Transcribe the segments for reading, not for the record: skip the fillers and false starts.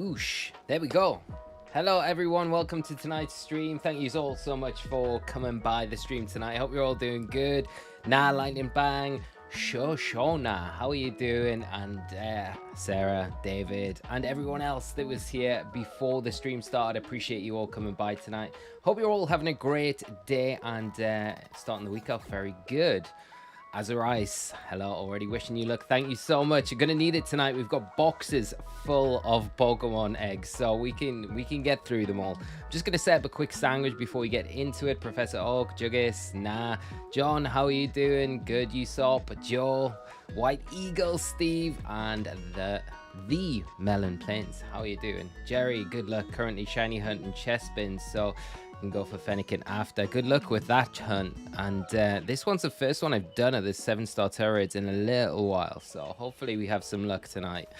Whoosh. There we go. Hello everyone, welcome to tonight's stream. Thank you all so much for coming by the stream tonight. I hope you're all doing good. Nah, Lightning Bang, Shoshona, how are you doing? And Sarah, David, and everyone else that was here before the stream started. Appreciate you all coming by tonight. Hope you're all having a great day and starting the week off very good. Osirus, hello, already wishing you luck. Thank you so much. You're gonna need it tonight. We've got boxes full of Pokemon eggs, so we can get through them all. I'm just gonna set up a quick sandwich before we get into it. Professor Oak, Juggis, Nah, John, how are you doing? Good, Usopp, Joe, White Eagle, Steve, and the Melon Plains. How are you doing? Jerry, good luck. Currently shiny hunting chest bins, so can go for Fennekin after. Good luck with that hunt. And this one's the first one I've done of this 7-star Turrids in a little while, so hopefully we have some luck tonight.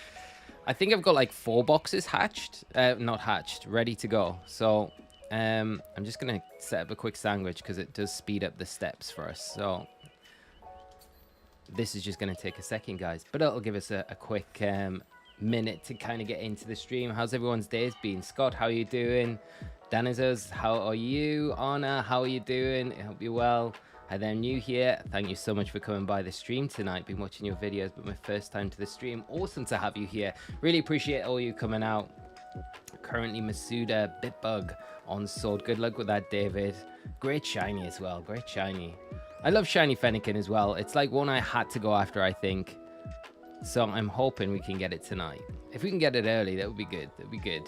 I think I've got like 4 boxes hatched, not hatched, ready to go. So I'm just gonna set up a quick sandwich because it does speed up the steps for us. So this is just gonna take a second, guys, but it'll give us a quick minute to kind of get into the stream. How's everyone's days been? Scott, how are you doing? Danizers, how are you? Anna, how are you doing? I hope you're well. Hi there, new here. Thank you so much for coming by the stream tonight. Been watching your videos, but my first time to the stream. Awesome to have you here. Really appreciate all you coming out. Currently Masuda Bitbug on sword. Good luck with that, David. Great shiny as well. Great shiny. I love shiny Fennekin as well. It's like one I had to go after, I think. So I'm hoping we can get it tonight. If we can get it early, that would be good. That would be good.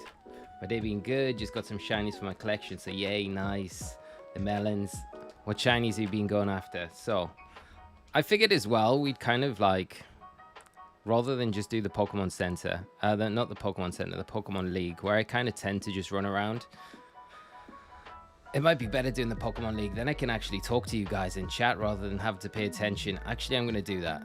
My day being good, just got some shinies for my collection, so yay, nice. The melons. What shinies have you been going after? So, I figured as well, we'd kind of like, rather than just do the Pokemon Center, not the Pokemon Center, the Pokemon League, where I kind of tend to just run around. It might be better doing the Pokemon League, then I can actually talk to you guys in chat rather than have to pay attention. Actually, I'm going to do that.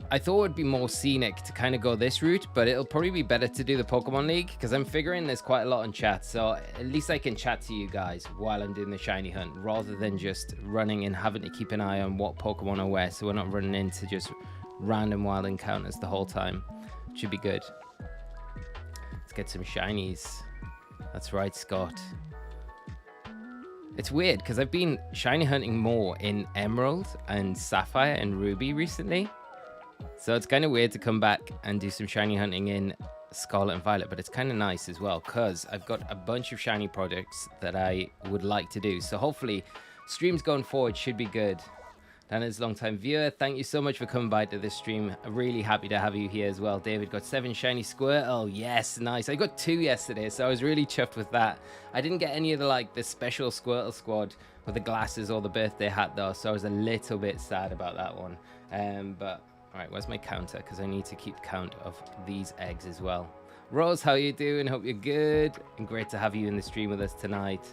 I thought it would be more scenic to kind of go this route, but it'll probably be better to do the Pokemon League because I'm figuring there's quite a lot in chat, so at least I can chat to you guys while I'm doing the shiny hunt rather than just running and having to keep an eye on what Pokemon are where, so we're not running into just random wild encounters the whole time. Should be good. Let's get some shinies. That's right, Scott. It's weird because I've been shiny hunting more in Emerald and Sapphire and Ruby recently. So it's kind of weird to come back and do some shiny hunting in Scarlet and Violet, but it's kind of nice as well because I've got a bunch of shiny projects that I would like to do. So hopefully streams going forward should be good. Dana's long-time viewer, thank you so much for coming by to this stream. I'm really happy to have you here as well. David got 7 shiny Squirtle. Yes, nice. I got 2 yesterday, so I was really chuffed with that. I didn't get any of the special Squirtle squad with the glasses or the birthday hat though, so I was a little bit sad about that one. But all right, where's my counter? Because I need to keep count of these eggs as well. Rose, how you doing? Hope you're good. And great to have you in the stream with us tonight.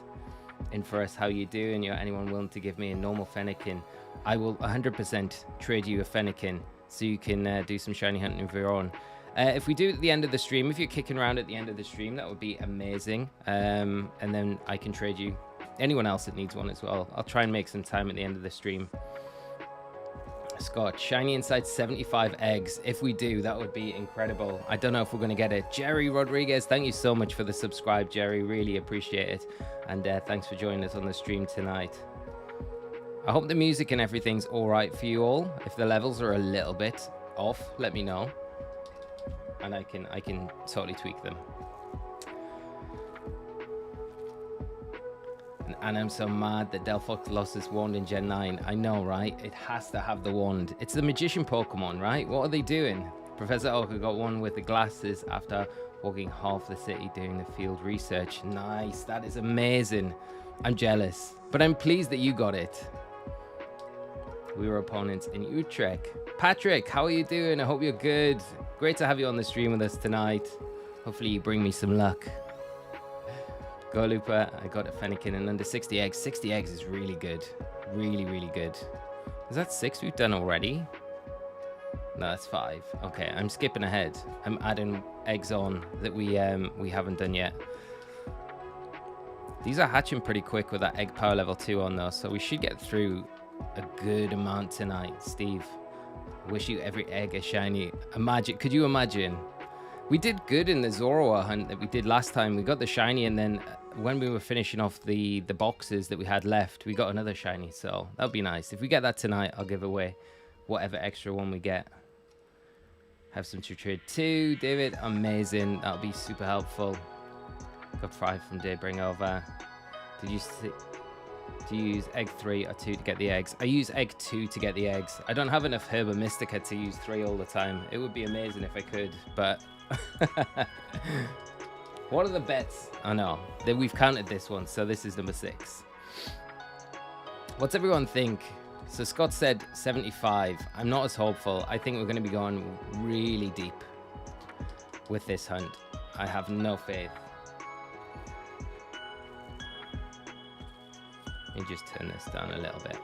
And for us, how you doing? You're anyone willing to give me a normal Fennekin? I will 100% trade you a Fennekin so you can do some shiny hunting of your own. If we do it at the end of the stream, if you're kicking around at the end of the stream, that would be amazing. And then I can trade you anyone else that needs one as well. I'll try and make some time at the end of the stream. Scott, shiny inside 75 eggs. If we do, that would be incredible. I don't know if we're going to get it. Jerry Rodriguez, thank you so much for the subscribe, Jerry. Really appreciate it. And thanks for joining us on the stream tonight. I hope the music and everything's all right for you all. If the levels are a little bit off, let me know. And I can totally tweak them. And I'm so mad that Delphox lost his wand in Gen 9. I know, right? It has to have the wand. It's the magician Pokemon, right? What are they doing? Professor Oka got one with the glasses after walking half the city doing the field research. Nice. That is amazing. I'm jealous. But I'm pleased that you got it. We were opponents in Utrecht. Patrick, how are you doing? I hope you're good. Great to have you on the stream with us tonight. Hopefully you bring me some luck. Go Looper, I got a Fennekin and under 60 eggs. 60 eggs is really good. Really, really good. Is that 6 we've done already? No, that's 5. Okay, I'm skipping ahead. I'm adding eggs on that we haven't done yet. These are hatching pretty quick with that egg power level 2 on though, so we should get through a good amount tonight. Steve, wish you every egg a shiny. Imagine, could you imagine We did good in the Zoroark hunt that we did last time. We got the shiny, and then when we were finishing off the boxes that we had left, we got another shiny. So that would be nice. If we get that tonight, I'll give away whatever extra one we get. Have some to trade too, David. Amazing. That'll be super helpful. Got 5 from Daybring over. Did you use egg 3 or 2 to get the eggs? I use egg 2 to get the eggs. I don't have enough Herba Mystica to use 3 all the time. It would be amazing if I could, but what are the bets? I know that we've counted this one, so this is number 6. What's everyone think? So Scott said 75. I'm not as hopeful. I think we're going to be going really deep with this hunt. I have no faith. Let me just turn this down a little bit.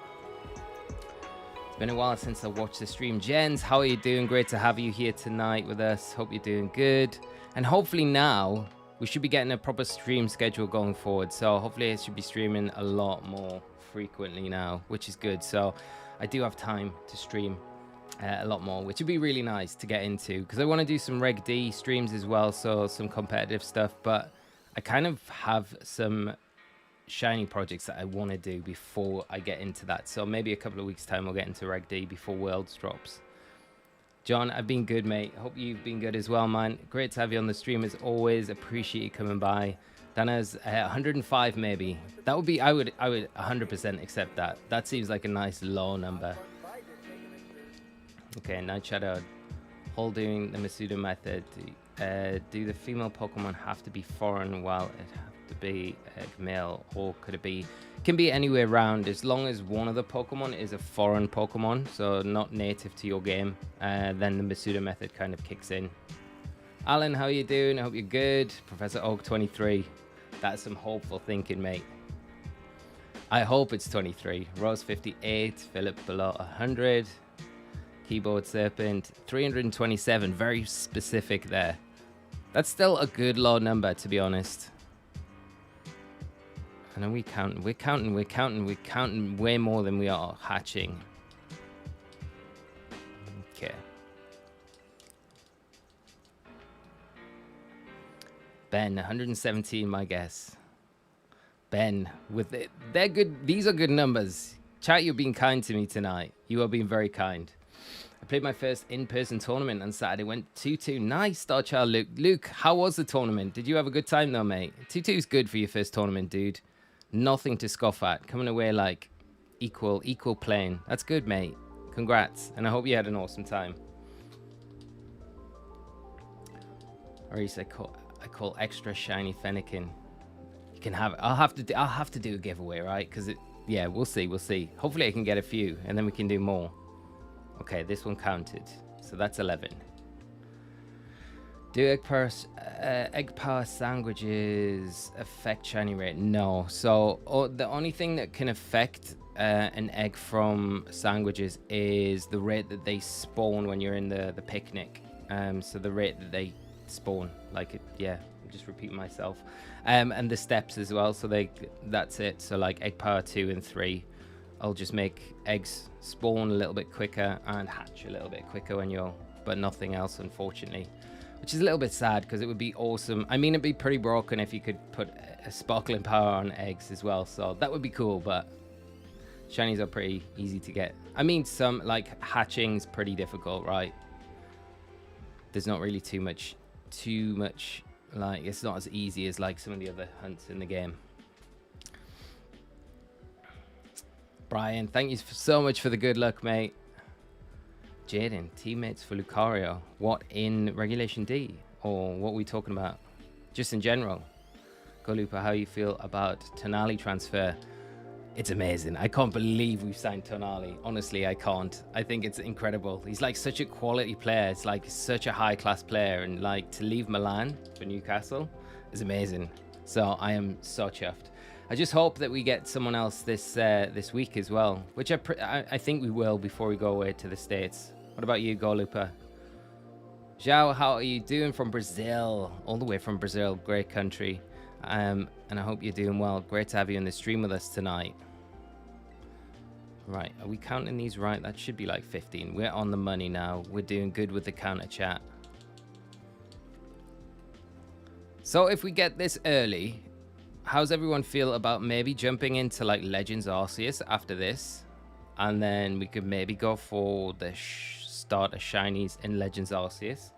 It's been a while since I watched the stream. Jens, how are you doing? Great to have you here tonight with us. Hope you're doing good. And hopefully now we should be getting a proper stream schedule going forward. So hopefully I should be streaming a lot more frequently now, which is good. So I do have time to stream a lot more, which would be really nice to get into, because I want to do some Reg D streams as well, so some competitive stuff. But I kind of have some shiny projects that I want to do before I get into that. So maybe a couple of weeks time we'll get into Reg D before Worlds drops. John, I've been good, mate. Hope you've been good as well, man. Great to have you on the stream as always. Appreciate you coming by. Dana's 105 maybe. That would be, I would 100% accept that. That seems like a nice low number. Okay, Night Shadow. Holding the Masuda method. Do the female Pokemon have to be foreign while it have to be male, or could it be? Can be anywhere around as long as one of the Pokemon is a foreign Pokemon, so not native to your game. Then the Masuda method kind of kicks in. Alan, how you doing? I hope you're good. Professor Oak 23. That's some hopeful thinking, mate. I hope it's 23. Rose 58. Philip below 100. Keyboard Serpent 327. Very specific there. That's still a good low number, to be honest. And then we're counting way more than we are hatching. Okay. Ben, 117, my guess. Ben, with it, they're good. These are good numbers. Chat, you're being kind to me tonight. You are being very kind. I played my first in-person tournament on Saturday. Went 2-2. Nice, Starchild Luke. Luke, how was the tournament? Did you have a good time though, mate? 2-2 is good for your first tournament, dude. Nothing to scoff at. Coming away like equal playing. That's good, mate. Congrats. And I hope you had an awesome time. Maurice, I call extra shiny Fennekin. You can have it. I'll have to do a giveaway, right? Because yeah, we'll see. Hopefully I can get a few and then we can do more. Okay, this one counted. So that's 11. Do egg power sandwiches affect shiny rate? No. So the only thing that can affect an egg from sandwiches is the rate that they spawn when you're in the picnic. So the rate that they spawn, like it, yeah, I'm just repeating myself. And the steps as well. So that's it. So like egg power 2 and 3, I'll just make eggs spawn a little bit quicker and hatch a little bit quicker when you're, but nothing else, unfortunately. Which is a little bit sad because it would be awesome. I mean, it'd be pretty broken if you could put a sparkling power on eggs as well. So that would be cool, but shinies are pretty easy to get. I mean, some like hatching's pretty difficult, right? There's not really too much, like it's not as easy as like some of the other hunts in the game. Brian, thank you so much for the good luck, mate. Jaden, teammates for Lucario. What, in Regulation D? Or what are we talking about? Just in general. Golupa, how you feel about Tonali transfer? It's amazing. I can't believe we've signed Tonali. Honestly, I can't. I think it's incredible. He's like such a quality player. It's like such a high class player. And like to leave Milan for Newcastle is amazing. So I am so chuffed. I just hope that we get someone else this week as well, which I think we will before we go away to the States. What about you, Golupa? Zhao, how are you doing from Brazil? All the way from Brazil, great country. And I hope you're doing well. Great to have you in the stream with us tonight. Right, are we counting these right? That should be like 15. We're on the money now. We're doing good with the counter chat. So if we get this early, how's everyone feel about maybe jumping into like Legends Arceus after this? And then we could maybe go for the start of shinies in Legends Arceus.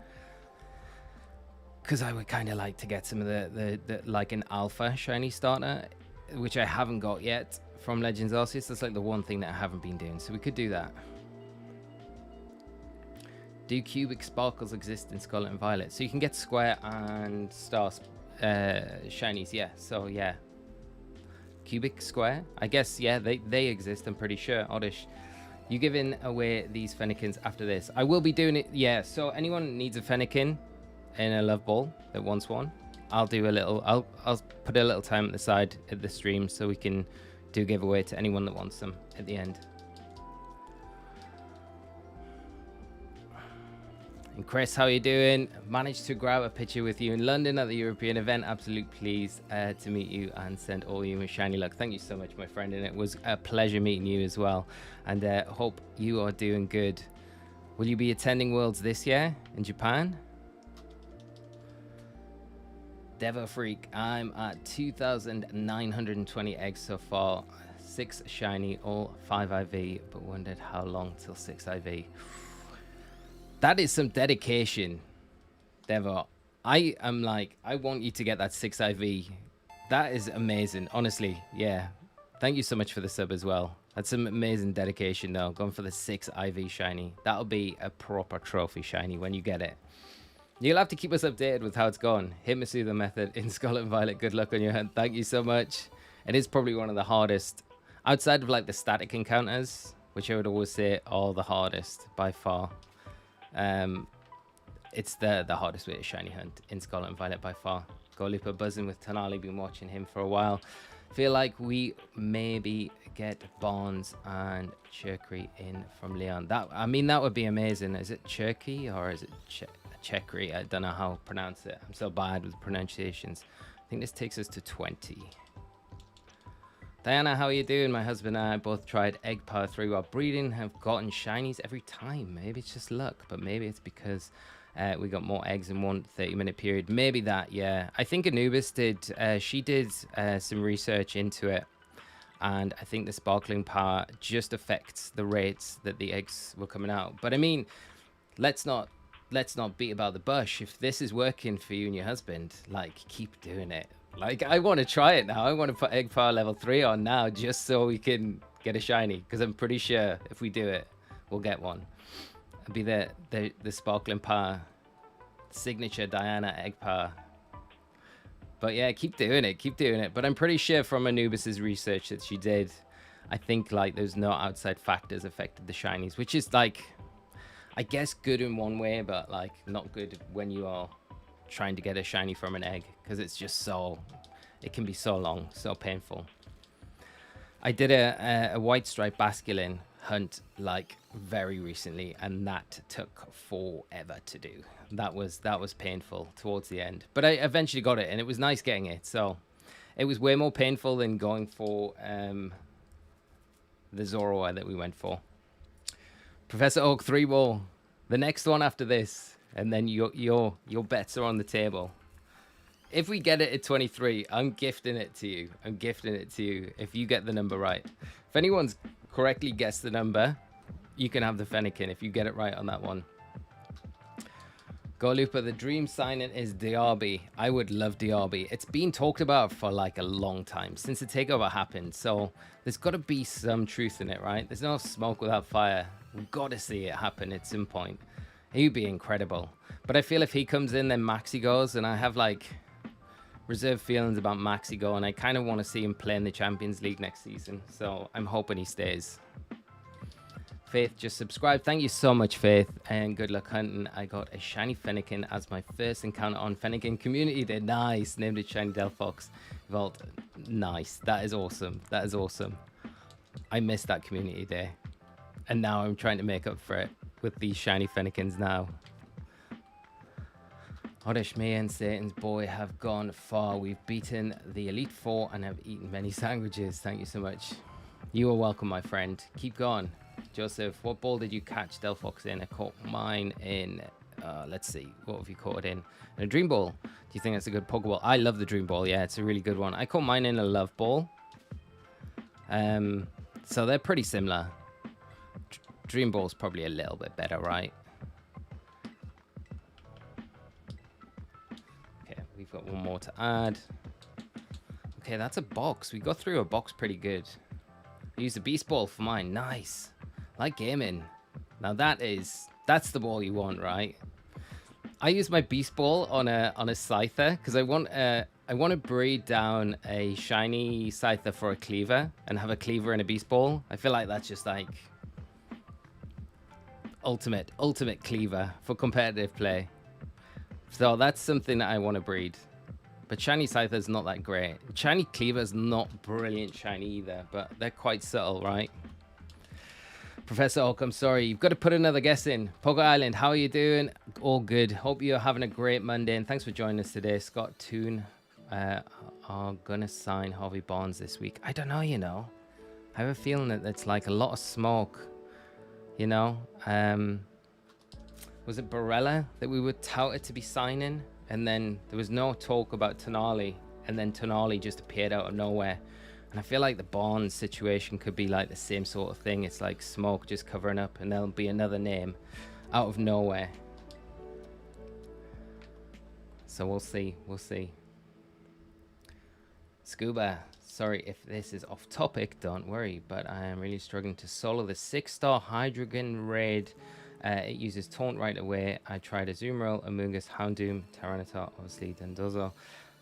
Because I would kind of like to get some of the like an alpha shiny starter, which I haven't got yet from Legends Arceus. That's like the one thing that I haven't been doing. So we could do that. Do cubic sparkles exist in Scarlet and Violet? So you can get square and star shinies, yeah. So yeah. Cubic square? I guess, yeah, they exist, I'm pretty sure. Oddish. You giving away these Fennekins after this? I will be doing it, yeah. So anyone needs a Fennekin in a love ball that wants one, I'll do a little, I'll put a little time at the side at the stream so we can do giveaway to anyone that wants them at the end. And Chris, how are you doing? Managed to grab a picture with you in London at the European event. Absolute pleased to meet you and send all you a shiny luck. Thank you so much, my friend, and it was a pleasure meeting you as well. And hope you are doing good. Will you be attending Worlds this year in Japan? Devo Freak, I'm at 2,920 eggs so far. 6 shiny, all 5 IV, but wondered how long till 6 IV. That is some dedication, Devo. I am like, I want you to get that 6 IV. That is amazing, honestly. Yeah. Thank you so much for the sub as well. That's some amazing dedication, though. Going for the 6 IV shiny. That'll be a proper trophy shiny when you get it. You'll have to keep us updated with how it's gone. Hit Masuda method in Scarlet and Violet. Good luck on your hunt. Thank you so much. It is probably one of the hardest, outside of like the static encounters, which I would always say are the hardest by far. It's the hardest way to shiny hunt in Scarlet and Violet by far. Golupa buzzing with Tonali, been watching him for a while. Feel like we maybe get Barnes and Cherky in from Leon. That, I mean, that would be amazing. Is it Cherky or is it Chekri? I don't know how to pronounce it. I'm so bad with pronunciations. I think this takes us to 20. Diana, how are you doing? My husband and I both tried Egg Power 3 while breeding, have gotten shinies every time. Maybe it's just luck, but maybe it's because we got more eggs in one 30-minute period. Maybe that, yeah. I think Anubis did, she did some research into it, and I think the sparkling power just affects the rates that the eggs were coming out. But I mean, let's not beat about the bush. If this is working for you and your husband, like, keep doing it. Like, I want to try it now. I want to put Egg Power level 3 on now just so we can get a shiny, because I'm pretty sure if we do it, we'll get one. It'll be the sparkling power signature Diana Egg Power. But yeah, keep doing it. But I'm pretty sure from Anubis's research that she did, I think like there's no outside factors affected the shinies, which is like, I guess good in one way, but like not good when you are trying to get a shiny from an egg, because it's just so, it can be so long, so painful. I did a white stripe basculin hunt like very recently, and that took forever to do. That was painful towards the end, but I eventually got it, and it was nice getting it. So it was way more painful than going for the Zoroark that we went for. Professor Oak 3 ball, the next one after this, and then your bets are on the table. If we get it at 23, I'm gifting it to you. I'm gifting it to you if you get the number right. If anyone's correctly guessed the number, you can have the Fennekin if you get it right on that one. Golupa, the dream signing is Diaby. I would love Diaby. It's been talked about for like a long time, since the takeover happened. So there's got to be some truth in it, right? There's no smoke without fire. We've got to see it happen at some point. He'd be incredible. But I feel if he comes in, then Maxi goes, and I have like reserved feelings about Maxi Go, and I kind of want to see him play in the Champions League next season. So I'm hoping he stays. Faith just subscribed. Thank you so much, Faith, and good luck hunting. I got a Shiny Fennekin as my first encounter on Fennekin Community Day. Nice. Named it Shiny Delphox Vault. Nice. That is awesome. That is awesome. I missed that Community Day, and now I'm trying to make up for it with these Shiny Fennekins now. Oddish, me and Satan's boy have gone far. We've beaten the Elite Four and have eaten many sandwiches. Thank you so much. You are welcome, my friend. Keep going. Joseph, what ball did you catch Delphox in? I caught mine in let's see. What have you caught it in? A Dream Ball. Do you think that's a good Pokeball? I love the Dream Ball. Yeah, it's a really good one. I caught mine in a Love Ball. So they're pretty similar. Dream Ball's probably a little bit better, right? Okay, we've got one more to add. Okay, that's a box. We got through a box pretty good. I used a Beast Ball for mine. Nice. Like gaming. Now that's the ball you want, right? I use my Beast Ball on a Scyther because I want to breed down a shiny Scyther for a Cleaver and have a Cleaver and a Beast Ball. I feel like that's just like ultimate Cleaver for competitive play. So that's something that I want to breed. But shiny Scyther's not that great. Shiny Cleaver's not brilliant shiny either, but they're quite subtle, right? Professor Oak, I'm sorry. You've got to put another guest in. Pogo Island, how are you doing? All good. Hope you're having a great Monday, and thanks for joining us today. Scott Toon are going to sign Harvey Barnes this week. I don't know, you know. I have a feeling that it's like a lot of smoke, you know. Was it Barella that we were touted to be signing? And then there was no talk about Tonali, and then Tonali just appeared out of nowhere. And I feel like the Barnes situation could be like the same sort of thing. It's like smoke just covering up, and there'll be another name out of nowhere. So we'll see. We'll see. Scuba, sorry if this is off topic, don't worry, but I am really struggling to solo the 6-star Hydreigon raid. It uses Taunt right away. I tried Azumarill, Amoonguss, Houndoom, Tyranitar, obviously Dondozo.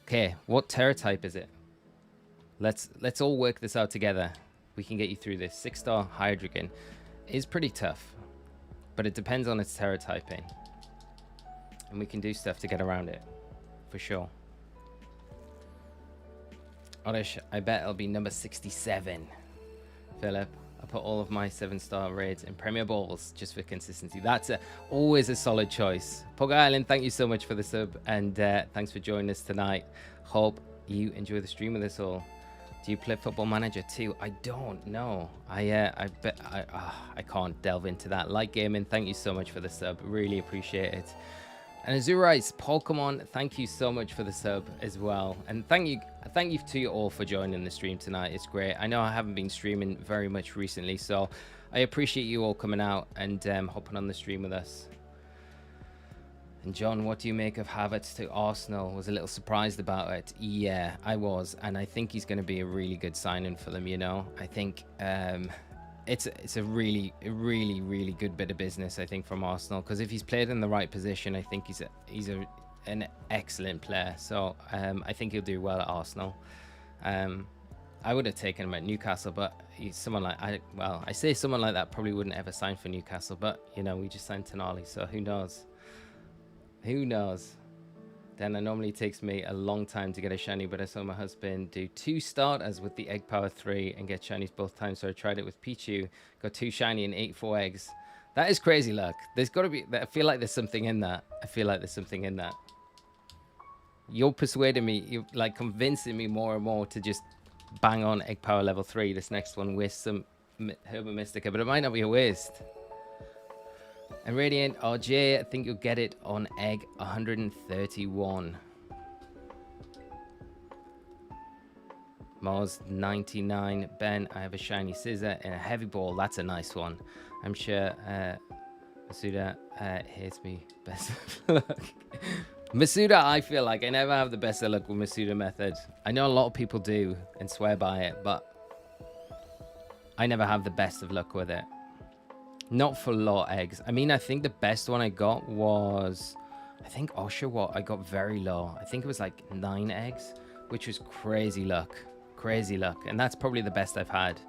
Okay, what Terra type is it? Let's all work this out together. We can get you through this. 6-star Hydreigon is pretty tough, but it depends on its Terra typing, and we can do stuff to get around it, for sure. Oddish, I bet it'll be number 67. Philip, I put all of my 7-star raids in Premier Balls just for consistency. That's always a solid choice. Pogo Island, thank you so much for the sub, and thanks for joining us tonight. Hope you enjoy the stream with us all. Do you play Football Manager too? I don't know. I can't delve into that. Like gaming, thank you so much for the sub. Really appreciate it. And Azurites, Pokemon, thank you so much for the sub as well. And thank you to you all for joining the stream tonight. It's great. I know I haven't been streaming very much recently, so I appreciate you all coming out and hopping on the stream with us. And John, what do you make of Havertz to Arsenal? Was a little surprised about it. Yeah, I was, and I think he's going to be a really good signing for them. You know, I think it's a really good bit of business, I think, from Arsenal, because if he's played in the right position, I think he's an excellent player. So I think he'll do well at Arsenal. I would have taken him at Newcastle, but he's someone like I say someone like that probably wouldn't ever sign for Newcastle, but you know, we just signed Tonali, so who knows? Who knows? Then it normally takes me a long time to get a shiny, but I saw my husband do 2 starters with the egg power 3 and get shinies both times. So I tried it with Pichu, got 2 shiny and 8 4 eggs. That is crazy luck. There's got to be. I feel like there's something in that. You're persuading me. You're like convincing me more and more to just bang on egg power level 3. This next one with some Herba Mystica, but it might not be a waste. And Radiant RJ, I think you'll get it on egg 131. Mars 99. Ben, I have a shiny scissor and a heavy ball. That's a nice one. I'm sure Masuda hates me. Best of luck. Masuda, I feel like I never have the best of luck with Masuda method. I know a lot of people do and swear by it, but I never have the best of luck with it. Not for law eggs. I mean, I think the best one I got was, I think Oshawott, I got very low. I think it was like 9 eggs, which was crazy luck. Crazy luck. And that's probably the best I've had.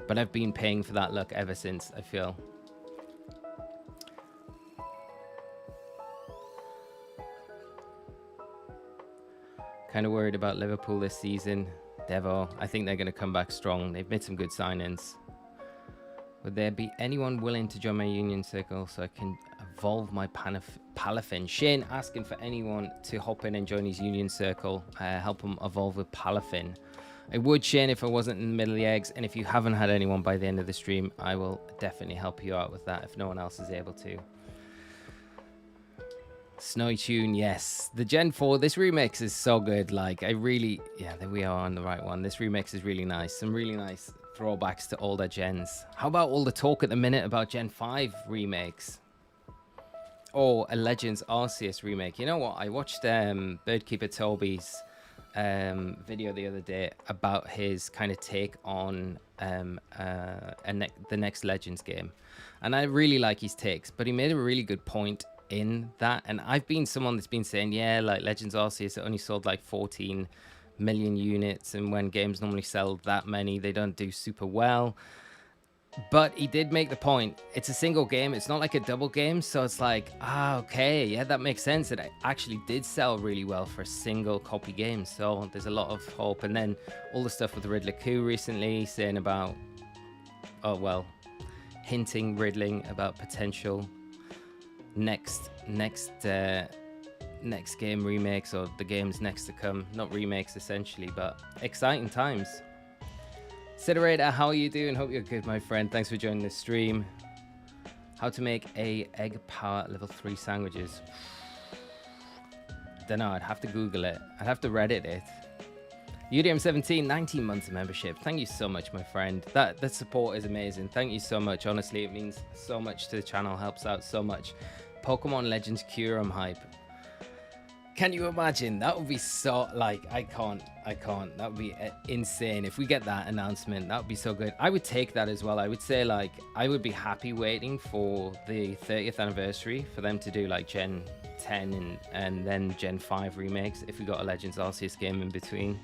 But I've been paying for that luck ever since, I feel. Kind of worried about Liverpool this season. Devo, I think they're going to come back strong. They've made some good signings. Would there be anyone willing to join my union circle so I can evolve my Palafin? Shane asking for anyone to hop in and join his union circle, help him evolve with Palafin. I would, Shane, if I wasn't in the middle of the eggs, and if you haven't had anyone by the end of the stream, I will definitely help you out with that if no one else is able to. Snowy Tune, yes. The Gen 4, this remix is so good. Like, I really, yeah, there we are on the right one. This remix is really nice. Some really nice throwbacks to older gens. How about all the talk at the minute about Gen 5 remakes? Or a Legends Arceus remake. You know what? I watched Birdkeeper Toby's video the other day about his kind of take on the next Legends game. And I really like his takes, but he made a really good point in that. And I've been someone that's been saying, yeah, like Legends Arceus only sold like 14 million units, and when games normally sell that many, they don't do super well. But he did make the point, it's a single game, it's not like a double game, so it's like, okay, yeah, that makes sense. It actually did sell really well for a single copy game, so there's a lot of hope. And then all the stuff with Riddler Coup recently, saying about, riddling about potential next game remakes, or the games next to come. Not remakes essentially, but exciting times. Siderator, how are you doing? Hope you're good, my friend. Thanks for joining the stream. How to make a egg power level 3 sandwiches. Don't know, I'd have to Google it. I'd have to Reddit it. UDM17, 19 months of membership. Thank you so much, my friend. That support is amazing. Thank you so much. Honestly, it means so much to the channel. Helps out so much. Pokemon Legends Kyurem hype. Can you imagine? That would be so, like, I can't. That would be insane. If we get that announcement, that would be so good. I would take that as well. I would say, like, I would be happy waiting for the 30th anniversary for them to do, like, Gen 10 and then Gen 5 remakes. If we got a Legends Arceus game in between,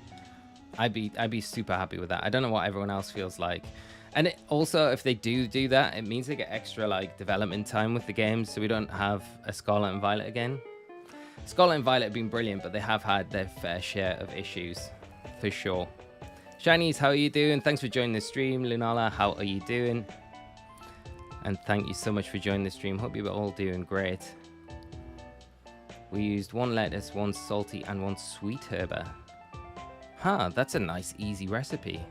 I'd be super happy with that. I don't know what everyone else feels like. And also, if they do that, it means they get extra, like, development time with the games, so we don't have a Scarlet and Violet again. Scarlet and Violet have been brilliant, but they have had their fair share of issues, for sure. Shinies, how are you doing? Thanks for joining the stream. Lunala, how are you doing? And thank you so much for joining the stream. Hope you're all doing great. We used 1 lettuce, 1 salty, and 1 sweet herber. Huh, that's a nice, easy recipe.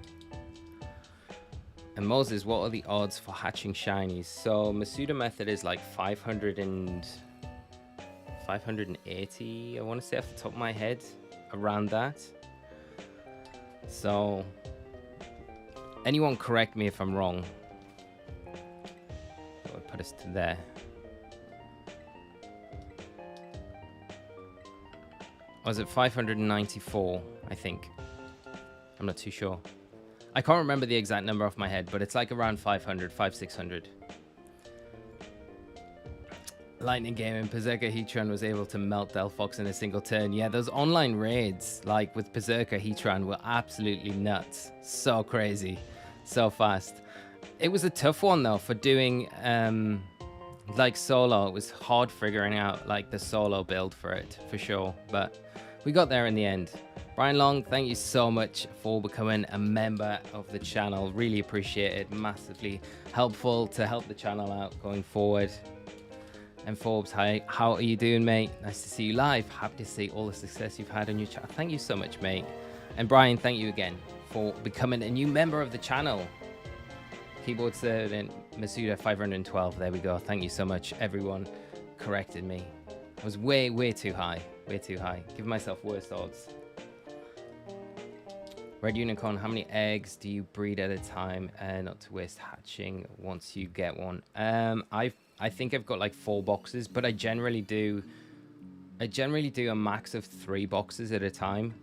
And Moses, what are the odds for hatching shinies? So Masuda method is like 580, I want to say off the top of my head, around that. So anyone correct me if I'm wrong. That would put us to there. Was it 594, I think? I'm not too sure. I can't remember the exact number off my head, but it's like around 500, 600. Lightning Gaming, Berserker Heatran was able to melt Delphox in a single turn. Yeah, those online raids, like with Berserker Heatran, were absolutely nuts. So crazy. So fast. It was a tough one, though, for doing, like, solo. It was hard figuring out, like, the solo build for it, for sure. But we got there in the end. Brian Long, thank you so much for becoming a member of the channel. Really appreciate it. Massively helpful to help the channel out going forward. And Forbes, hi, how are you doing, mate? Nice to see you live. Happy to see all the success you've had on your channel. Thank you so much, mate. And Brian, thank you again for becoming a new member of the channel. Keyboard Servant Masuda 512. There we go. Thank you so much. Everyone corrected me. I was way too high. Way too high. Give myself worse odds. Red Unicorn, how many eggs do you breed at a time not to waste hatching once you get one? I think I've got like 4 boxes, but I generally do a max of 3 boxes at a time.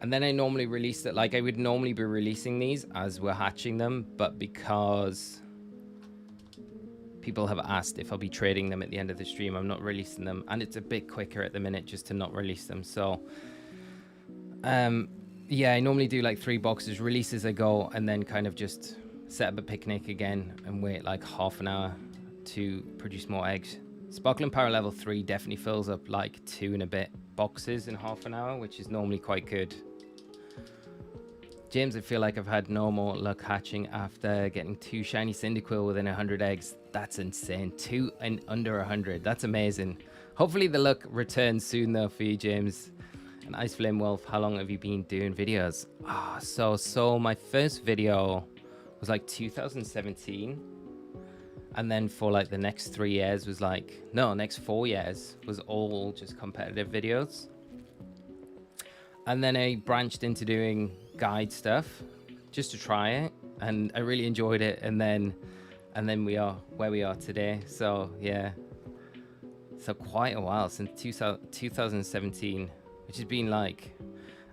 And then I normally release it, like I would normally be releasing these as we're hatching them, but because people have asked if I'll be trading them at the end of the stream, I'm not releasing them, and it's a bit quicker at the minute just to not release them. So yeah, I normally do like 3 boxes, release as I go, and then kind of just set up a picnic again and wait like half an hour to produce more eggs. Sparkling Power level 3 definitely fills up like 2 and a bit boxes in half an hour, which is normally quite good. James, I feel like I've had no more luck hatching after getting 2 shiny Cyndaquil within 100 eggs. That's insane. 2 and under 100. That's amazing. Hopefully the luck returns soon though for you, James. And Ice Flame Wolf, how long have you been doing videos? So my first video was like 2017. And then for like the next 3 years was like, no, next 4 years was all just competitive videos. And then I branched into doing guide stuff just to try it, and I really enjoyed it. And then we are where we are today. So yeah, so quite a while since 2017, which has been like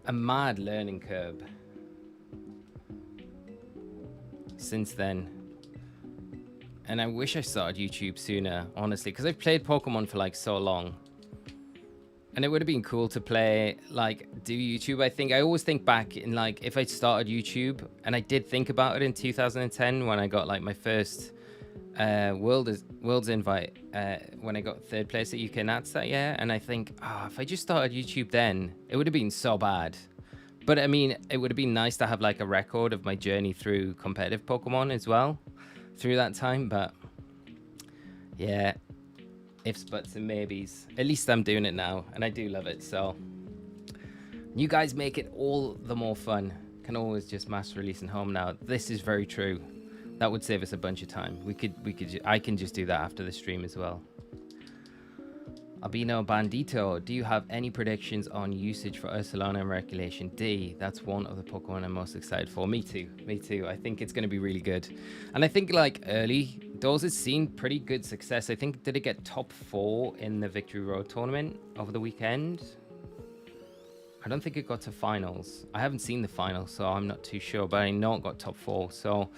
a mad learning curve since then. And I wish I started YouTube sooner, honestly, because I've played Pokemon for like so long. And it would have been cool to play, like, do YouTube. I think I always think back in like if I started YouTube, and I did think about it in 2010 when I got like my first World's invite, when I got 3rd place at UK Nats that year. And I think, if I just started YouTube then, it would have been so bad. But I mean, it would have been nice to have like a record of my journey through competitive Pokemon as well through that time. But yeah, ifs, buts, and maybes. At least I'm doing it now, and I do love it. So you guys make it all the more fun. Can always just mass release and home now. This is very true. That would save us a bunch of time. I can just do that after the stream as well. Albino Bandito, do you have any predictions on usage for Ursaluna and Regulation D? That's one of the Pokemon I'm most excited for. Me too. I think it's going to be really good. And I think like early doors has seen pretty good success. I think, did it get top 4 in the Victory Road tournament over the weekend? I don't think it got to finals. I haven't seen the finals, so I'm not too sure, but I know it got top 4. So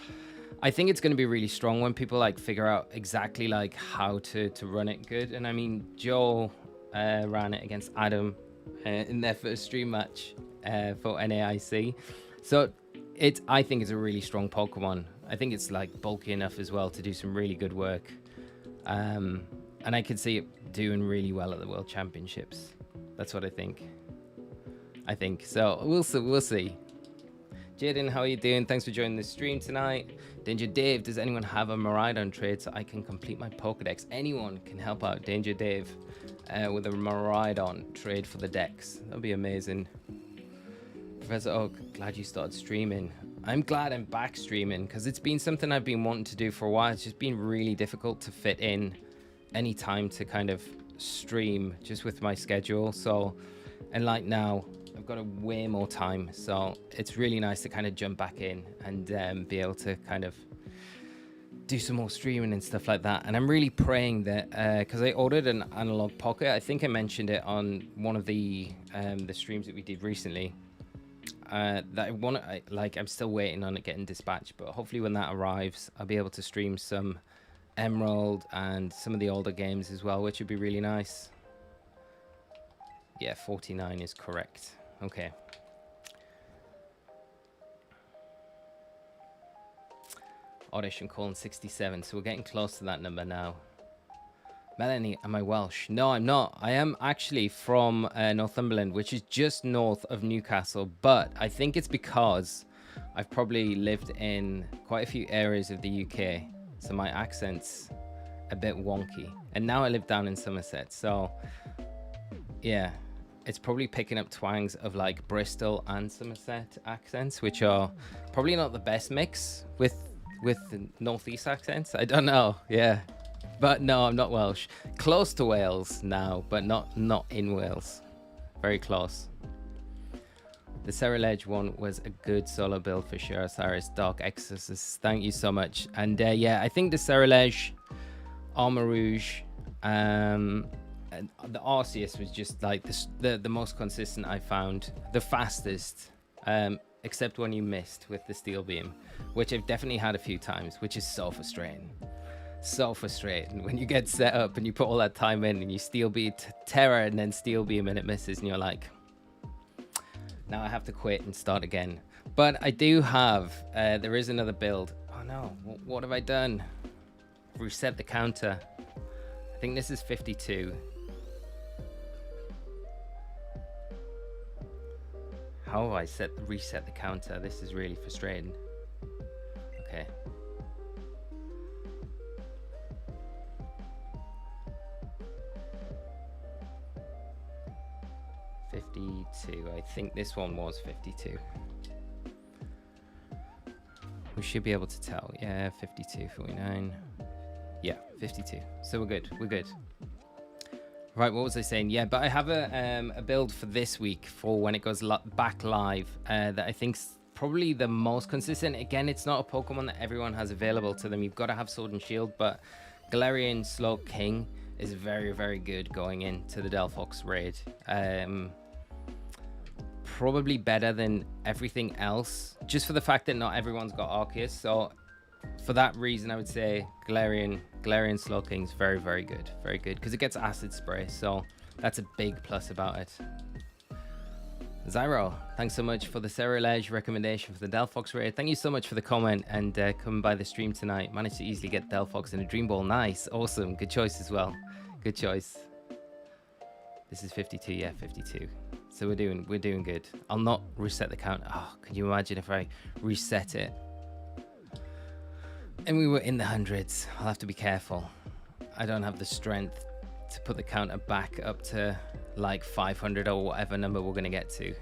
I think it's going to be really strong when people like figure out exactly like how to run it good. And I mean, Joe ran it against Adam in their first stream match for NAIC. So I think it's a really strong Pokemon. I think it's like bulky enough as well to do some really good work. And I could see it doing really well at the World Championships. That's what I think. So. We'll see. Jaden, how are you doing? Thanks for joining the stream tonight. Danger Dave, does anyone have a Miraidon trade so I can complete my Pokedex? Anyone can help out Danger Dave with a Miraidon trade for the Dex. That would be amazing. Professor Oak, glad you started streaming. I'm glad I'm back streaming because it's been something I've been wanting to do for a while. It's just been really difficult to fit in any time to kind of stream just with my schedule. So, and like now, I've got way more time, so it's really nice to kind of jump back in and be able to kind of do some more streaming and stuff like that. And I'm really praying that because I ordered an analog pocket. I think I mentioned it on one of the streams that we did recently. That I'm still waiting on it getting dispatched, but hopefully when that arrives, I'll be able to stream some Emerald and some of the older games as well, which would be really nice. Yeah, 49 is correct. Okay. Audition colon 67. So we're getting close to that number now. Melanie, am I Welsh? No, I'm not. I am actually from Northumberland, which is just north of Newcastle. But I think it's because I've probably lived in quite a few areas of the UK. So my accent's a bit wonky. And now I live down in Somerset. So yeah. It's probably picking up twangs of like Bristol and Somerset accents, which are probably not the best mix with the northeast accents. I don't know. Yeah, but no, I'm not Welsh. Close to Wales now, but not in Wales. Very close. The Ceruledge one was a good solo build for sure. Cyrus Dark Exorcist. Thank you so much. And yeah, I think the Ceruledge, Armor Rouge, and the Arceus was just like the most consistent I found, the fastest, except when you missed with the Steel Beam, which I've definitely had a few times, which is so frustrating. So frustrating when you get set up and you put all that time in and you Steel Beam Terror and then Steel Beam and it misses and you're like, now I have to quit and start again. But I do have, there is another build. Oh no, what have I done? Reset the counter. I think this is 52. How have I reset the counter? This is really frustrating. Okay. I think this one was 52. We should be able to tell. Yeah, 52, 49. Yeah, 52. So we're good. We're good. Right, what was I saying? Yeah, but I have a build for this week for when it goes back live that I think's probably the most consistent. Again, it's not a Pokemon that everyone has available to them. You've got to have Sword and Shield, but Galarian Slowking is very, very good going into the Delphox raid. Probably better than everything else, just for the fact that not everyone's got Arceus. So for that reason, I would say Galarian Slowking is very, very good. Very good, because it gets Acid Spray. So that's a big plus about it. Zyro, thanks so much for the Ceruledge recommendation for the Delphox raid. Thank you so much for the comment and coming by the stream tonight. Managed to easily get Delphox in a Dream Ball. Nice. Awesome. Good choice as well. Good choice. This is 52. Yeah, 52. So we're doing good. I'll not reset the count. Oh, can you imagine if I reset it and we were in the hundreds? I'll have to be careful. I don't have the strength to put the counter back up to like 500 or whatever number we're going to get to.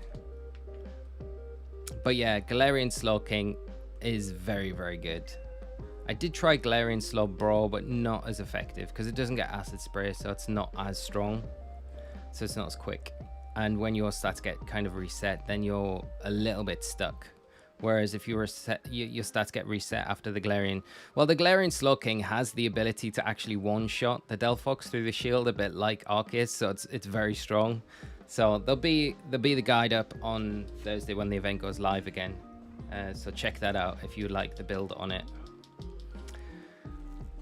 But yeah, Galarian Slowking is very, very good. I did try Galarian Slowbro, but not as effective because it doesn't get Acid Spray, so it's not as strong. So it's not as quick. And when your stats get kind of reset, then you're a little bit stuck. Whereas if you reset, your stats get reset after the Galarian. Well, the Galarian Slowking has the ability to actually one-shot the Delphox through the shield, a bit like Arceus, so it's very strong. So there'll be the guide up on Thursday when the event goes live again. So check that out if you like the build on it.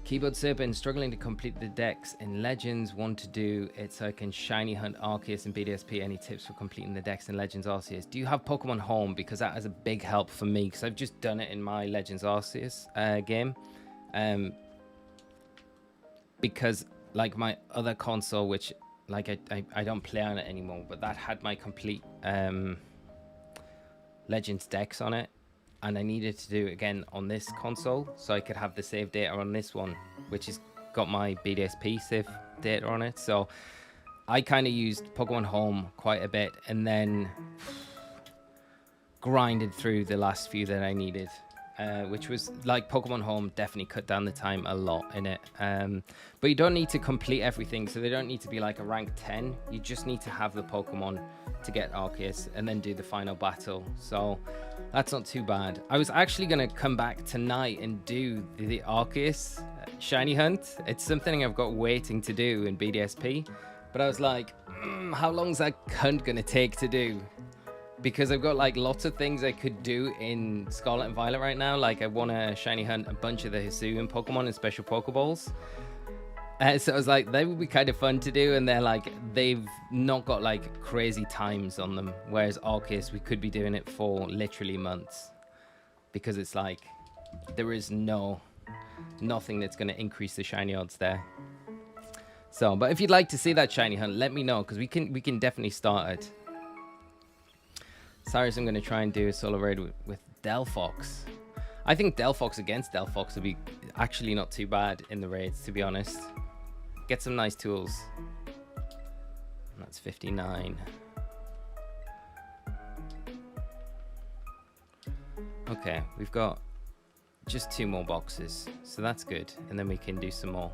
Keyboard Serpent, struggling to complete the decks in Legends. Want to do it so I can Shiny Hunt Arceus and BDSP. Any tips for completing the decks in Legends Arceus? Do you have Pokemon Home? Because that is a big help for me, because I've just done it in my Legends Arceus game. Because like my other console, which like I don't play on it anymore, but that had my complete Legends decks on it. And I needed to do it again on this console so I could have the save data on this one, which has got my BDSP save data on it. So I kind of used Pokemon Home quite a bit and then grinded through the last few that I needed, which was like Pokemon Home definitely cut down the time a lot in it. But you don't need to complete everything, so they don't need to be like a rank 10. You just need to have the Pokemon to get Arceus and then do the final battle. So that's not too bad. I was actually going to come back tonight and do the Arceus Shiny Hunt. It's something I've got waiting to do in BDSP, but I was like, how long's that hunt going to take to do? Because I've got like lots of things I could do in Scarlet and Violet right now. Like I want to Shiny Hunt a bunch of the Hisuian Pokemon in Special Pokeballs. So I was like, they would be kind of fun to do, and they're like, they've not got like crazy times on them. Whereas Arceus, we could be doing it for literally months, because it's like there is nothing that's going to increase the shiny odds there. So, but if you'd like to see that shiny hunt, let me know, because we can definitely start it. Cyrus, I'm going to try and do a solo raid with Delphox. I think Delphox against Delphox would be actually not too bad in the raids, to be honest. Get some nice tools. And that's 59. Okay, we've got just 2 more boxes, so that's good. And then we can do some more.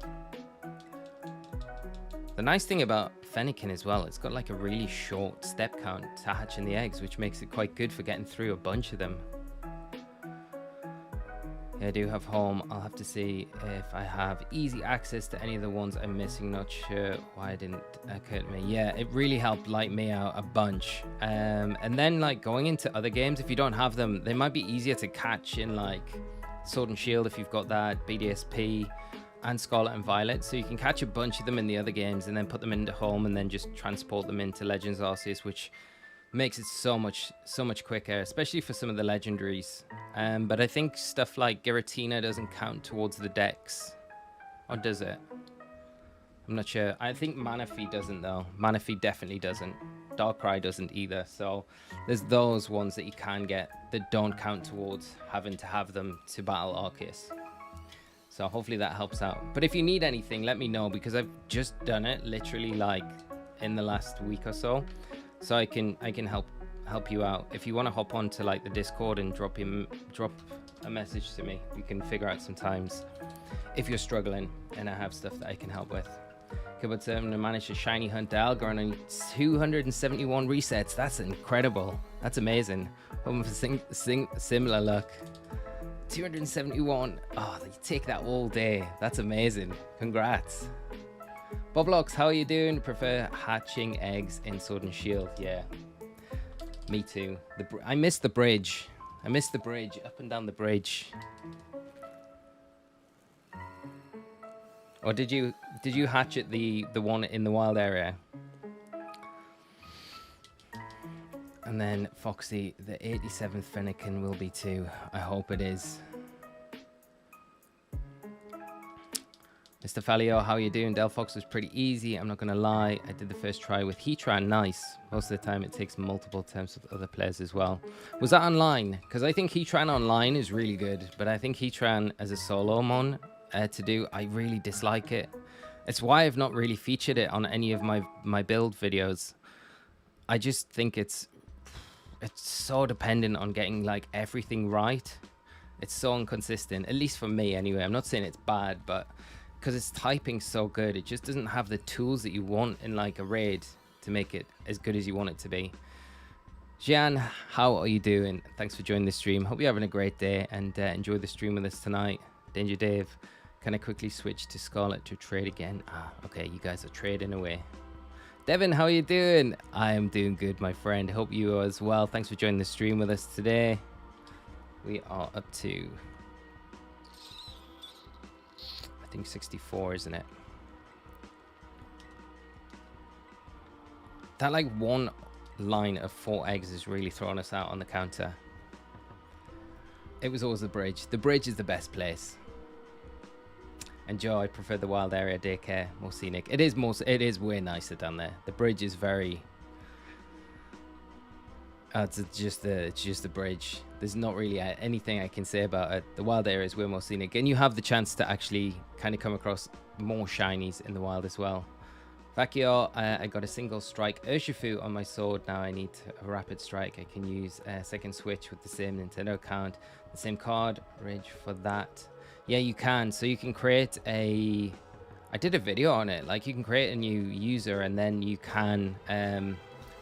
The nice thing about Fennekin as well, it's got like a really short step count to hatching the eggs, which makes it quite good for getting through a bunch of them. Yeah, I do have home. I'll have to see if I have easy access to any of the ones I'm missing. Not sure why it didn't occur to me. Yeah, it really helped light me out a bunch. And then like going into other games, if you don't have them, they might be easier to catch in like Sword and Shield if you've got that, BDSP, and Scarlet and Violet. So you can catch a bunch of them in the other games and then put them into home and then just transport them into Legends Arceus, which makes it so much quicker, especially for some of the legendaries. But I think stuff like Giratina doesn't count towards the decks, or does it? I'm not sure. I think Manaphy doesn't though. Manaphy definitely doesn't. Darkrai doesn't either. So there's those ones that you can get that don't count towards having to have them to battle Arceus. So hopefully that helps out. But if you need anything, let me know, because I've just done it literally like in the last week or so. So I can help help you out. If you want to hop on to like the Discord and drop a message to me, we can figure out some times if you're struggling and I have stuff that I can help with. Okay, but to manage a Shiny Hunt Algar on 271 resets. That's incredible. That's amazing. Hoping for similar luck. 271. Oh, you take that all day. That's amazing. Congrats. Boblox, how are you doing? Prefer hatching eggs in Sword and Shield. Yeah, me too. I missed the bridge. I missed the bridge. Up and down the bridge. Or did you hatch at the one in the wild area? And then Foxy, the 87th Fennekin will be too. I hope it is. Mr. Falio, how are you doing? Delphox was pretty easy, I'm not going to lie. I did the first try with Heatran, nice. Most of the time it takes multiple attempts with other players as well. Was that online? Because I think Heatran online is really good, but I think Heatran as a solo mon to do, I really dislike it. It's why I've not really featured it on any of my build videos. I just think it's so dependent on getting like everything right. It's so inconsistent, at least for me anyway. I'm not saying it's bad, but because it's typing so good, it just doesn't have the tools that you want in like a raid to make it as good as you want it to be. Jian, how are you doing? Thanks for joining the stream. Hope you're having a great day and enjoy the stream with us tonight. Danger Dave, can I quickly switch to Scarlet to trade again? Ah, okay, you guys are trading away. Devin, how are you doing? I am doing good, my friend. Hope you are as well. Thanks for joining the stream with us today. We are up to, I think 64, isn't it? That like one line of 4 eggs is really throwing us out on the counter. It was always the bridge. The bridge is the best place. And Joe, I prefer the wild area daycare, more scenic. It is way nicer down there. The bridge is very. It's just the bridge. There's not really anything I can say about it. The wild area is way more scenic, and you have the chance to actually kind of come across more shinies in the wild as well. Vakio, I got a single strike Urshifu on my sword. Now I need a rapid strike. I can use a second switch with the same Nintendo account, the same card, Ridge for that. Yeah, you can. So you can create a... I did a video on it. Like, you can create a new user and then you can...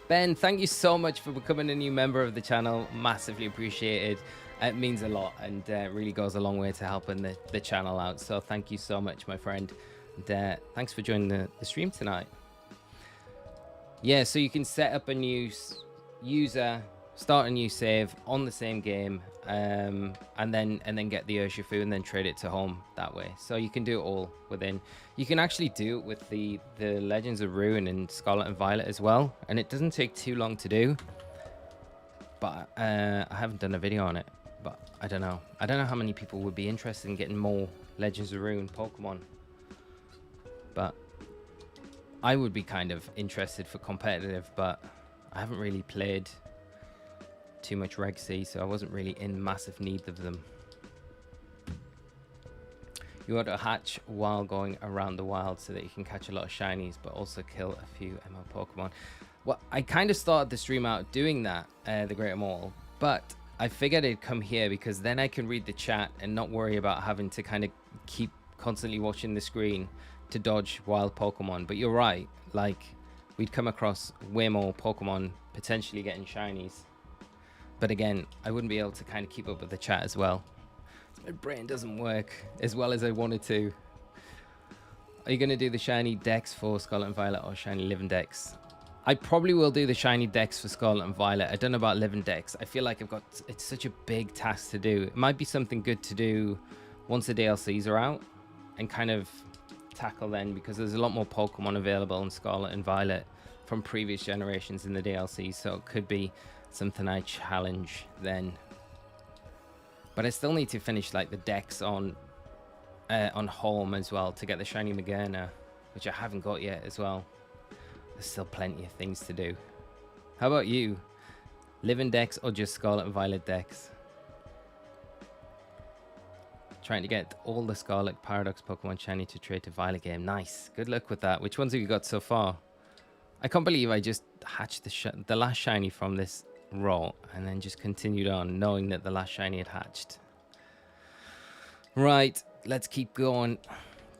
Ben, thank you so much for becoming a new member of the channel. Massively appreciated. It means a lot and really goes a long way to helping the channel out. So thank you so much, my friend. And thanks for joining the stream tonight. Yeah, so you can set up a new user, start a new save on the same game, and then get the Urshifu and then trade it to home that way. So you can do it all within. You can actually do it with the Legends of Ruin and Scarlet and Violet as well, and it doesn't take too long to do. But I haven't done a video on it, but I don't know how many people would be interested in getting more Legends of Ruin Pokemon, but I would be kind of interested for competitive, but I haven't really played too much Reg C, so I wasn't really in massive need of them. You want to hatch while going around the wild so that you can catch a lot of shinies, but also kill a few ML Pokemon. Well, I kind of started the stream out doing that, the Great Mall, but I figured it'd come here because then I can read the chat and not worry about having to kind of keep constantly watching the screen to dodge wild Pokemon. But you're right, like, we'd come across way more Pokemon potentially getting shinies. But again, I wouldn't be able to kind of keep up with the chat as well. My brain doesn't work as well as I wanted to. Are you going to do the shiny Dex for Scarlet and Violet or shiny Living Dex? I probably will do the shiny Dex for Scarlet and Violet. I don't know about Living Dex. I feel like it's such a big task to do. It might be something good to do once the DLCs are out and kind of tackle then, because there's a lot more Pokemon available in Scarlet and Violet from previous generations in the DLC. So it could be something I challenge then. But I still need to finish like the Dex on home as well to get the shiny Magearna, which I haven't got yet as well. There's still plenty of things to do. How about you? Living Dex or just Scarlet and Violet Dex? Trying to get all the Scarlet Paradox Pokemon shiny to trade to Violet game. Nice. Good luck with that. Which ones have you got so far? I can't believe I just hatched the last shiny from this row and then just continued on, knowing that the last shiny had hatched. Right, let's keep going.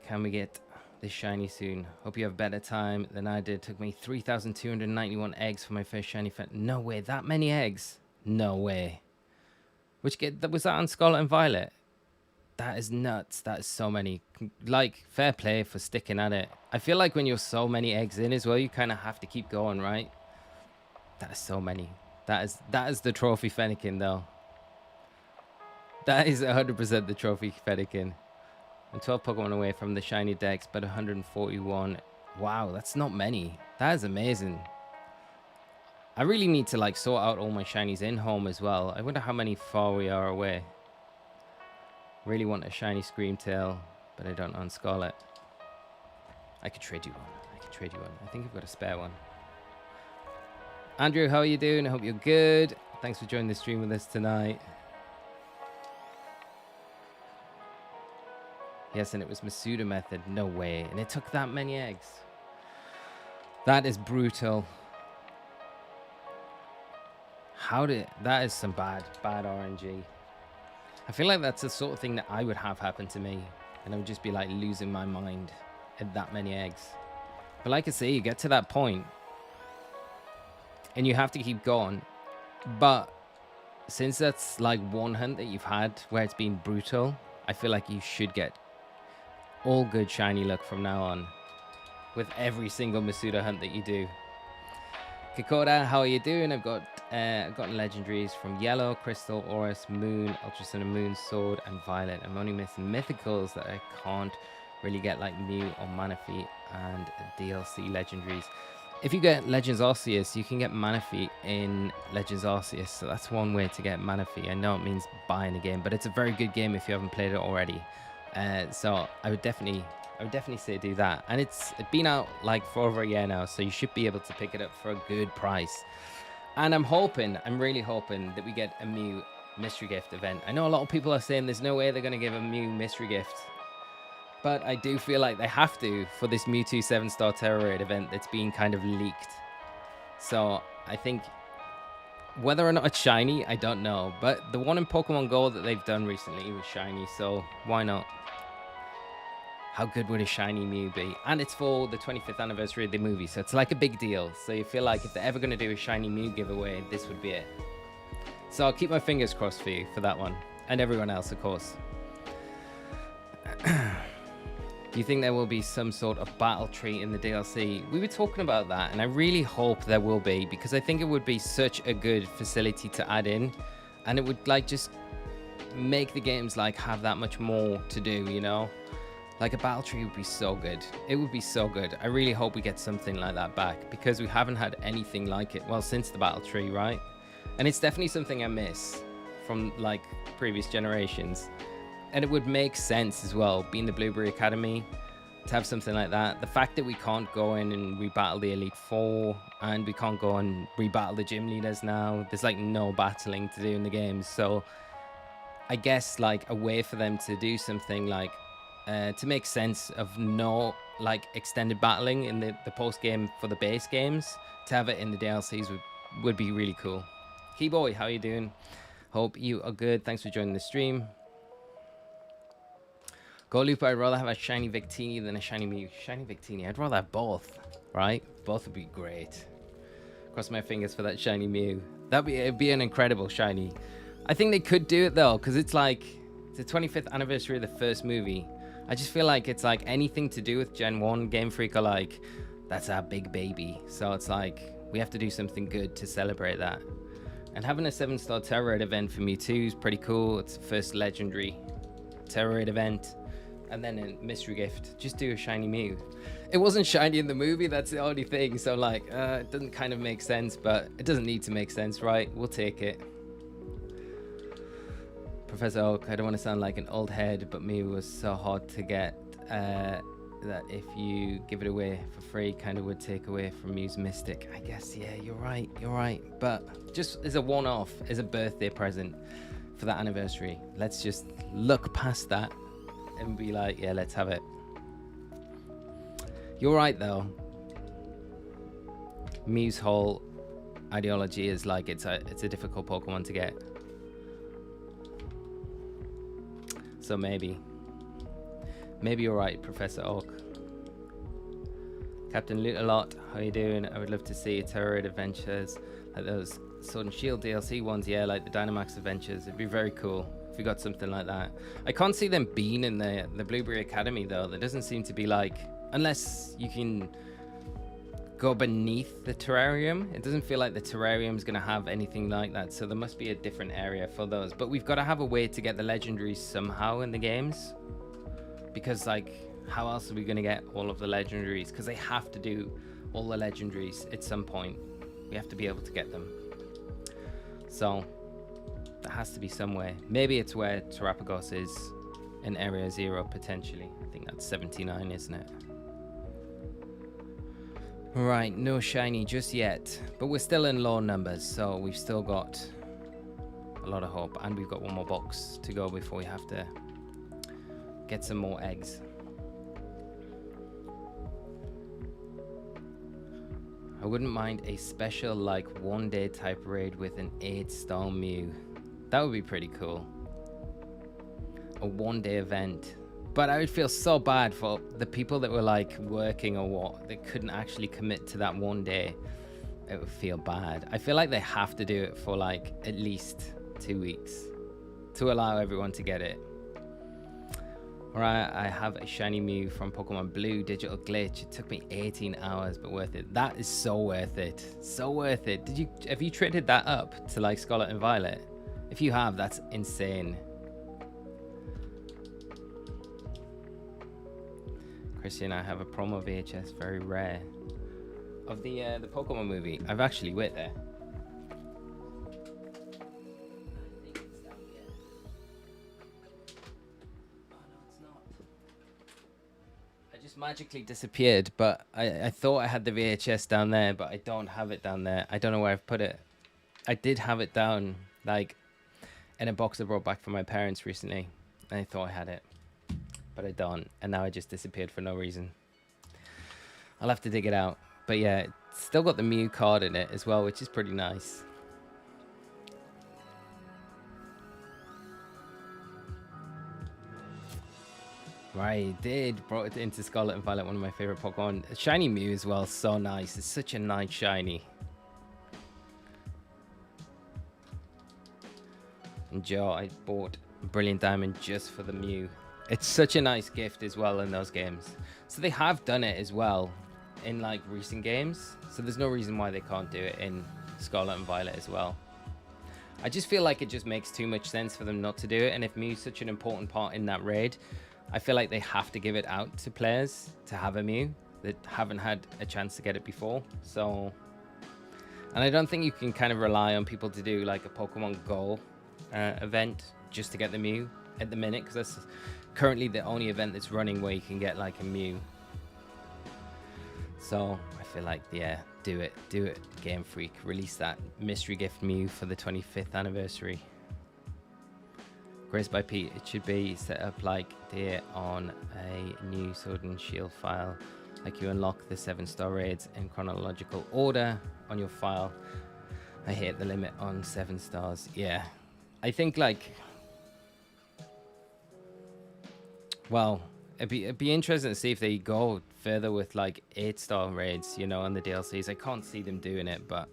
Can we get this shiny soon? Hope you have better time than I did. It took me 3,291 eggs for my first shiny Fennekin. No way, that many eggs? No way. Was that on Scarlet and Violet? That is nuts. That is so many. Like, fair play for sticking at it. I feel like when you're so many eggs in as well, you kind of have to keep going, right? That is so many. That is the trophy Fennekin, though. That is 100% the trophy Fennekin. I'm 12 Pokemon away from the shiny Dex, but 141. Wow, that's not many. That is amazing. I really need to, like, sort out all my shinies in home as well. I wonder how many far we are away. Really want a shiny Screamtail, but I don't on Scarlet. I could trade you one. I think I've got a spare one. Andrew, how are you doing? I hope you're good. Thanks for joining the stream with us tonight. Yes, and it was Masuda method. No way. And it took that many eggs. That is brutal. That is some bad RNG. I feel like that's the sort of thing that I would have happen to me. And I would just be like losing my mind at that many eggs. But like I say, you get to that point and you have to keep going. But since that's like one hunt that you've had where it's been brutal, I feel like you should get all good shiny luck from now on with every single Masuda hunt that you do. Kakoda, how are you doing? I've gotten legendaries from Yellow, Crystal, Oris, Moon, Ultra Sun and Moon, Sword, and Violet. I'm only missing mythicals that I can't really get, like Mew or Manaphy and DLC legendaries. If you get Legends Arceus, you can get Manaphy in Legends Arceus, so that's one way to get Manaphy. I know it means buying a game, but it's a very good game if you haven't played it already. So I would definitely say do that. And it's been out like for over a year now, so you should be able to pick it up for a good price. And I'm really hoping that we get a Mew mystery gift event. I know a lot of people are saying there's no way they're going to give a Mew mystery gift, but I do feel like they have to for this Mewtwo 7-star Terror Raid event that's being kind of leaked. So I think whether or not it's shiny, I don't know. But the one in Pokemon Go that they've done recently was shiny, so why not? How good would a shiny Mew be? And it's for the 25th anniversary of the movie, so it's like a big deal. So you feel like if they're ever going to do a shiny Mew giveaway, this would be it. So I'll keep my fingers crossed for you for that one. And everyone else, of course. Do you think there will be some sort of battle tree in the DLC? We were talking about that, and I really hope there will be, because I think it would be such a good facility to add in. And it would like just make the games like have that much more to do, you know? Like a battle tree would be so good. It would be so good. I really hope we get something like that back, because we haven't had anything like it, well, since the battle tree, right? And it's definitely something I miss from like previous generations. And it would make sense as well, being the Blueberry Academy, to have something like that. The fact that we can't go in and rebattle the Elite Four, and we can't go and rebattle the gym leaders now. There's like no battling to do in the games. So I guess like a way for them to do something like to make sense of no like extended battling in the post game for the base games, to have it in the DLCs would be really cool. Keyboy, how are you doing? Hope you are good. Thanks for joining the stream. Golupa, I'd rather have a shiny Victini than a shiny Mew. Shiny Victini, I'd rather have both, right? Both would be great. Cross my fingers for that shiny Mew. It'd be an incredible shiny. I think they could do it though, because it's like the 25th anniversary of the first movie. I just feel like it's like anything to do with Gen 1, Game Freak are like, that's our big baby. So it's like, we have to do something good to celebrate that. And having a 7-star Terror Raid event for Mewtwo is pretty cool. It's the first legendary Terror Raid event. And then a mystery gift. Just do a shiny Mew. It wasn't shiny in the movie, that's the only thing. So like, it doesn't kind of make sense, but it doesn't need to make sense, right? We'll take it. Professor Oak, I don't want to sound like an old head, but Mew was so hard to get that if you give it away for free, kind of would take away from Mew's Mystic. I guess, yeah, you're right. But just as a one-off, as a birthday present for that anniversary, let's just look past that and be like, yeah, let's have it. You're right, though. Mew's whole ideology is like it's a difficult Pokemon to get. So maybe you're right, Professor Oak. Captain Loot-a-Lot, how you doing? I would love to see Terrorade adventures like those Sword and Shield DLC ones, yeah, like the Dynamax adventures. It'd be very cool if we got something like that. I can't see them being in the Blueberry Academy though. There doesn't seem to be like, unless you can go beneath the terrarium. It doesn't feel like the terrarium is going to have anything like that, so there must be a different area for those. But we've got to have a way to get the legendaries somehow in the games, because like how else are we going to get all of the legendaries? Because they have to do all the legendaries at some point. We have to be able to get them, so there has to be some way. Maybe it's where Terrapagos is in Area 0 potentially. I think that's 79, isn't it? Right, no shiny just yet, but we're still in low numbers, so we've still got a lot of hope, and we've got one more box to go before we have to get some more eggs. I wouldn't mind a special like 1-day type raid with an 8-star Mew. That would be pretty cool. A 1-day event. But I would feel so bad for the people that were like working or what, that couldn't actually commit to that 1 day. It would feel bad. I feel like they have to do it for like at least 2 weeks to allow everyone to get it. Alright, I have a shiny Mew from Pokemon Blue digital glitch. It took me 18 hours, but worth it. That is so worth it. So worth it. Have you traded that up to like Scarlet and Violet? If you have, that's insane. Christian, I have a promo VHS, very rare, of the Pokemon movie. I've actually went there. I think it's down here. Oh no, it's not. I just magically disappeared, but I thought I had the VHS down there, but I don't have it down there. I don't know where I've put it. I did have it down, like, in a box I brought back from my parents recently. And I thought I had it, but I don't, and now I just disappeared for no reason. I'll have to dig it out. But yeah, it's still got the Mew card in it as well, which is pretty nice. Right, brought it into Scarlet and Violet, one of my favorite Pokemon. Shiny Mew as well, so nice. It's such a nice shiny. And Joe, I bought Brilliant Diamond just for the Mew. It's such a nice gift as well in those games. So they have done it as well in like recent games. So there's no reason why they can't do it in Scarlet and Violet as well. I just feel like it just makes too much sense for them not to do it. And if Mew's such an important part in that raid, I feel like they have to give it out to players to have a Mew that haven't had a chance to get it before. So, and I don't think you can kind of rely on people to do like a Pokemon Go event just to get the Mew at the minute, because that's currently the only event that's running where you can get like a Mew. So I feel like, yeah, do it, Game Freak. Release that mystery gift Mew for the 25th anniversary. Graced by Pete, it should be set up like deer on a new Sword and Shield file, like you unlock the 7-star raids in chronological order on your file. I hit the limit on 7 stars. Yeah, I think like, well, it'd be interesting to see if they go further with like 8-star raids, you know, on the DLCs. I can't see them doing it, but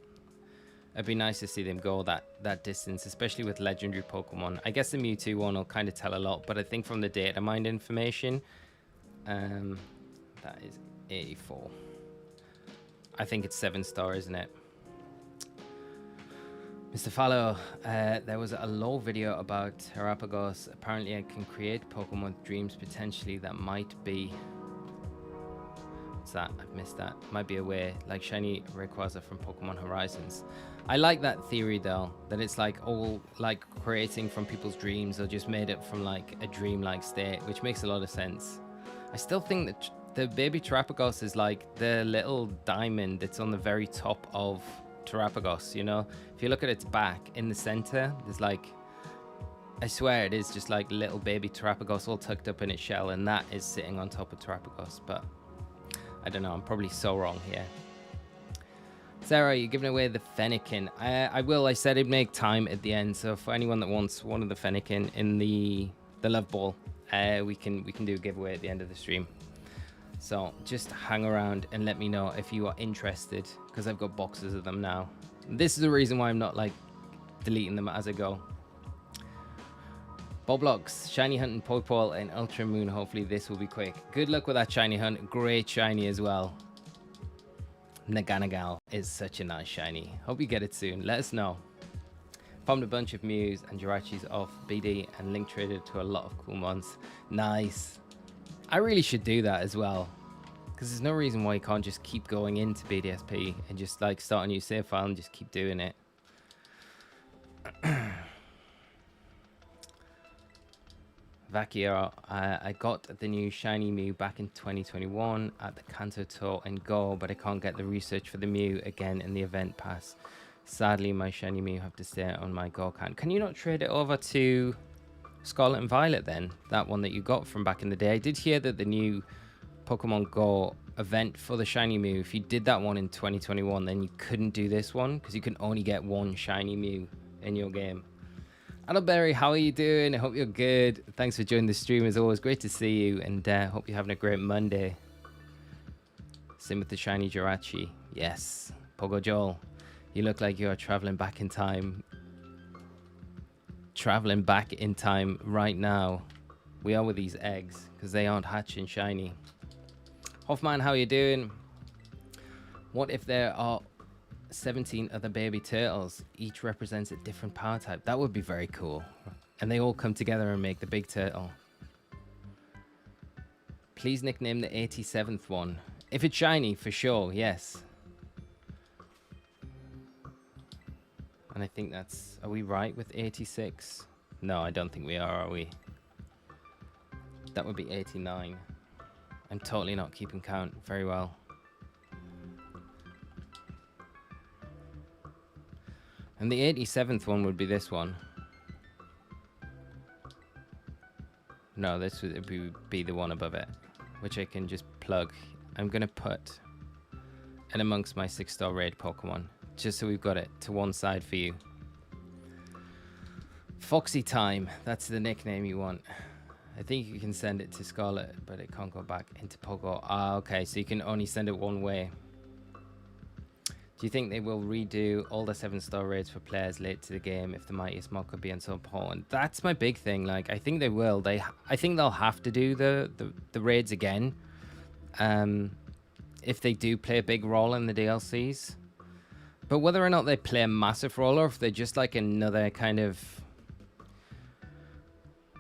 it'd be nice to see them go that distance, especially with legendary Pokemon. I guess the Mewtwo one will kind of tell a lot, but I think from the data mined information, that is 84. I think it's 7-star, isn't it? Mr. Fallow, there was a lore video about Terrapagos. Apparently I can create Pokemon with dreams potentially. That might be... What's that? I've missed that. Might be a way, like Shiny Rayquaza from Pokemon Horizons. I like that theory though, that it's like all like creating from people's dreams or just made it from like a dream-like state, which makes a lot of sense. I still think that the baby Terrapagos is like the little diamond that's on the very top of Terrapagos, you know? If you look at its back in the center, there's like, I swear it is just like little baby Terrapagos all tucked up in its shell, and that is sitting on top of Terrapagos. But I don't know, I'm probably so wrong here. Sarah, you're giving away the Fennekin. I will. I said I'd make time at the end. So for anyone that wants one of the Fennekin in the love ball, we can do a giveaway at the end of the stream. So just hang around and let me know if you are interested, because I've got boxes of them now. This is the reason why I'm not like deleting them as I go. Boblox, Shiny Hunt and Pokeball and Ultra Moon. Hopefully this will be quick. Good luck with that Shiny Hunt. Great shiny as well. Naganagal is such a nice shiny. Hope you get it soon. Let us know. Farmed a bunch of Mews and Jirachis off BD and link traded to a lot of cool ones. Nice. I really should do that as well, because there's no reason why you can't just keep going into BDSP and just like start a new save file and just keep doing it. Vakia, I got the new shiny Mew back in 2021 at the Kanto Tour and Go, but I can't get the research for the Mew again in the event pass. Sadly, my shiny Mew have to stay on my Go account. Can you not trade it over to Scarlet and Violet then? That one that you got from back in the day. I did hear that the new Pokemon Go event for the shiny Mew, if you did that one in 2021, then you couldn't do this one because you can only get one shiny Mew in your game. Adelberry, how are you doing? I hope you're good. Thanks for joining the stream as always. Great to see you, and hope you're having a great Monday. Same with the shiny Jirachi. Yes. Pogo Joel, you look like you are traveling back in time. Traveling back in time right now. We are with these eggs because they aren't hatching shiny. Hoffman, how are you doing? What if there are 17 other baby turtles? Each represents a different power type. That would be very cool. And they all come together and make the big turtle. Please nickname the 87th one. If it's shiny, for sure, yes. And I think that's... Are we right with 86? No, I don't think we are we? That would be 89. I'm totally not keeping count very well. And the 87th one would be this one. No, this would be the one above it, which I can just plug. I'm going to put in amongst my 6-star raid Pokemon, just so we've got it to one side for you. Foxy Time, that's the nickname you want. I think you can send it to Scarlet, but it can't go back into Pogo. Ah, okay, so you can only send it one way. Do you think they will redo all the 7-star raids for players late to the game if the Mightiest Mock could be so important? That's my big thing. Like, I think they will. I think they'll have to do the raids again. If they do play a big role in the DLCs. But whether or not they play a massive role, or if they're just like another kind of,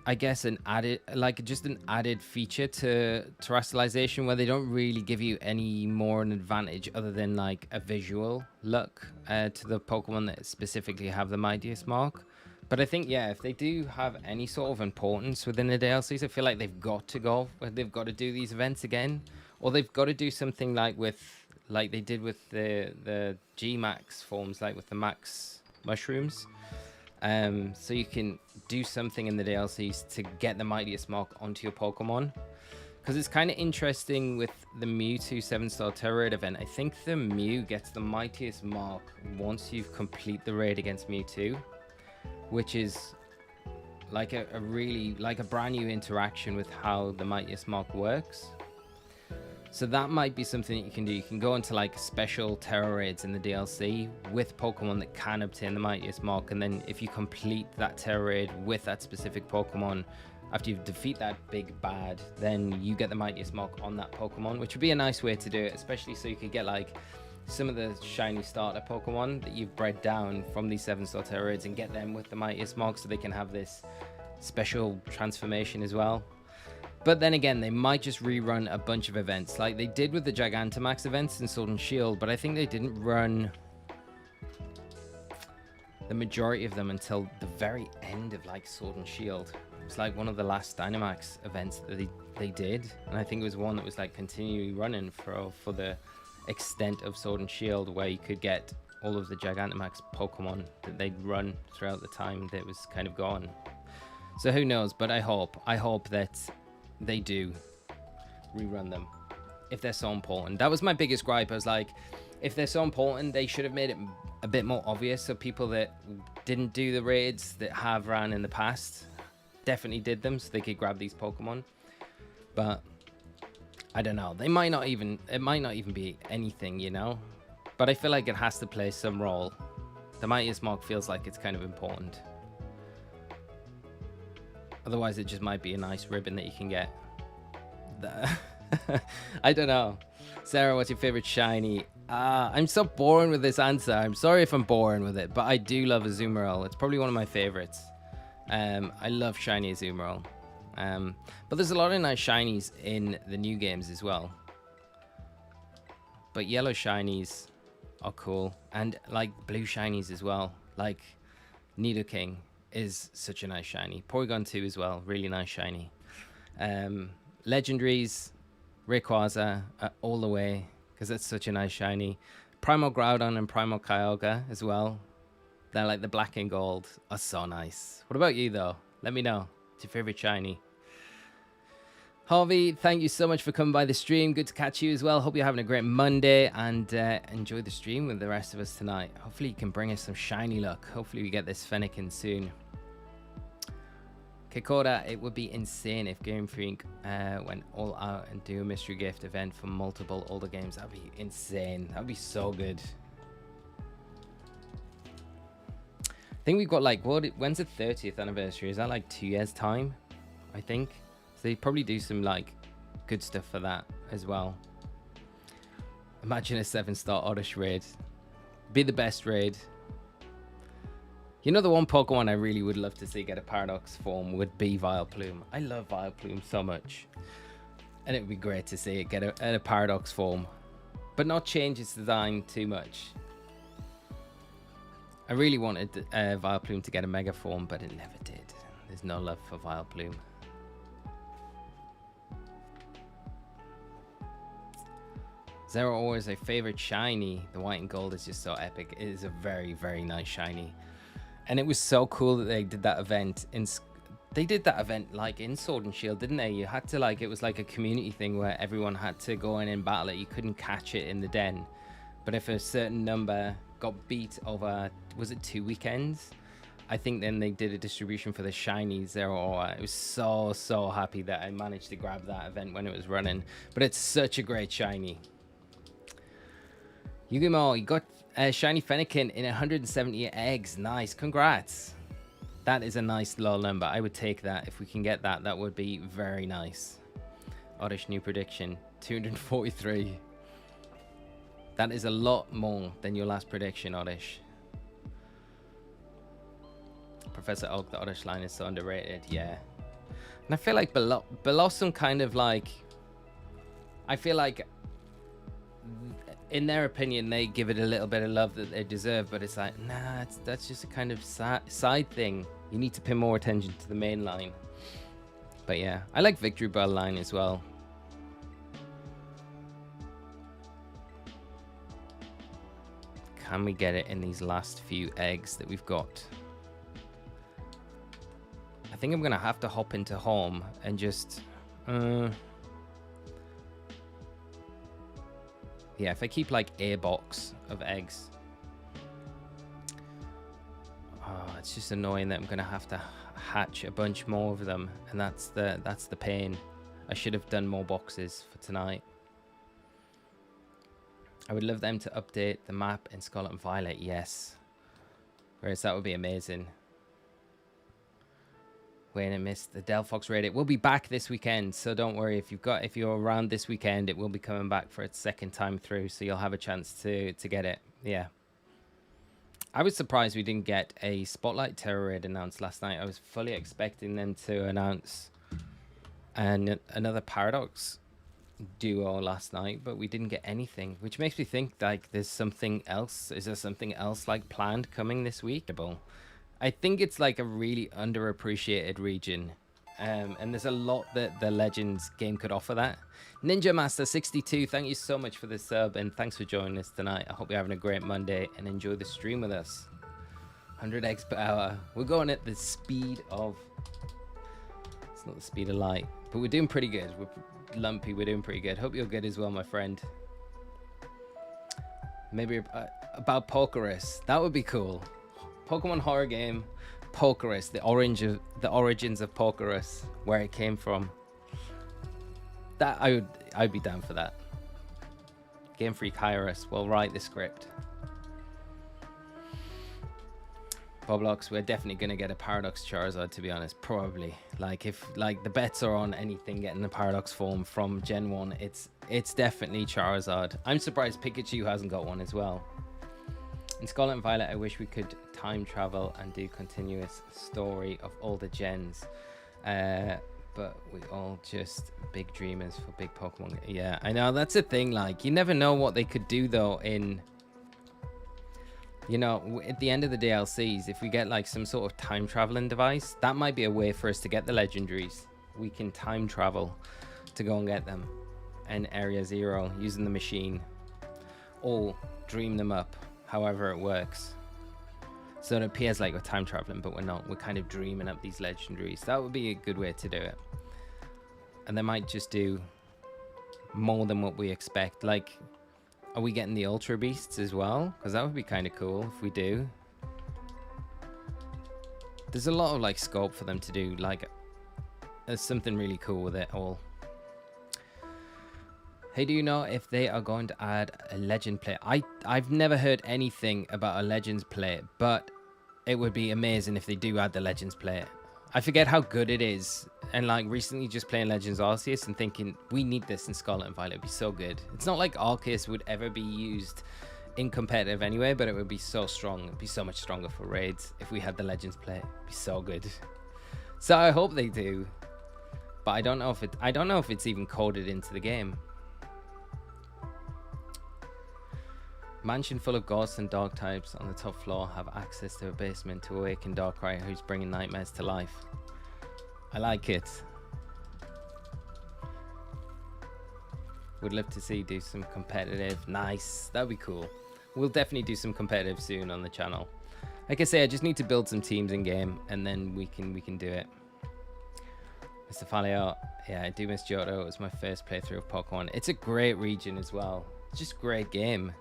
I guess, an added feature to terrestrialization, where they don't really give you any more an advantage other than like a visual look to the Pokemon that specifically have the Mightiest Mark. But I think, yeah, if they do have any sort of importance within the DLCs, I feel like they've got to do these events again, or they've got to do something like they did with the G Max forms, like with the Max mushrooms. So you can do something in the DLCs to get the Mightiest Mark onto your Pokemon. Because it's kind of interesting with the Mewtwo 7-star Terra Raid event. I think the Mew gets the Mightiest Mark once you've complete the raid against Mewtwo, which is like a really like a brand new interaction with how the Mightiest Mark works. So that might be something that you can do. You can go into like special Terra Raids in the DLC with Pokemon that can obtain the Mightiest Mark, and then if you complete that Terra Raid with that specific Pokemon, after you defeat that big bad, then you get the Mightiest Mark on that Pokemon, which would be a nice way to do it, especially so you could get like some of the shiny starter Pokemon that you've bred down from these 7-star Terra Raids and get them with the Mightiest Mark so they can have this special transformation as well. But then again, they might just rerun a bunch of events like they did with the Gigantamax events in Sword and Shield, but I think they didn't run the majority of them until the very end of like Sword and Shield. It was like one of the last Dynamax events that they did, and I think it was one that was like continually running for the extent of Sword and Shield, where you could get all of the Gigantamax Pokemon that they'd run throughout the time that was kind of gone. So who knows, but I hope that they do rerun them if they're so important. That was my biggest gripe. I was like, if they're so important, they should have made it a bit more obvious, so people that didn't do the raids that have ran in the past definitely did them, so they could grab these Pokemon. But I don't know. It might not even be anything, you know. But I feel like it has to play some role. The Mightiest Mark feels like it's kind of important. Otherwise, it just might be a nice ribbon that you can get. I don't know. Sarah, what's your favorite shiny? I'm so boring with this answer. I'm sorry if I'm boring with it, but I do love Azumarill. It's probably one of my favorites. I love shiny Azumarill. But there's a lot of nice shinies in the new games as well. But yellow shinies are cool. And like blue shinies as well. Like Nidoking is such a nice shiny. Porygon 2 as well. Really nice shiny. Legendaries, Rayquaza all the way, because that's such a nice shiny. Primal Groudon and Primal Kyogre as well. They're like the black and gold are so nice. What about you though? Let me know. What's your favorite shiny? Harvey, thank you so much for coming by the stream. Good to catch you as well. Hope you're having a great Monday, and enjoy the stream with the rest of us tonight. Hopefully you can bring us some shiny luck. Hopefully we get this Fennekin soon. Kikoda, it would be insane if Game Freak went all out and do a mystery gift event for multiple older games. That'd be insane. That'd be so good. I think we've got like, when's the 30th anniversary? Is that like 2 years time? I think. So they probably do some like good stuff for that as well. Imagine a 7-star Oddish raid. Be the best raid. You know, the one Pokemon I really would love to see get a Paradox form would be Vileplume. I love Vileplume so much. And it would be great to see it get a Paradox form. But not change its design too much. I really wanted Vileplume to get a Mega form, but it never did. There's no love for Vileplume. Zero always a favorite shiny. The white and gold is just so epic. It is a very, very nice shiny. And it was so cool that they did that event. They did that event like in Sword and Shield, didn't they? You had to like, it was like a community thing where everyone had to go in and battle it. You couldn't catch it in the den. But if a certain number got beat over, was it 2 weekends? I think then they did a distribution for the shiny Zero. I was so happy that I managed to grab that event when it was running. But it's such a great shiny. Yugimo, you got Shiny Fennekin in 178 eggs. Nice, congrats. That is a nice low number. I would take that. If we can get that, that would be very nice. Oddish new prediction, 243. That is a lot more than your last prediction, Oddish. Professor Oak, the Oddish line is so underrated. Yeah. And I feel like Blossom kind of like, I feel like in their opinion, they give it a little bit of love that they deserve, but it's like, nah, that's just a kind of side thing. You need to pay more attention to the main line. But yeah, I like Victory Bell line as well. Can we get it in these last few eggs that we've got? I think I'm gonna have to hop into home and just yeah, if I keep like a box of eggs. Oh, it's just annoying that I'm gonna have to hatch a bunch more of them, and that's the pain. I should have done more boxes for tonight. I would love them to update the map in Scarlet and Violet, yes. Whereas that would be amazing. Wayne, I missed the Delphox raid. It will be back this weekend, so don't worry. If you're around this weekend, it will be coming back for its second time through, so you'll have a chance to get it. Yeah. I was surprised we didn't get a Spotlight Terror raid announced last night. I was fully expecting them to announce another Paradox duo last night, but we didn't get anything, which makes me think like there's something else. Is there something else like planned coming this week? I think it's like a really underappreciated region, and there's a lot that the Legends game could offer that. Ninja Master 62, thank you so much for the sub, and thanks for joining us tonight. I hope you're having a great Monday and enjoy the stream with us. 100 eggs per hour. We're going at the speed of, it's not the speed of light, but we're doing pretty good. We're lumpy, we're doing pretty good. Hope you're good as well, my friend. Maybe about Pokerus. That would be cool. Pokemon horror game, Pokerus, the origins of Pokerus, where it came from. That I'd be down for that. Game Freak hire us. We'll write the script. Boblox, we're definitely gonna get a Paradox Charizard, to be honest. Probably. Like if the bets are on anything getting the Paradox form from Gen 1, it's definitely Charizard. I'm surprised Pikachu hasn't got one as well. In Scarlet and Violet, I wish we could time travel and do continuous story of all the gens. But we all just big dreamers for big Pokemon. Yeah, I know, that's a thing. Like, you never know what they could do though in, you know, at the end of the DLCs, if we get like some sort of time traveling device, that might be a way for us to get the legendaries. We can time travel to go and get them in Area 0 using the machine, or dream them up, however it works. So it appears like we're time traveling, but we're not. We're kind of dreaming up these legendaries. That would be a good way to do it. And they might just do more than what we expect. Like, are we getting the Ultra Beasts as well? Because that would be kind of cool if we do. There's a lot of like scope for them to do. Like, there's something really cool with it all. Hey, do you know if they are going to add a legend plate? I've never heard anything about a legends plate, but it would be amazing if they do add the legends plate. I forget how good it is, and like recently just playing Legends Arceus and thinking we need this in Scarlet and Violet. It'd be so good. It's not like Arceus would ever be used in competitive anyway, but it would be so strong. It'd be so much stronger for raids if we had the legends plate. It'd be so good. So I hope they do, but I don't know if it's even coded into the game. Mansion full of ghosts and dog types. On the top floor have access to a basement to awaken Darkrai, who's bringing nightmares to life. I like it. Would love to see do some competitive. Nice, that'd be cool. We'll definitely do some competitive soon on the channel. Like I say, I just need to build some teams in game, and then we can do it. Mr. Falio, yeah, I do miss Johto. It was my first playthrough of Pokemon. It's a great region as well. It's just a great game.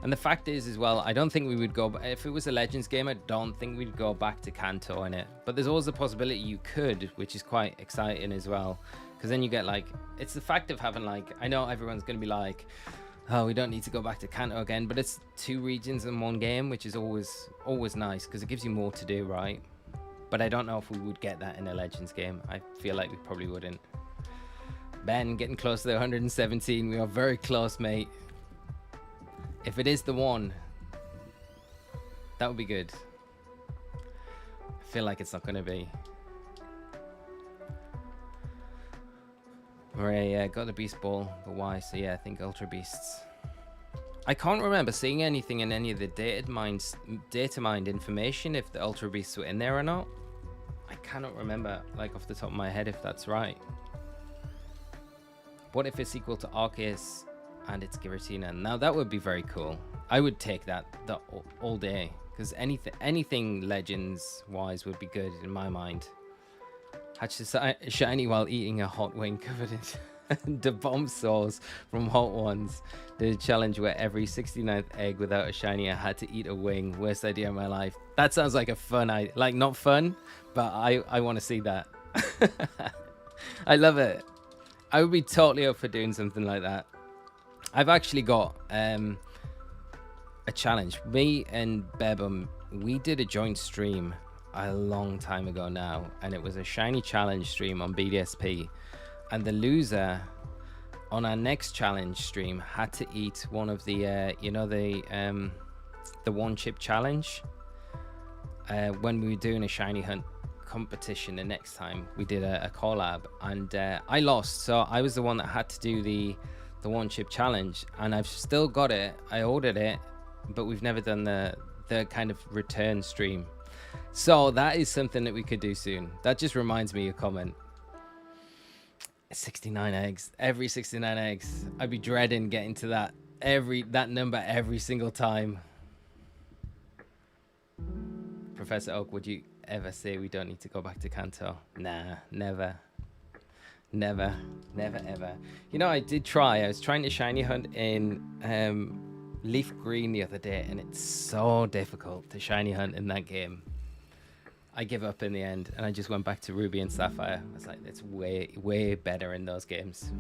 And the fact is as well, I don't think we would go, if it was a Legends game, I don't think we'd go back to Kanto in it. But there's always a possibility you could, which is quite exciting as well. Because then you get like, it's the fact of having like, I know everyone's going to be like, oh, we don't need to go back to Kanto again. But it's 2 regions in 1 game, which is always nice because it gives you more to do, right? But I don't know if we would get that in a Legends game. I feel like we probably wouldn't. Ben, getting close to the 117. We are very close, mate. If it is the one, that would be good. I feel like it's not going to be. Maria, yeah, got the Beast Ball, but why? So yeah, I think Ultra Beasts. I can't remember seeing anything in any of the data mined information if the Ultra Beasts were in there or not. I cannot remember, like off the top of my head, if that's right. What if it's equal to Arceus and it's Giratina? Now that would be very cool. I would take that all day, because anything Legends wise would be good in my mind. Hatch a shiny while eating a hot wing covered in the bomb sauce from Hot Ones. The challenge where every 69th egg without a shiny I had to eat a wing. Worst idea of my life. That sounds like a fun idea. Like, not fun, but I want to see that. I love it. I would be totally up for doing something like that. I've actually got a challenge. Me and Bebum, we did a joint stream a long time ago now, and it was a shiny challenge stream on BDSP, and the loser on our next challenge stream had to eat one of the you know, the one chip challenge when we were doing a shiny hunt competition. The next time we did a collab, and I lost, so I was the one that had to do the one chip challenge, and I've still got it. I ordered it, but we've never done the kind of return stream. So that is something that we could do soon. That just reminds me of a comment. 69 eggs. Every 69 eggs. I'd be dreading getting to that number every single time. Professor Oak, would you ever say we don't need to go back to Kanto? Nah, never. Never, never, ever. You know, I did try. I was trying to shiny hunt in Leaf Green the other day, and it's so difficult to shiny hunt in that game. I give up in the end, and I just went back to Ruby and Sapphire. I was like, it's way better in those games.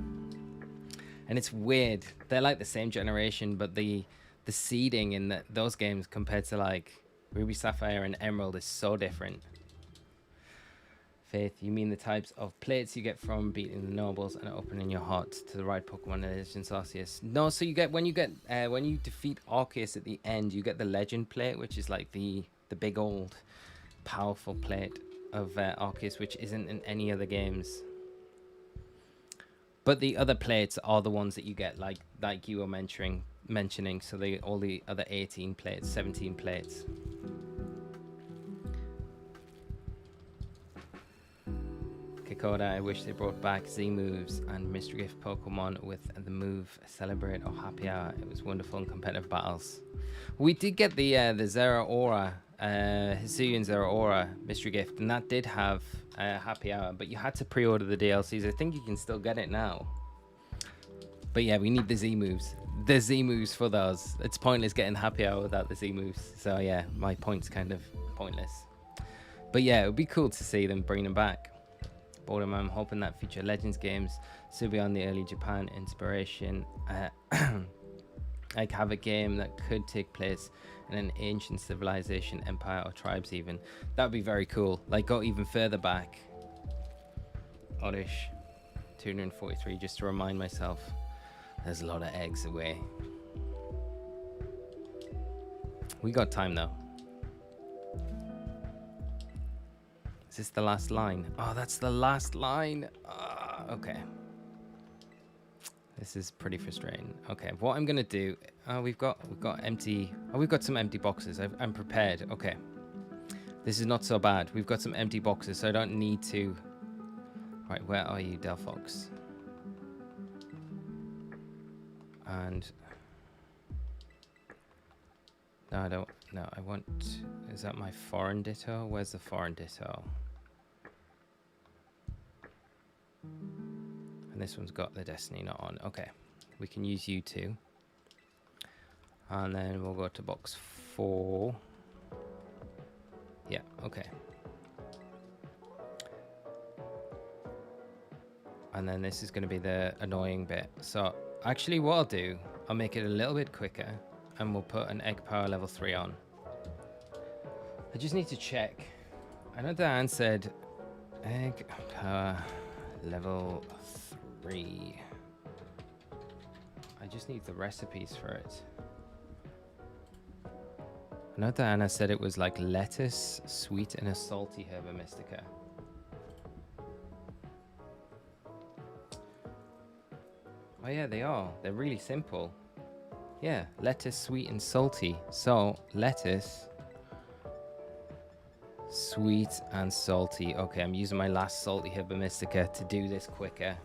And it's weird. They're like the same generation, but the seeding in those games compared to like Ruby, Sapphire, and Emerald is so different. Faith, you mean the types of plates you get from beating the nobles and opening your heart to the right Pokemon in Legends Arceus? No, so you get when you defeat Arceus at the end, you get the Legend plate, which is like the big old powerful plate of Arceus, which isn't in any other games. But the other plates are the ones that you get, like you were mentioning. So all the other 18 plates, 17 plates. Kikoda, I wish they brought back Z moves and mystery gift Pokemon with the move Celebrate or Happy Hour. It was wonderful in competitive battles. We did get the Zeraora, Hisuian Zeraora mystery gift, and that did have Happy Hour, but you had to pre-order the DLCs. I think you can still get it now. But yeah, we need the Z moves. The Z moves for those. It's pointless getting Happy Hour without the Z moves. So yeah, my point's kind of pointless. But yeah, it would be cool to see them bring them back. Boredom, I'm hoping that future Legends games still be on the early Japan inspiration. Like have a game that could take place in an ancient civilization, empire, or tribes even. That would be very cool. Like go even further back. Oddish 243, just to remind myself. There's a lot of eggs away. We got time though. Is this the last line? Oh, that's the last line. Okay. This is pretty frustrating. Okay, what I'm gonna do? We've got empty. Oh, we've got some empty boxes. I'm prepared. Okay. This is not so bad. We've got some empty boxes, so I don't need to. Right, where are you, Delphox? And no, I don't. No, I want. Is that my foreign ditto? Where's the foreign ditto? And this one's got the Destiny not on. Okay, we can use you two. And then we'll go to box 4. Yeah, okay. And then this is going to be the annoying bit. So actually what I'll do, I'll make it a little bit quicker and we'll put an egg power level 3 on. I just need to check. I know Dan said egg power level 3. I just need the recipes for it. I know Diana said it was like lettuce, sweet, and a salty Herba Mystica. Oh yeah, they are. They're really simple. Yeah, lettuce, sweet, and salty. So, lettuce, sweet, and salty. Okay, I'm using my last salty Herba Mystica to do this quicker.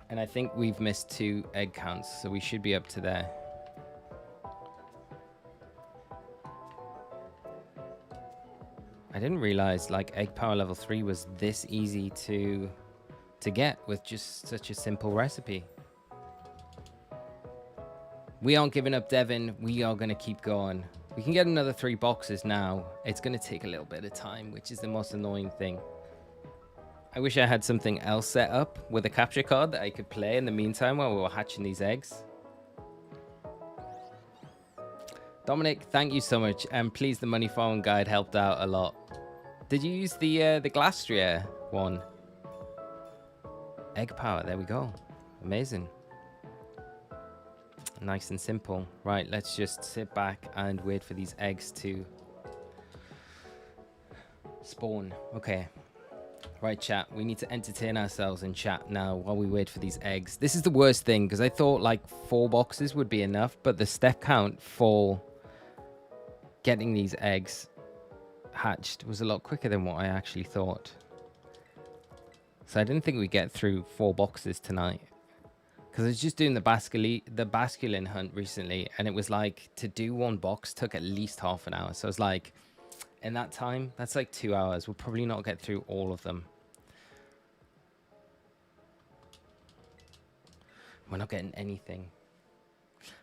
And I think we've missed 2 egg counts, so we should be up to there. I didn't realize like egg power level 3 was this easy to get with just such a simple recipe. We aren't giving up, Devin. We are going to keep going. We can get another 3 boxes now. It's going to take a little bit of time, which is the most annoying thing. I wish I had something else set up with a capture card that I could play in the meantime while we were hatching these eggs. Dominic, thank you so much. And please, the money phone guide helped out a lot. Did you use the Glastria one? Egg power, there we go. Amazing. Nice and simple. Right, let's just sit back and wait for these eggs to spawn. Okay. Right, chat. We need to entertain ourselves in chat now while we wait for these eggs. This is the worst thing because I thought like 4 boxes would be enough, but the step count for getting these eggs hatched was a lot quicker than what I actually thought. So I didn't think we'd get through 4 boxes tonight. Because I was just doing the Basculin hunt recently, and it was like to do 1 box took at least half an hour. So I was like, in that time, that's like 2 hours. We'll probably not get through all of them. We're not getting anything.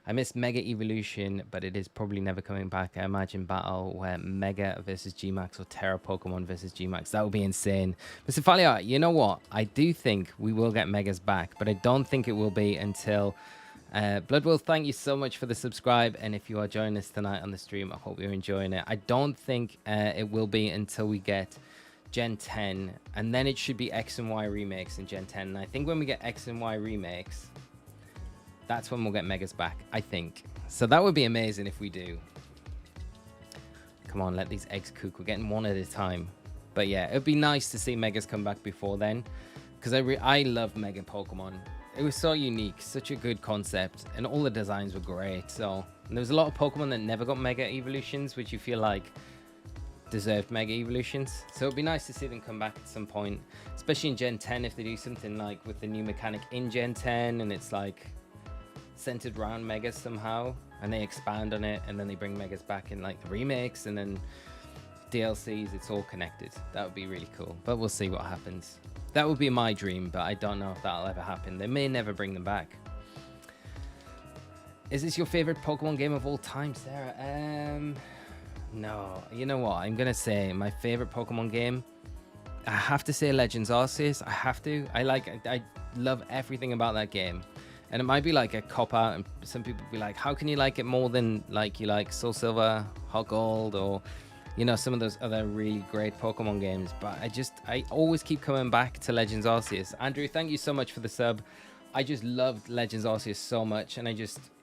I miss Mega Evolution, but it is probably never coming back. I imagine battle where Mega versus Gmax or Terra Pokemon versus Gmax. That would be insane. Mr. Falia, you know what? I do think we will get Megas back, but I don't think it will be until... Bloodwolf, thank you so much for the subscribe. And if you are joining us tonight on the stream, I hope you're enjoying it. I don't think it will be until we get Gen 10. And then it should be X and Y remakes in Gen 10. And I think when we get X and Y remakes... that's when we'll get Megas back, I think. So that would be amazing if we do. Come on, let these eggs cook. We're getting one at a time. But yeah, it would be nice to see Megas come back before then. Because I love Mega Pokemon. It was so unique, such a good concept. And all the designs were great. So there was a lot of Pokemon that never got Mega Evolutions, which you feel like deserved Mega Evolutions. So it'd be nice to see them come back at some point. Especially in Gen 10 if they do something like with the new mechanic in Gen 10. And it's like... centered around Megas somehow, and they expand on it, and then they bring Megas back in like the remakes and then DLCs. It's all connected. That would be really cool, but we'll see what happens. That would be my dream, but I don't know if that'll ever happen. They may never bring them back. Is this your favorite Pokemon game of all time, Sarah? No, you know what, I'm gonna say my favorite Pokemon game, I have to say Legends Arceus. I love everything about that game. And it might be like a cop-out, and some people be like, how can you like it more than like you like Soul Silver, Hot Gold, or, you know, some of those other really great Pokemon games. But I always keep coming back to Legends Arceus. Andrew, thank you so much for the sub. I just loved Legends Arceus so much. And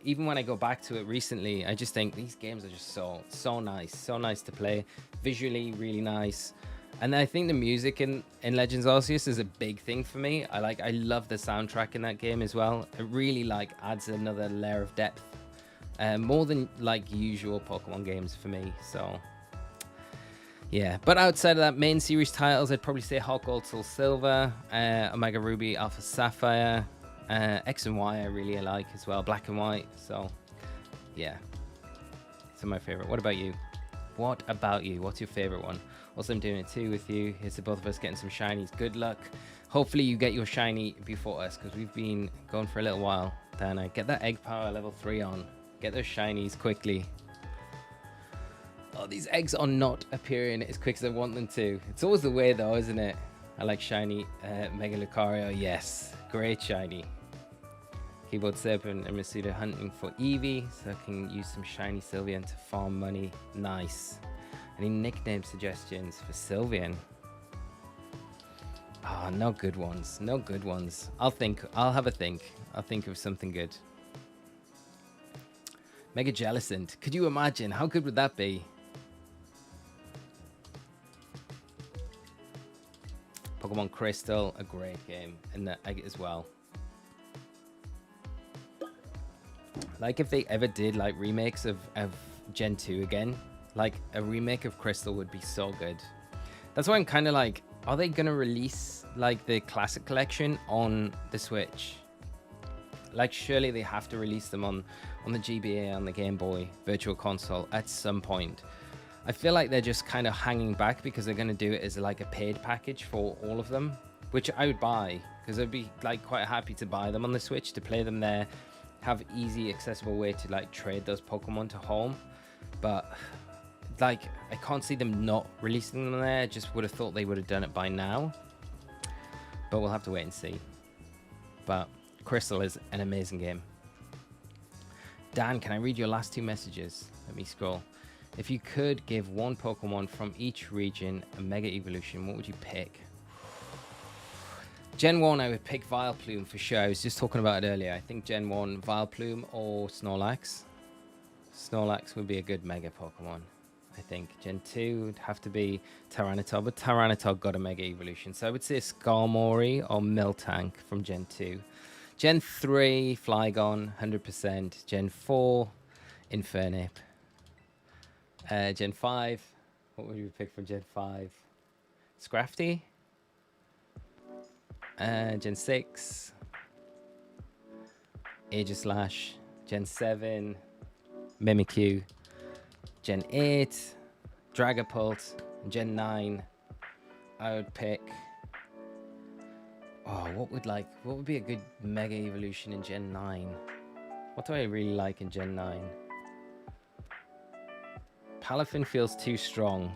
even when I go back to it recently, I just think these games are just so nice to play. Visually, really nice. And I think the music in Legends Arceus is a big thing for me. I love the soundtrack in that game as well. It really like adds another layer of depth, more than like usual Pokemon games for me. So yeah, but outside of that, main series titles, I'd probably say Hot Gold, Soul Silver, Omega Ruby, Alpha Sapphire, X and Y I really like as well, Black and White. So yeah, it's my favorite. What about you? What's your favorite one? Also, I'm doing it too with you. Here's to both of us getting some shinies. Good luck. Hopefully you get your shiny before us, because we've been going for a little while. Dana, get that egg power level 3 on. Get those shinies quickly. Oh, these eggs are not appearing as quick as I want them to. It's always the way though, isn't it? I like shiny Mega Lucario. Yes, great shiny. Keyboard Serpent and Masuda hunting for Eevee, so I can use some shiny Sylveon to farm money. Nice. Any nickname suggestions for Sylveon? Oh, no good ones. No good ones. I'll have a think. I'll think of something good. Mega Jellicent. Could you imagine? How good would that be? Pokemon Crystal, a great game. And that as well. Like if they ever did like remakes of Gen 2 again. Like, a remake of Crystal would be so good. That's why I'm kind of like, are they going to release, like, the Classic Collection on the Switch? Like, surely they have to release them on the GBA, on the Game Boy Virtual Console at some point. I feel like they're just kind of hanging back because they're going to do it as, like, a paid package for all of them. Which I would buy, because I'd be, like, quite happy to buy them on the Switch, to play them there. Have easy, accessible way to, like, trade those Pokemon to home. But... like, I can't see them not releasing them there. I just would have thought they would have done it by now. But we'll have to wait and see. But Crystal is an amazing game. Dan, can I read your last 2 messages? Let me scroll. If you could give one Pokemon from each region a Mega Evolution, what would you pick? Gen 1, I would pick Vileplume for sure. I was just talking about it earlier. I think Gen 1, Vileplume or Snorlax. Snorlax would be a good Mega Pokemon. I think Gen 2 would have to be Tyranitar, but Tyranitar got a Mega Evolution. So I would say Skarmory or Miltank from Gen 2. Gen 3, Flygon, 100%. Gen 4, Infernape. Gen 5, what would you pick for Gen 5? Scrafty. Gen 6, Aegislash. Gen 7, Mimikyu. Gen 8, Dragapult. Gen 9, I would pick... oh, what would be a good Mega Evolution in Gen 9? What do I really like in Gen 9? Palafin feels too strong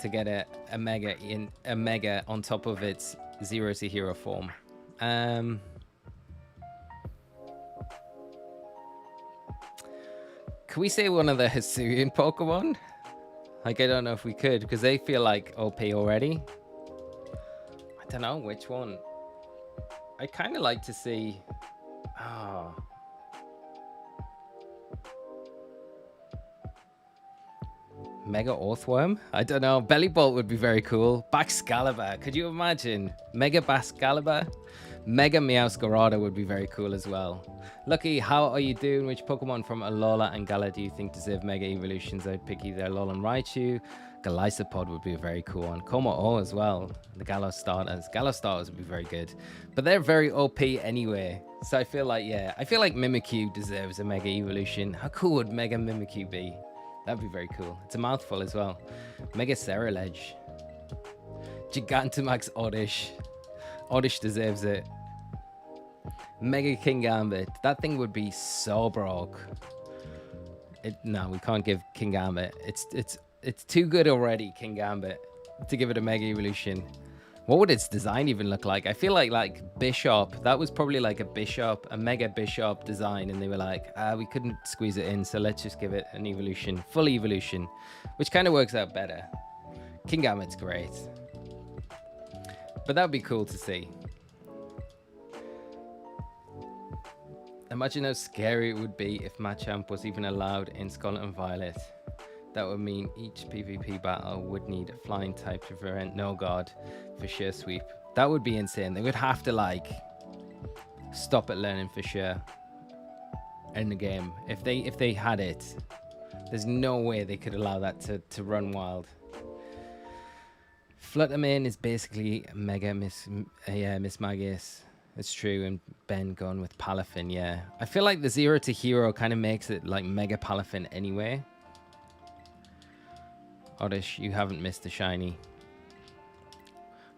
to get a mega on top of its 0 to hero form. Can we say one of the Hisuian Pokemon? Like, I don't know if we could, because they feel like OP already. I don't know which one. I kind of like to see... Oh. Mega Orthworm? I don't know. Bellybolt would be very cool. Baxcalibur. Could you imagine? Mega Baxcalibur? Mega Meowscarada would be very cool as well. Lucky, how are you doing? Which Pokemon from Alola and Gala do you think deserve Mega Evolutions? I'd pick either Alolan Raichu. Galisopod would be a very cool one. Como-O as well. The Galar starters. Galar starters would be very good. But they're very OP anyway. So I feel like, yeah. I feel like Mimikyu deserves a Mega Evolution. How cool would Mega Mimikyu be? That'd be very cool. It's a mouthful as well. Mega Ceruledge. Gigantamax Oddish. Oddish deserves it. Mega Kingambit. That thing would be so broke. No, we can't give Kingambit. It's too good already, Kingambit, to give it a Mega Evolution. What would its design even look like? I feel like Bishop. That was probably like a Mega Bishop design, and they were like, we couldn't squeeze it in, so let's just give it an evolution, full evolution, which kind of works out better. Kingambit's great, but that would be cool to see. Imagine how scary it would be if Machamp was even allowed in Scarlet and Violet. That would mean each PvP battle would need a flying type to prevent No God for sure sweep. That would be insane. They would have to like stop at learning for sure in the game. If they had it, there's no way they could allow that to run wild. Fluttermane is basically Mega Miss Magius. It's true, and Ben gone with Palafin, yeah. I feel like the 0 to hero kind of makes it like Mega Palafin anyway. Oddish, you haven't missed a shiny.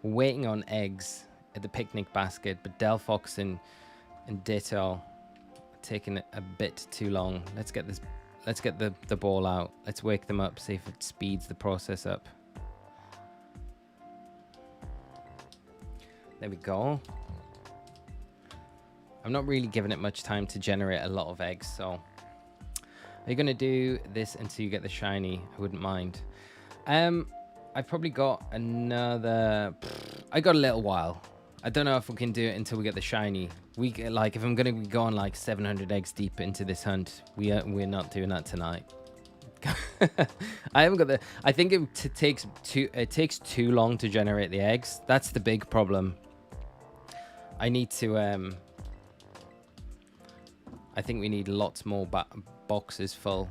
We're waiting on eggs at the picnic basket, but Delphox and Ditto are taking a bit too long. Let's get the ball out. Let's wake them up, see if it speeds the process up. There we go. I'm not really giving it much time to generate a lot of eggs, so are you gonna do this until you get the shiny? I wouldn't mind. I've probably got another... I got a little while. I don't know if we can do it until we get the shiny. Like, if I'm going to be going like 700 eggs deep into this hunt, we're not doing that tonight. I haven't got the... I think it takes too long to generate the eggs. That's the big problem. I need to... I think we need lots more boxes full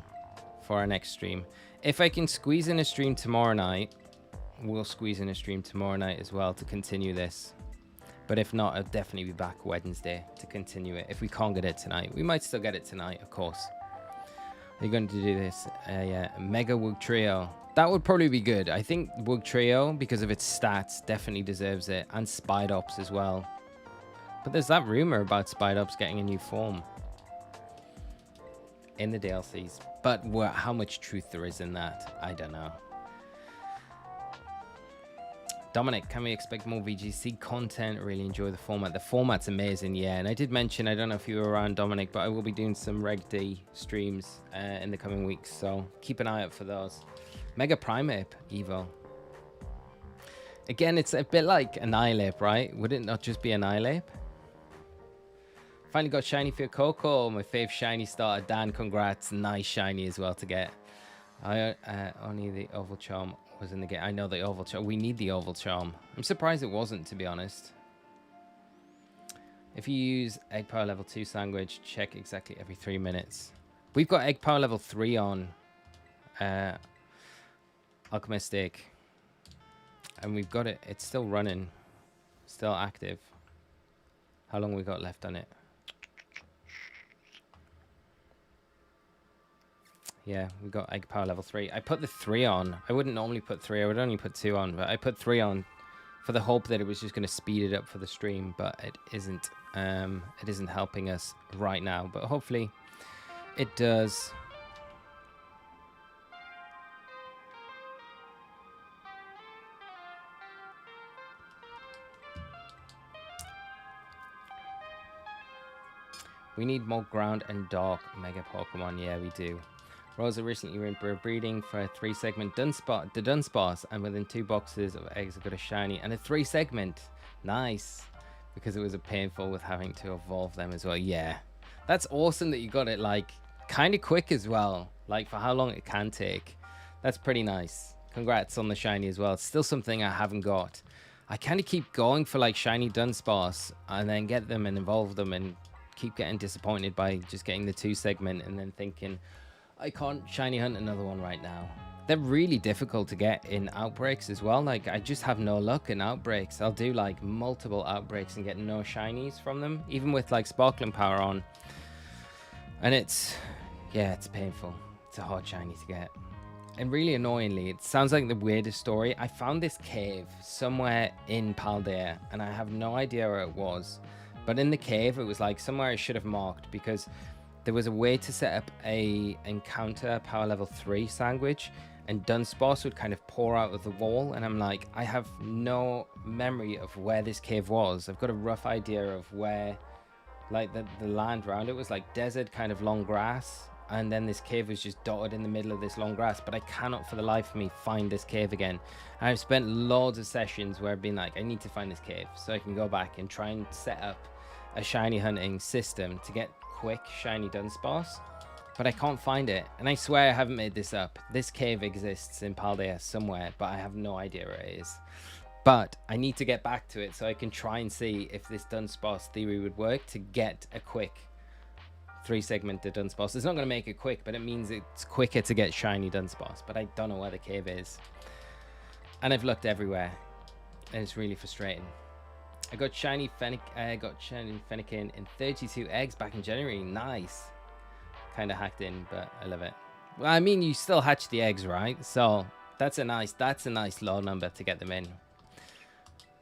for our next stream. If I can squeeze in a stream tomorrow night, we'll squeeze in a stream tomorrow night as well to continue this. But if not, I'll definitely be back Wednesday to continue it. If we can't get it tonight, we might still get it tonight, of course. Are you going to do this? Yeah, Mega Wugtrio. That would probably be good. I think Wugtrio, because of its stats, definitely deserves it. And Spidops as well. But there's that rumor about Spidops getting a new form in the DLCs. But how much truth there is in that, I don't know. Dominic, can we expect more VGC content? Really enjoy the format. The format's amazing, yeah. And I did mention, I don't know if you were around, Dominic, but I will be doing some Reg D streams in the coming weeks. So keep an eye out for those. Mega Primeape Evo. Again, it's a bit like Annihilape, right? Would it not just be Annihilape? Finally got shiny for Coco, my fave shiny starter. Dan, congrats. Nice shiny as well to get. Only the Oval Charm was in the game. I know the Oval Charm. We need the Oval Charm. I'm surprised it wasn't, to be honest. If you use Egg Power Level 2 Sandwich, check exactly every 3 minutes. We've got Egg Power Level 3 on Alchemistic. And we've got it. It's still running. Still active. How long we got left on it? Yeah, we got Egg Power Level 3. I put the 3 on. I wouldn't normally put 3. I would only put 2 on. But I put 3 on for the hope that it was just going to speed it up for the stream, but it isn't. It isn't helping us right now, but hopefully it does. We need more ground and dark mega Pokemon. Yeah, we do. Rosa recently went breeding for a 3-segment Dunsparce, and within 2 boxes of eggs, I got a shiny and a 3-segment. Nice. Because it was a painful with having to evolve them as well. Yeah. That's awesome that you got it, like, kind of quick as well. Like, for how long it can take. That's pretty nice. Congrats on the shiny as well. It's still something I haven't got. I kind of keep going for, like, shiny Dunsparce and then get them and evolve them and keep getting disappointed by just getting the 2-segment and then thinking, I can't shiny hunt another one right now. They're really difficult to get in outbreaks as well. Like, I just have no luck in outbreaks. I'll do like multiple outbreaks and get no shinies from them, even with like sparkling power on. And it's, yeah, it's painful. It's a hard shiny to get. And really annoyingly, it sounds like the weirdest story. I found this cave somewhere in Paldea and I have no idea where it was. But in the cave, it was like somewhere I should have marked, because there was a way to set up a encounter power level 3 sandwich, and Dunsparce would kind of pour out of the wall, and I'm like, I have no memory of where this cave was. I've got a rough idea of where, like, the land around it was like desert, kind of long grass, and then this cave was just dotted in the middle of this long grass, but I cannot for the life of me find this cave again. And I've spent loads of sessions where I've been like, I need to find this cave so I can go back and try and set up a shiny hunting system to get quick shiny Dunsparce, but I can't find it. And I swear I haven't made this up. This cave exists in Paldea somewhere, but I have no idea where it is. But I need to get back to it so I can try and see if this Dunsparce theory would work to get a quick 3-segmented Dunsparce. It's not going to make it quick, but it means it's quicker to get shiny Dunsparce. But I don't know where the cave is. And I've looked everywhere, and it's really frustrating. I got Shiny Fennekin in 32 eggs back in January. Nice. Kind of hacked in, but I love it. Well, I mean, you still hatch the eggs, right? So that's a nice low number to get them in.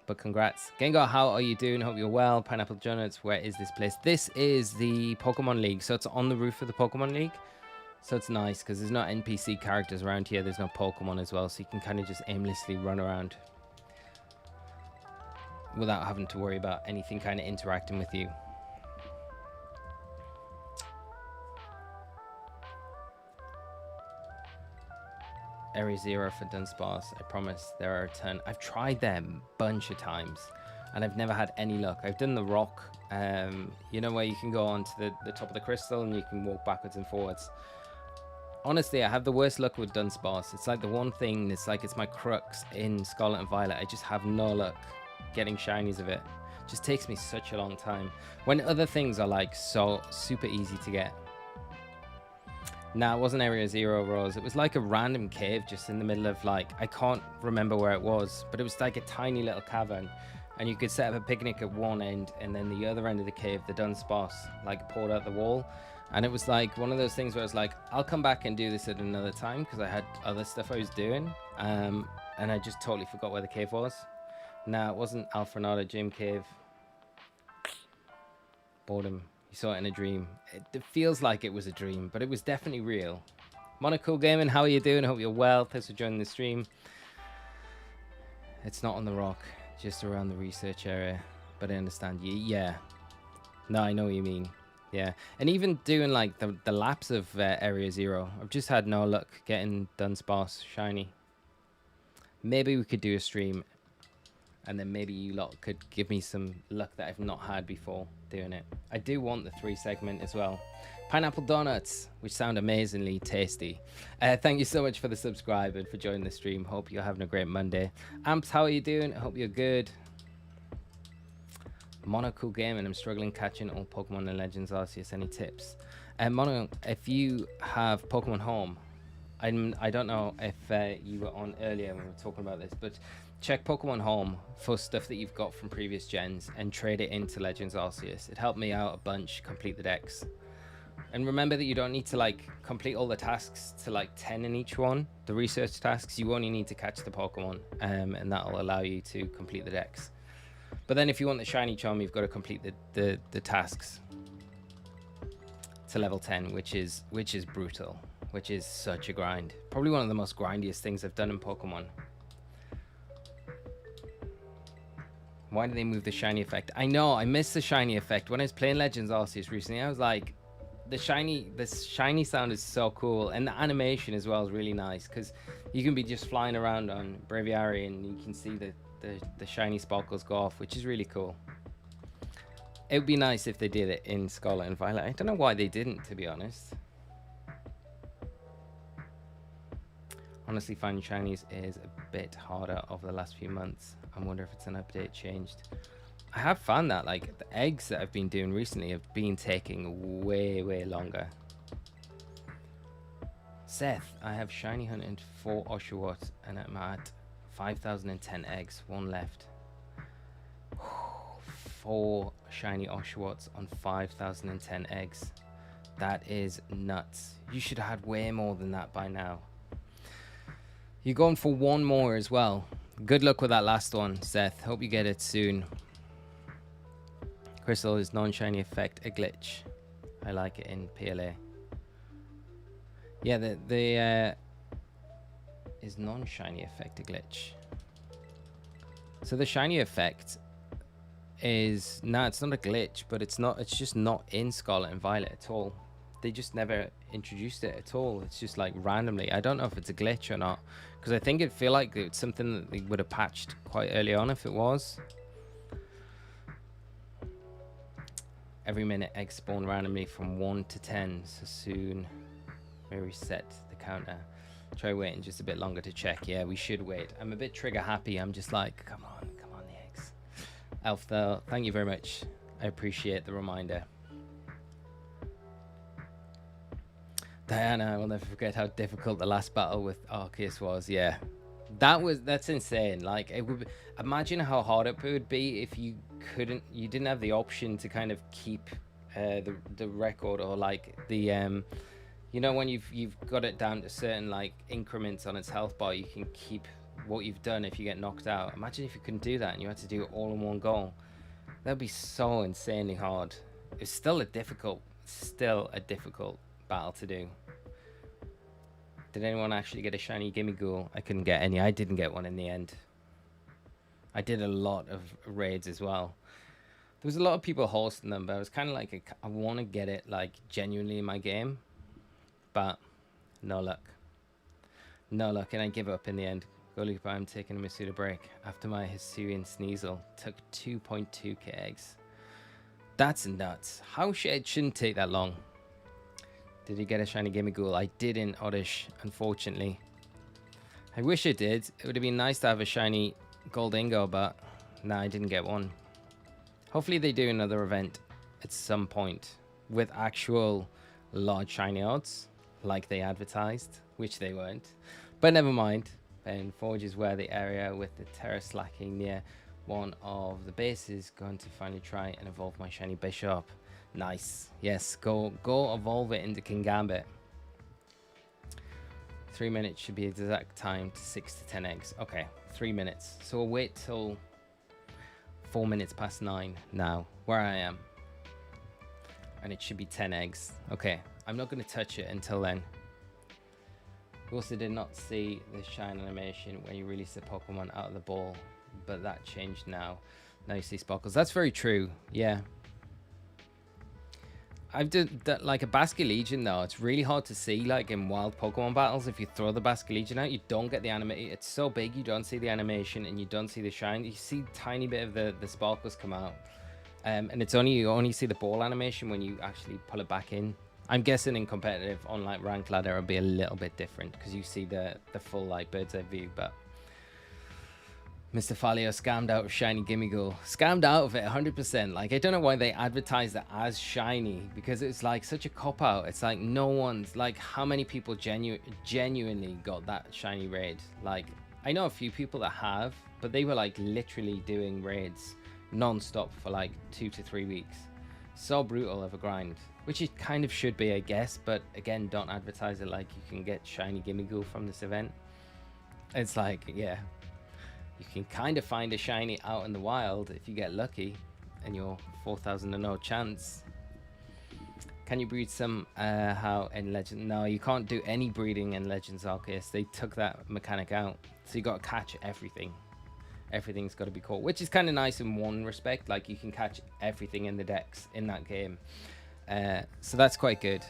But congrats. Gengar, how are you doing? Hope you're well. Pineapple Donuts, where is this place? This is the Pokemon League. So it's on the roof of the Pokemon League. So it's nice because there's no NPC characters around here. There's no Pokemon as well. So you can kind of just aimlessly run around without having to worry about anything kind of interacting with you. Area 0 for Dunsparce. I promise there are a ton. I've tried them a bunch of times and I've never had any luck. I've done the rock, you know, where you can go onto the top of the crystal and you can walk backwards and forwards. Honestly, I have the worst luck with Dunsparce. It's like the one thing that's like, it's my crux in Scarlet and Violet. I just have no luck getting shinies of it. Just takes me such a long time when other things are like so super easy to get. Nah, it wasn't Area 0, Rose. It was like a random cave just in the middle of, like, I can't remember where it was, but it was like a tiny little cavern, and you could set up a picnic at one end, and then the other end of the cave, the Dunsparce, like, poured out the wall. And it was like one of those things where I was like, I'll come back and do this at another time because I had other stuff I was doing, and I just totally forgot where the cave was. Nah, it wasn't Alfrenado Gym Cave. Boredom. You saw it in a dream. It feels like it was a dream, but it was definitely real. Monaco Gaming, how are you doing? I hope you're well. Thanks for joining the stream. It's not on the rock, just around the research area. But I understand you. Yeah. No, I know what you mean. Yeah. And even doing like the laps of Area 0, I've just had no luck getting Dunsparce shiny. Maybe we could do a stream, and then maybe you lot could give me some luck that I've not had before doing it. I do want the 3-segment as well. Pineapple Donuts, which sound amazingly tasty. Thank you so much for the subscribe and for joining the stream. Hope you're having a great Monday. Amps, how are you doing? I hope you're good. Monaco Gaming, I'm struggling catching all Pokemon and Legends Arceus. Any tips? Mono, if you have Pokemon Home, I don't know if you were on earlier when we were talking about this, but check Pokemon Home for stuff that you've got from previous gens and trade it into Legends Arceus. It helped me out a bunch complete the decks. And remember that you don't need to like complete all the tasks to like 10 in each one. The research tasks, you only need to catch the Pokemon, and that'll allow you to complete the decks. But then if you want the shiny charm, you've got to complete the tasks to level 10, which is brutal, which is such a grind. Probably one of the most grindiest things I've done in Pokemon. Why did they move the shiny effect? I know, I missed the shiny effect. When I was playing Legends Arceus recently, I was like, the shiny sound is so cool, and the animation as well is really nice, because you can be just flying around on Braviary and you can see the shiny sparkles go off, which is really cool. It would be nice if they did it in Scarlet and Violet. I don't know why they didn't, to be honest. Honestly, finding shinies is a bit harder over the last few months. I wonder if it's an update changed. I have found that like the eggs that I've been doing recently have been taking way longer. Seth, I have shiny hunted 4 Oshawott and I'm at 5,010 eggs, 1 left. 4 shiny Oshawotts on 5,010 eggs. That is nuts. You should have had way more than that by now. You're going for 1 more as well. Good luck with that last one, Seth. Hope you get it soon. Crystal is non-shiny effect a glitch. I like it in PLA. Yeah, the is non-shiny effect a glitch. So the shiny effect is it's not a glitch, but it's just not in Scarlet and Violet at all. They just never introduced it at all. It's just like randomly. I don't know if it's a glitch or not, because I think it'd feel like it's something that they would have patched quite early on if it was. Every minute eggs spawn randomly from 1 to 10, so soon we reset the counter. Try waiting just a bit longer to check. Yeah, we should wait. I'm a bit trigger happy. I'm just like, come on the eggs. Elf though, thank you very much. I appreciate the reminder. Diana, I will never forget how difficult the last battle with Arceus was. Yeah, that's insane. Like, it would imagine how hard it would be if you didn't have the option to kind of keep the record, or like the you know, when you've got it down to certain like increments on its health bar, you can keep what you've done if you get knocked out. Imagine if you couldn't do that and you had to do it all in one go. That'd be so insanely hard. It's still a difficult battle to do. Did anyone actually get a shiny Gimmighoul? I couldn't get any. I didn't get one in the end. I did a lot of raids as well. There was a lot of people hosting them, but I was kind of like, I want to get it like genuinely in my game, but no luck. No luck, and I give up in the end. Go Lupa, I'm taking a Masuda break after my Hisuian Sneasel took 2.2k eggs. That's nuts. It shouldn't take that long. Did you get a shiny Gimmighoul? I didn't, Oddish, unfortunately. I wish it did. It would have been nice to have a shiny Goldingo, but no, I didn't get one. Hopefully they do another event at some point with actual large shiny odds, like they advertised, which they weren't. But never mind. And Forge is where the area with the terrace lacking near one of the bases. Going to finally try and evolve my shiny Bishop. Nice. Yes, go evolve it into Kingambit. 3 minutes should be the exact time to 6 to 10 eggs. Okay, 3 minutes. So we'll wait till 4 minutes past 9 now, where I am. And it should be 10 eggs. Okay, I'm not going to touch it until then. We also did not see the shine animation when you released the Pokemon out of the ball, but that changed now. Now you see sparkles. That's very true. Yeah. I've done that like a Basculegion though. It's really hard to see like in wild Pokemon battles. If you throw the Basculegion out, you don't get the animation. It's so big, you don't see the animation and you don't see the shine. You see a tiny bit of the sparkles come out. And it's you only see the ball animation when you actually pull it back in. I'm guessing in competitive on like ranked ladder it'll be a little bit different because you see the full like bird's eye view. But Mr. Falio scammed out of shiny Gimmighoul. Scammed out of it 100%. Like, I don't know why they advertised it as shiny, because it's like such a cop out. It's like no one's like, how many people genuinely got that shiny raid? Like, I know a few people that have, but they were like literally doing raids non-stop for like 2 to 3 weeks. So brutal of a grind. which it kind of should be, I guess. But again, don't advertise it like you can get shiny Gimmighoul from this event. It's like, yeah, you can kind of find a shiny out in the wild if you get lucky, and your 4,000 to 0 chance. Can you breed some how in Legend? No, you can't do any breeding in Legends Arceus. They took that mechanic out, so you got to catch everything. Everything's got to be caught, which is kind of nice in one respect. Like, you can catch everything in the decks in that game, so that's quite good.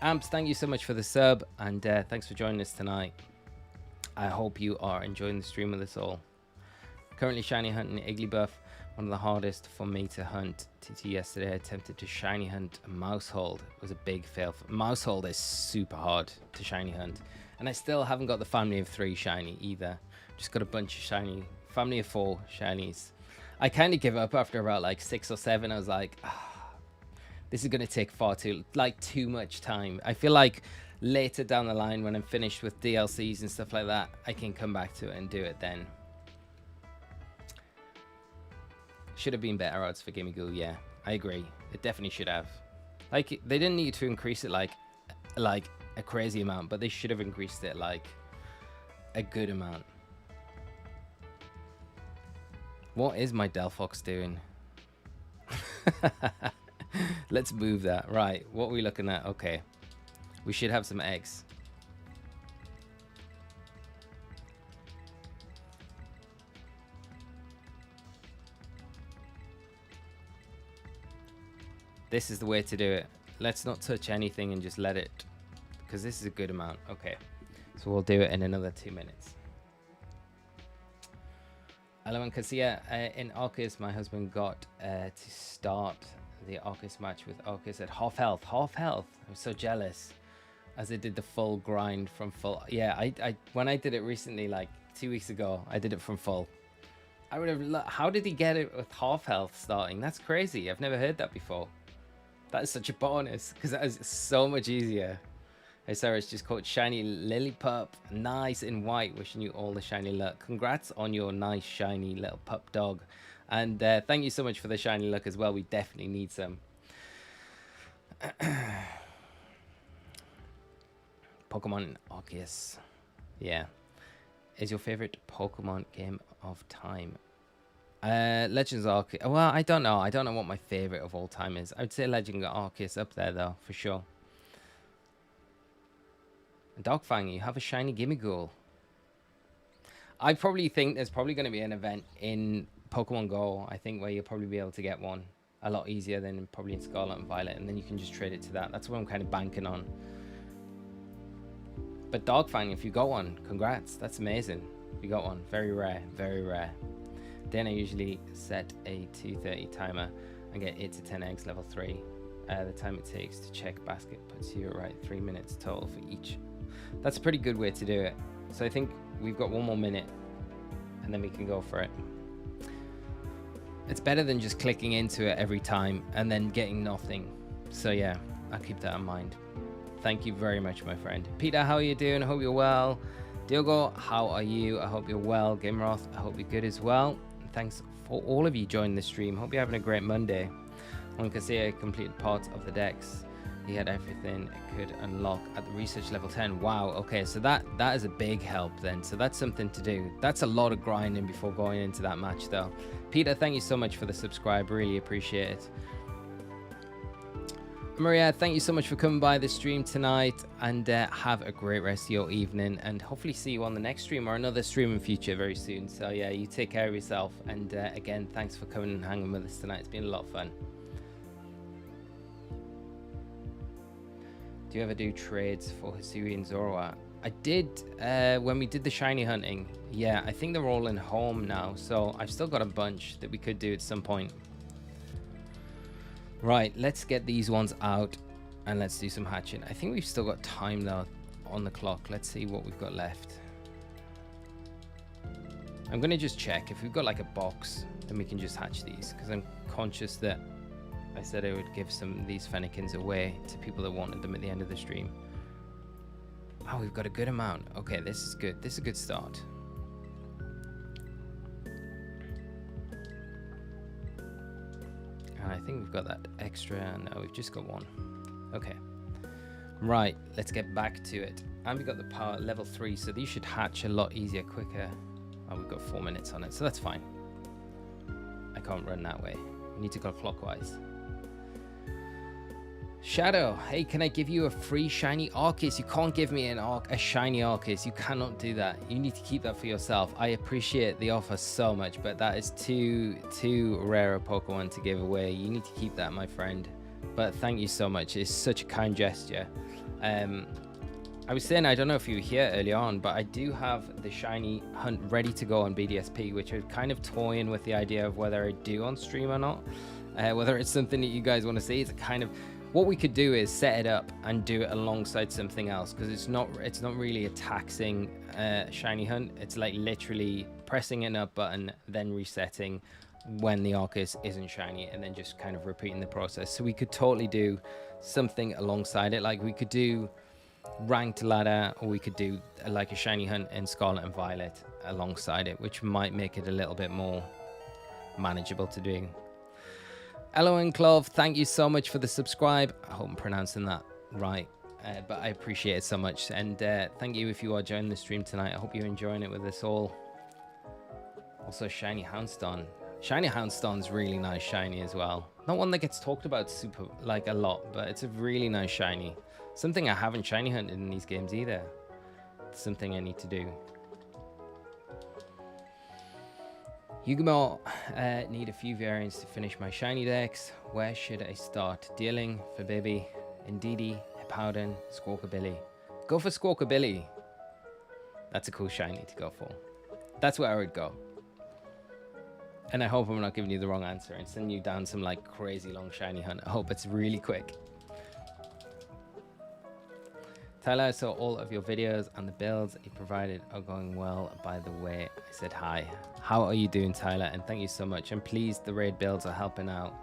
Amps, thank you so much for the sub, and thanks for joining us tonight. I hope you are enjoying the stream with us all. Currently shiny hunting Igglybuff, one of the hardest for me to hunt. TT yesterday attempted to shiny hunt a Mousehold. It was a big fail. Mousehold is super hard to shiny hunt, and I still haven't got the family of 3 shiny either. Just got a bunch of shiny, family of 4 shinies. I kind of give up after about like 6 or 7. I was like, this is going to take too much time. I feel like later down the line, when I'm finished with DLCs and stuff like that, I can come back to it and do it then. Should have been better odds for Gimmighoul, yeah. I agree. It definitely should have. Like, they didn't need to increase it like a crazy amount, but they should have increased it like a good amount. What is my Delphox doing? Let's move that. Right, what are we looking at? Okay. We should have some eggs. This is the way to do it. Let's not touch anything and just let it, because this is a good amount. Okay, so we'll do it in another 2 minutes. Hello, and Cassia. In Arceus, my husband got to start the Arceus match with Arceus at half health. Half health. I was so jealous, as I did the full grind from full. Yeah, I when I did it recently, like 2 weeks ago, I did it from full. I would have. How did he get it with half health starting? That's crazy. I've never heard that before. That is such a bonus, because that is so much easier. Hey, Sarah, it's just called Shiny Lillipup. Nice in white. Wishing you all the shiny luck. Congrats on your nice shiny little pup dog. And thank you so much for the shiny luck as well. We definitely need some. Pokemon Arceus. Yeah. Is your favorite Pokemon game of time? Legends Arceus. Well, I don't know. I don't know what my favorite of all time is. I would say Legend Arceus up there though, for sure. Dogfang, you have a shiny Gimmighoul. I probably think there's probably going to be an event in Pokemon Go, I think, where you'll probably be able to get one a lot easier than probably in Scarlet and Violet, and then you can just trade it to that. That's what I'm kind of banking on. But Dogfang, if you got one, congrats. That's amazing. If you got one. Very rare. Very rare. Then I usually set a 2:30 timer and get 8 to 10 eggs level 3. The time it takes to check basket puts you at right 3 minutes total for each. That's a pretty good way to do it. So I think we've got 1 more minute and then we can go for it. It's better than just clicking into it every time and then getting nothing. So yeah, I'll keep that in mind. Thank you very much, my friend. Peter, how are you doing? I hope you're well. Diogo, how are you? I hope you're well. Gameroth, I hope you're good as well. Thanks for all of you joining the stream. Hope you're having a great Monday. On Cassia completed parts of the decks. He had everything it could unlock at the research level 10. Wow, okay, so that is a big help then. So that's something to do. That's a lot of grinding before going into that match though. Peter, thank you so much for the subscribe. Really appreciate it. Maria, thank you so much for coming by the stream tonight, and have a great rest of your evening, and hopefully see you on the next stream or another stream in future very soon. So yeah, you take care of yourself, and again, thanks for coming and hanging with us tonight. It's been a lot of fun. Do you ever do trades for Hisui and Zoroark? I did when we did the shiny hunting. Yeah, I think they're all in home now, so I've still got a bunch that we could do at some point. Right, let's get these ones out and let's do some hatching. I think we've still got time though on the clock. Let's see what we've got left. I'm gonna just check if we've got like a box, then we can just hatch these, because I'm conscious that I said I would give some of these Fennekins away to people that wanted them at the end of the stream. Oh, we've got a good amount. Okay, this is good. This is a good start. And I think we've got that extra. No, we've just got one. Okay. Right, let's get back to it. And we got the power level 3, so these should hatch a lot easier, quicker. Oh, we've got 4 minutes on it, so that's fine. I can't run that way. We need to go clockwise. Shadow, hey, can I give you a free shiny Arceus? You can't give me a shiny Arceus. You cannot do that. You need to keep that for yourself. I appreciate the offer so much, but that is too rare a Pokemon to give away. You need to keep that, my friend. But thank you so much. It's such a kind gesture. I was saying, I don't know if you were here early on, but I do have the Shiny Hunt ready to go on BDSP, which is kind of toying with the idea of whether I do on stream or not. Whether it's something that you guys want to see. It's kind of... What we could do is set it up and do it alongside something else, because it's not really a taxing Shiny Hunt. It's like literally pressing an up button, then resetting when the Arceus isn't shiny, and then just kind of repeating the process. So we could totally do something alongside it. Like we could do ranked ladder, or we could do like a Shiny Hunt in Scarlet and Violet alongside it, which might make it a little bit more manageable to do. Hello and Clove, thank you so much for the subscribe. I hope I'm pronouncing that right, but I appreciate it so much. And thank you if you are joining the stream tonight. I hope you're enjoying it with us all. Also, Shiny Houndstone. Shiny Houndstone's really nice shiny as well. Not one that gets talked about super like a lot, but it's a really nice shiny. Something I haven't shiny hunted in these games either. It's something I need to do. Yugumo, need a few variants to finish my shiny decks. Where should I start? Dealing for Bibi, Indeedee, Hippowdon, Squawkabilly. Go for Squawkabilly. That's a cool shiny to go for. That's where I would go. And I hope I'm not giving you the wrong answer and sending you down some like crazy long shiny hunt. I hope it's really quick. Tyler, I saw all of your videos and the builds you provided are going well. By the way, I said hi. How are you doing, Tyler? And thank you so much. I'm pleased the raid builds are helping out.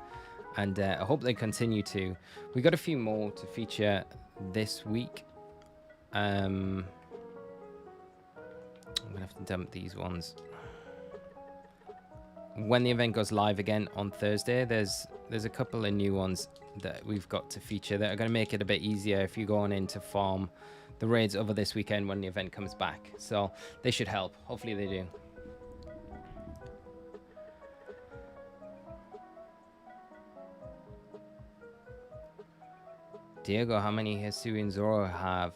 And I hope they continue to. We got a few more to feature this week. I'm going to have to dump these ones. When the event goes live again on Thursday, there's a couple of new ones that we've got to feature that are going to make it a bit easier if you're going in to farm the raids over this weekend when the event comes back. So they should help. Hopefully they do. Diego, how many Hisuian Zoro have?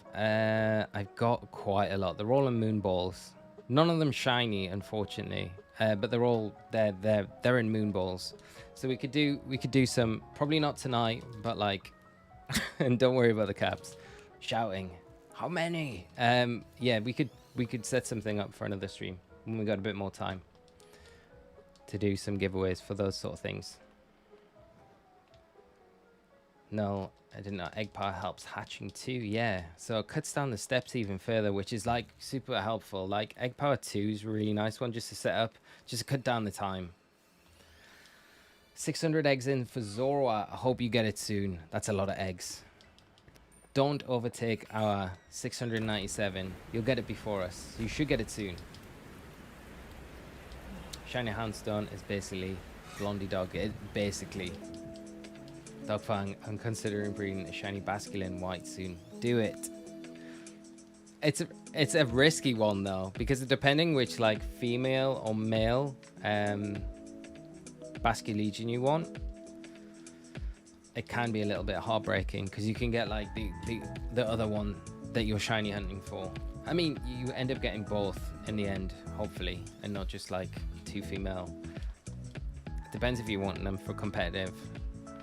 I've got quite a lot. They're all in moon balls. None of them shiny, unfortunately. But they're all they're in moon balls. So we could do some, probably not tonight, but like and don't worry about the caps. Shouting. How many? Yeah, we could set something up for another stream when we got a bit more time to do some giveaways for those sort of things. No, I didn't know. Egg power helps hatching too. Yeah, so it cuts down the steps even further, which is like super helpful. Like egg power 2 is a really nice one just to set up, just to cut down the time. 600 eggs in for Zorua. I hope you get it soon. That's a lot of eggs. Don't overtake our 697. You'll get it before us. You should get it soon. Shiny Houndstone is basically Blondie Dog. Basically. Dogfang, I'm considering breeding a shiny Basculin white soon. Do it. It's a risky one though, because depending which like female or male Basculegion you want, it can be a little bit heartbreaking because you can get like the other one that you're shiny hunting for. I mean, you end up getting both in the end, hopefully, and not just like 2 female. It depends if you want them for competitive.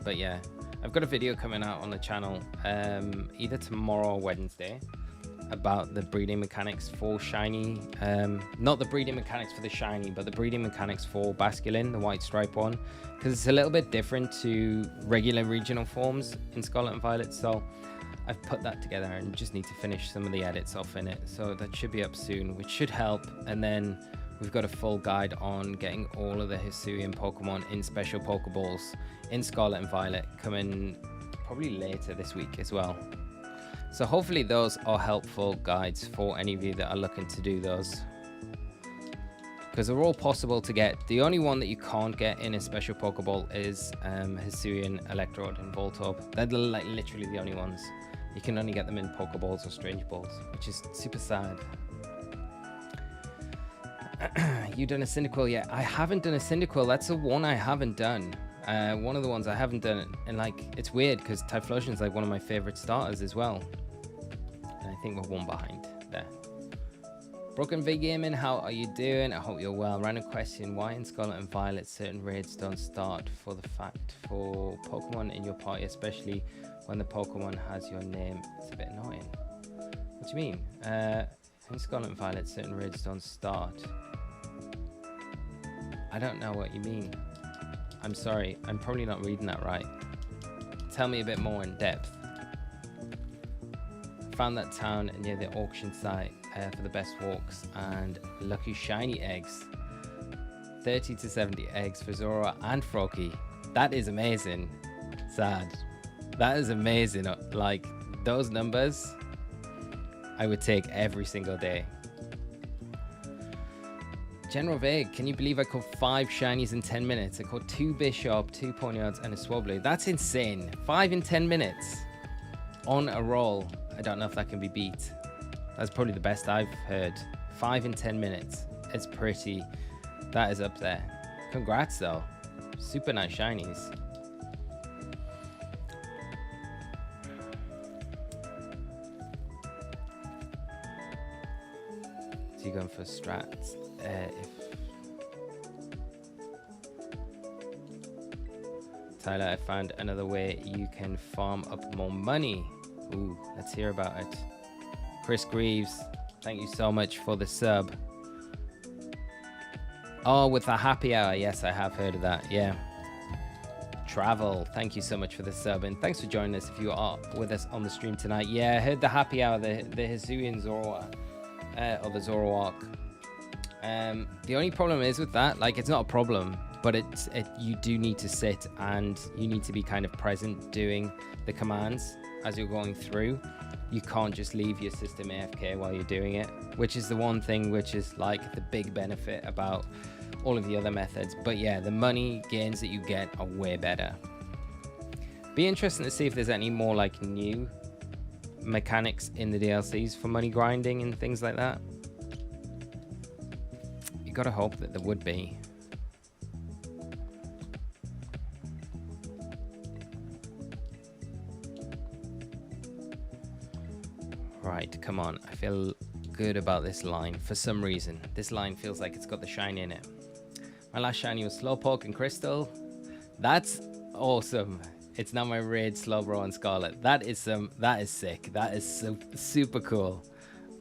But yeah, I've got a video coming out on the channel either tomorrow or Wednesday about the breeding mechanics for shiny. Not the breeding mechanics for the shiny, but the breeding mechanics for Basculin, the white stripe one, because it's a little bit different to regular regional forms in Scarlet and Violet. So I've put that together and just need to finish some of the edits off in it. So that should be up soon, which should help. And then we've got a full guide on getting all of the Hisuian Pokemon in special Pokeballs in Scarlet and Violet coming probably later this week as well. So hopefully those are helpful guides for any of you that are looking to do those. because they're all possible to get. The only one that you can't get in a special Pokeball is Hisuian, Electrode, and Voltorb. They're like literally the only ones. You can only get them in Pokeballs or Strange Balls, which is super sad. You done a Cyndaquil yet? I haven't done a Cyndaquil. That's the one I haven't done. One of the ones I haven't done. And like, it's weird because Typhlosion is like one of my favorite starters as well. And I think we're one behind there. Broken V Gaming, how are you doing? I hope you're well. Random question: why in Scarlet and Violet certain raids don't start for the fact for Pokemon in your party, especially when the Pokemon has your name? It's a bit annoying. What do you mean? In Scarlet and Violet certain raids don't start. I don't know what you mean. I'm sorry, I'm probably not reading that right. Tell me a bit more in depth. Found that town near the auction site for the best walks and lucky shiny eggs. 30 to 70 eggs for Zora and Froggy. That is amazing. Sad. That is amazing. Like, those numbers I would take every single day. General Vague, can you believe I caught 5 shinies in 10 minutes? I caught 2 Bishop, 2 Ponyards, and a Swablu. That's insane. 5 in 10 minutes. On a roll. I don't know if that can be beat. That's probably the best I've heard. 5 in 10 minutes. It's pretty. That is up there. Congrats, though. Super nice shinies. So you're going for strats. Tyler, I found another way you can farm up more money. Ooh, let's hear about it. Chris Greaves, thank you so much for the sub. Oh, with a happy hour. Yes, I have heard of that. Yeah. Travel, thank you so much for the sub, and thanks for joining us if you are with us on the stream tonight. Yeah, I heard the happy hour, the Hisuian Zoroark, or the Zoroark. The only problem is with that, like, it's not a problem, but you do need to sit and you need to be kind of present doing the commands as you're going through. You can't just leave your system AFK while you're doing it, which is the one thing which is like the big benefit about all of the other methods. But yeah, the money gains that you get are way better. Be interesting to see if there's any more like new mechanics in the DLCs for money grinding and things like that. You gotta hope that there would be. Right, come on. I feel good about this line for some reason. This line feels like it's got the shiny in it. My last shiny was Slowpoke and Crystal. That's awesome. It's not my raid Slowbro and Scarlet. That is sick. That is super cool.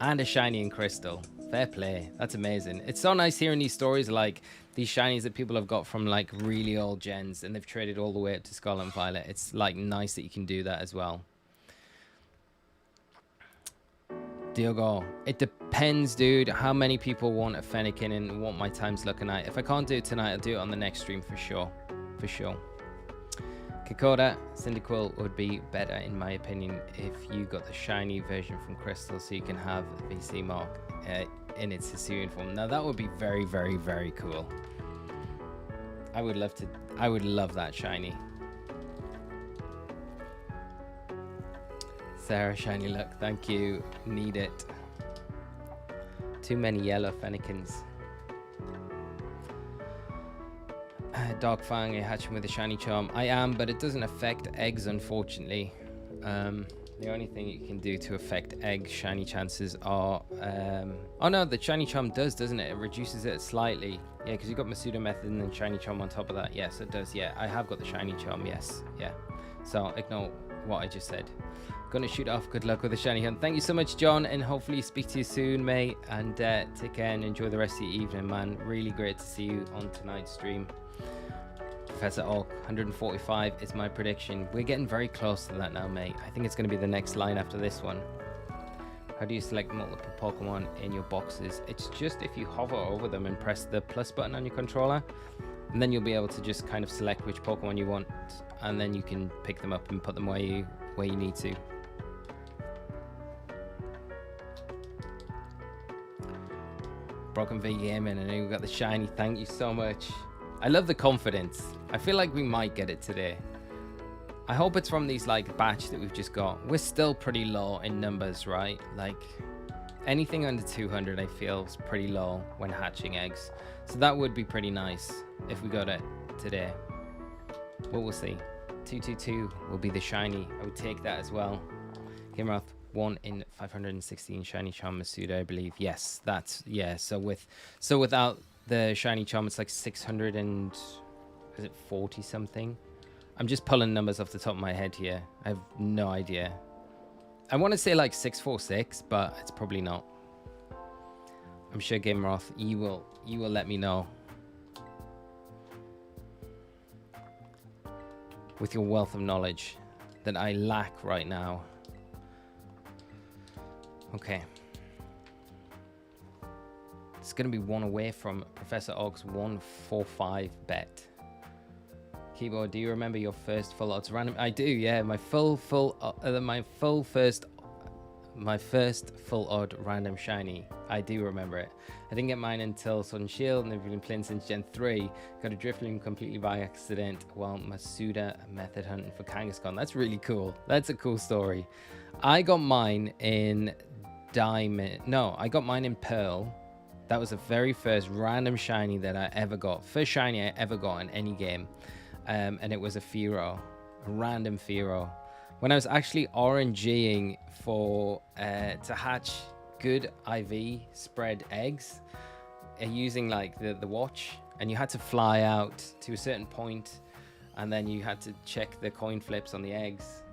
And a shiny in Crystal. Fair play. That's amazing. It's so nice hearing these stories, like these shinies that people have got from like really old gens and they've traded all the way up to Scarlet and Violet. It's like nice that you can do that as well. Diogo, it depends, dude, how many people want a Fennekin and what my time's looking at. If I can't do it tonight, I'll do it on the next stream for sure. For sure. Kokoda, Cyndaquil would be better in my opinion if you got the shiny version from Crystal so you can have VC Mark in its Hisuian form. Now that would be very, very, very cool. I would love that shiny. Sarah, shiny luck. Thank you. Need it. Too many yellow Fennekins. Dark Fang, you're hatching with a shiny charm. I am, but it doesn't affect eggs, unfortunately. The only thing you can do to affect egg shiny chances are... oh no, the shiny charm does, doesn't it? It reduces it slightly. Yeah, because you've got Masuda method and then shiny charm on top of that. Yes, it does. Yeah, I have got the shiny charm. Yes. Yeah. So ignore what I just said. Gonna shoot off. Good luck with the shiny hunt. Thank you so much, John, and hopefully speak to you soon, mate. And take care and enjoy the rest of your evening, man. Really great to see you on tonight's stream. Professor Oak, 145 is my prediction. We're getting very close to that now, mate. I think it's going to be the next line after this one. How do you select multiple Pokemon in your boxes? It's just if you hover over them and press the plus button on your controller, and then you'll be able to just kind of select which Pokemon you want, and then you can pick them up and put them where you need to. Broken V Gaming. And then we got the shiny. Thank you so much. I love the confidence. I feel like we might get it today. I hope it's from these like batch that we've just got. We're still pretty low in numbers, right? Like anything under 200 I feel is pretty low when hatching eggs. So that would be pretty nice if we got it today. But we'll see. 222 will be the shiny. I would take that as well. Gameroth 1 in 516 shiny charm Masuda, I believe. Yes, that's so without the shiny charm it's like 600 and is it 40 something? I'm just pulling numbers off the top of my head here. I have no idea. I want to say like 646, but it's probably not. I'm sure Gameroth, you will let me know with your wealth of knowledge that I lack right now. Okay. It's going to be one away from Professor Ogg's 145 bet. Keyboard, do you remember your first full odds random? I do, yeah. My first full odd random shiny. I do remember it. I didn't get mine until Sword and Shield, and they've been playing since Gen 3. Got a Drifloon completely by accident while Masuda method hunting for Kangaskhan. That's really cool. That's a cool story. I got mine in Diamond. No, I got mine in Pearl. That was the very first random shiny that I ever got. First shiny I ever got in any game. And it was a Fearow. A random Fearow. When I was actually RNGing for to hatch good IV spread eggs using like the watch, and you had to fly out to a certain point, and then you had to check the coin flips on the eggs,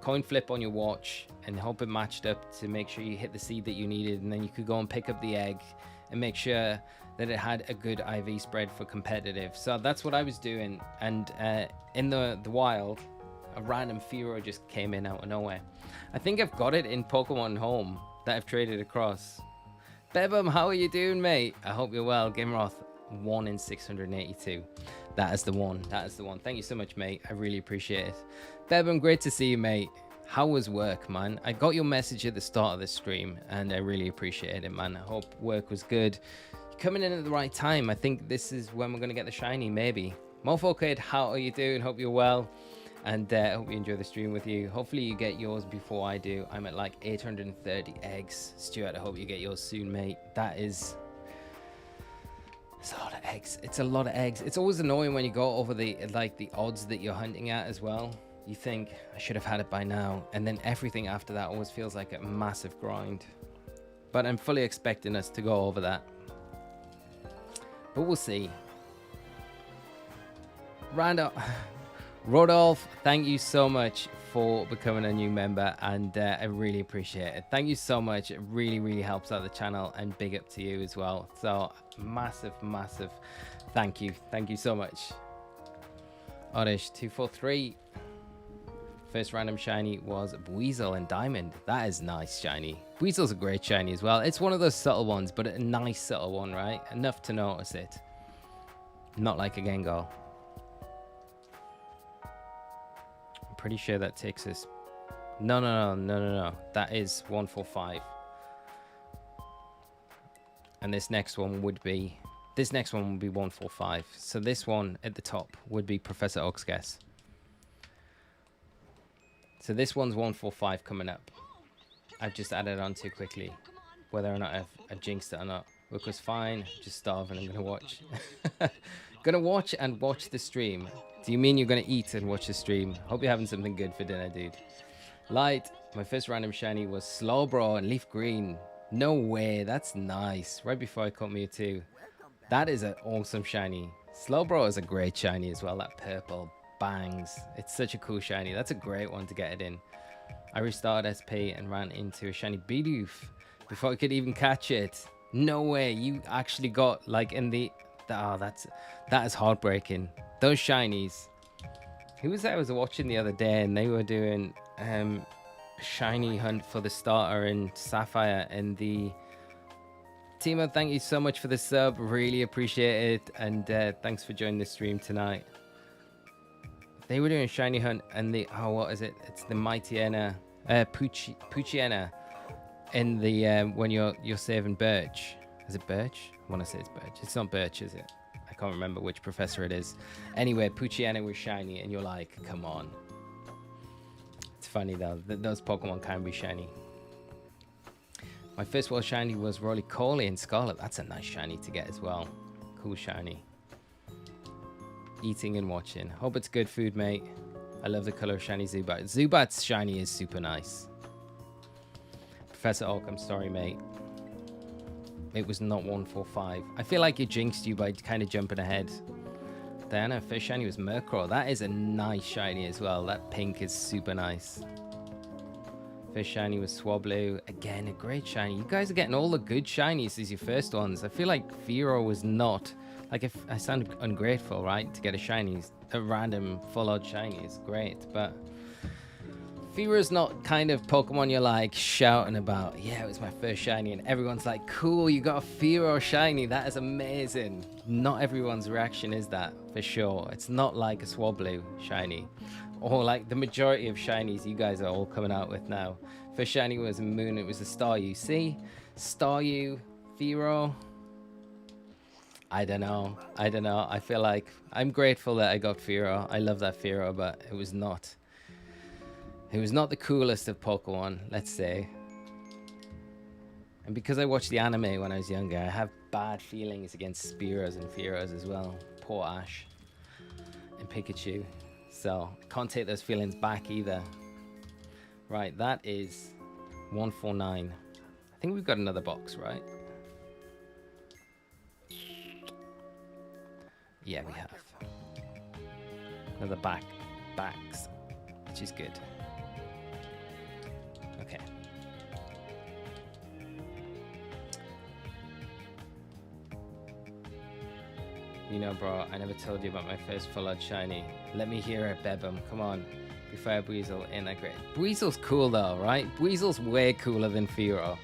coin flip on your watch, and hope it matched up to make sure you hit the seed that you needed, and then you could go and pick up the egg and make sure that it had a good IV spread for competitive. So that's what I was doing, and in the wild, a random Fearow just came in out of nowhere. I think I've got it in Pokemon Home that I've traded across. Bebum, how are you doing, mate? I hope you're well. Gameroth 1 in 682. That is the one. That is the one. Thank you so much, mate. I really appreciate it. Bebum, great to see you, mate. How was work, man? I got your message at the start of the stream, and I really appreciated it, man. I hope work was good. You're coming in at the right time. I think this is when we're going to get the shiny, maybe. Mofo Kid, how are you doing? Hope you're well. And I hope you enjoy the stream with you. Hopefully you get yours before I do. I'm at like 830 eggs. Stuart, I hope you get yours soon, mate. It's a lot of eggs. It's a lot of eggs. It's always annoying when you go over the odds that you're hunting at as well. You think, I should have had it by now. And then everything after that always feels like a massive grind. But I'm fully expecting us to go over that. But we'll see. Rodolph, thank you so much for becoming a new member, and I really appreciate it. Thank you so much. It really, really helps out the channel, and big up to you as well. So massive, massive thank you. Thank you so much. Oddish 243. First random shiny was Buizel and Diamond. That is nice shiny. Buizel's a great shiny as well. It's one of those subtle ones, but a nice subtle one, right? Enough to notice it. Not like a Gengar. Pretty sure that takes us. No. That is 145. And this next one would be 145. So this one at the top would be Professor Oak's guess. So this one's 145 coming up. I've just added on too quickly. Whether or not I've jinxed it or not. Work was fine. Just starving. I'm gonna watch. Gonna watch and watch the stream. Do you mean you're going to eat and watch the stream? Hope you're having something good for dinner, dude. Light, my first random shiny was Slowbro and Leaf Green. No way, that's nice. Right before I caught Mewtwo. That is an awesome shiny. Slowbro is a great shiny as well. That purple bangs. It's such a cool shiny. That's a great one to get it in. I restarted SP and ran into a shiny Bidoof before I could even catch it. No way, you actually got like in the... Oh, that is heartbreaking. Those shinies. Who was that I was watching the other day, and they were doing Shiny Hunt for the starter in Sapphire, and the Timo, thank you so much for the sub. Really appreciate it, and thanks for joining the stream tonight. They were doing Shiny Hunt, and the what is it? It's the Mightyena, Puchiena, in the when you're saving Birch. Is it Birch? I want to say it's Birch. It's not Birch, is it? I can't remember which professor it is. Anyway, Poochyena was shiny, and you're like, come on. It's funny, though. Those Pokemon can be shiny. My first world shiny was Roly-Poly in Scarlet. That's a nice shiny to get as well. Cool shiny. Eating and watching. Hope it's good food, mate. I love the color of shiny Zubat. Zubat's shiny is super nice. Professor Oak, I'm sorry, mate. It was not 145. I feel like it jinxed you by kind of jumping ahead. Diana, first shiny was Murkrow. That is a nice shiny as well. That pink is super nice. First shiny was Swablu. Again, a great shiny. You guys are getting all the good shinies as your first ones. I feel like Fearow was not... Like, if I sound ungrateful, right? To get a shiny. A random full-out shiny is great, but... Fearow's not kind of Pokemon you're like shouting about. Yeah, it was my first shiny, and everyone's like, cool, you got a Fearow shiny. That is amazing. Not everyone's reaction is that, for sure. It's not like a Swablu shiny. Or like the majority of shinies you guys are all coming out with now. First shiny was Moon, it was a Staryu. See? Staryu, Fearow. I don't know. I feel like I'm grateful that I got Fearow. I love that Fearow, but it was not the coolest of Pokemon, let's say. And because I watched the anime when I was younger, I have bad feelings against Spearows and Fearows as well. Poor Ash and Pikachu. So, can't take those feelings back either. Right, that is 149. I think we've got another box, right? Yeah, we have. Another backs, which is good. Okay. You know, bro, I never told you about my first full-out shiny. Let me hear it, Bebum. Come on. Before Breezel, ain't that great? Breezel's cool, though, right? Breezel's way cooler than Fearow.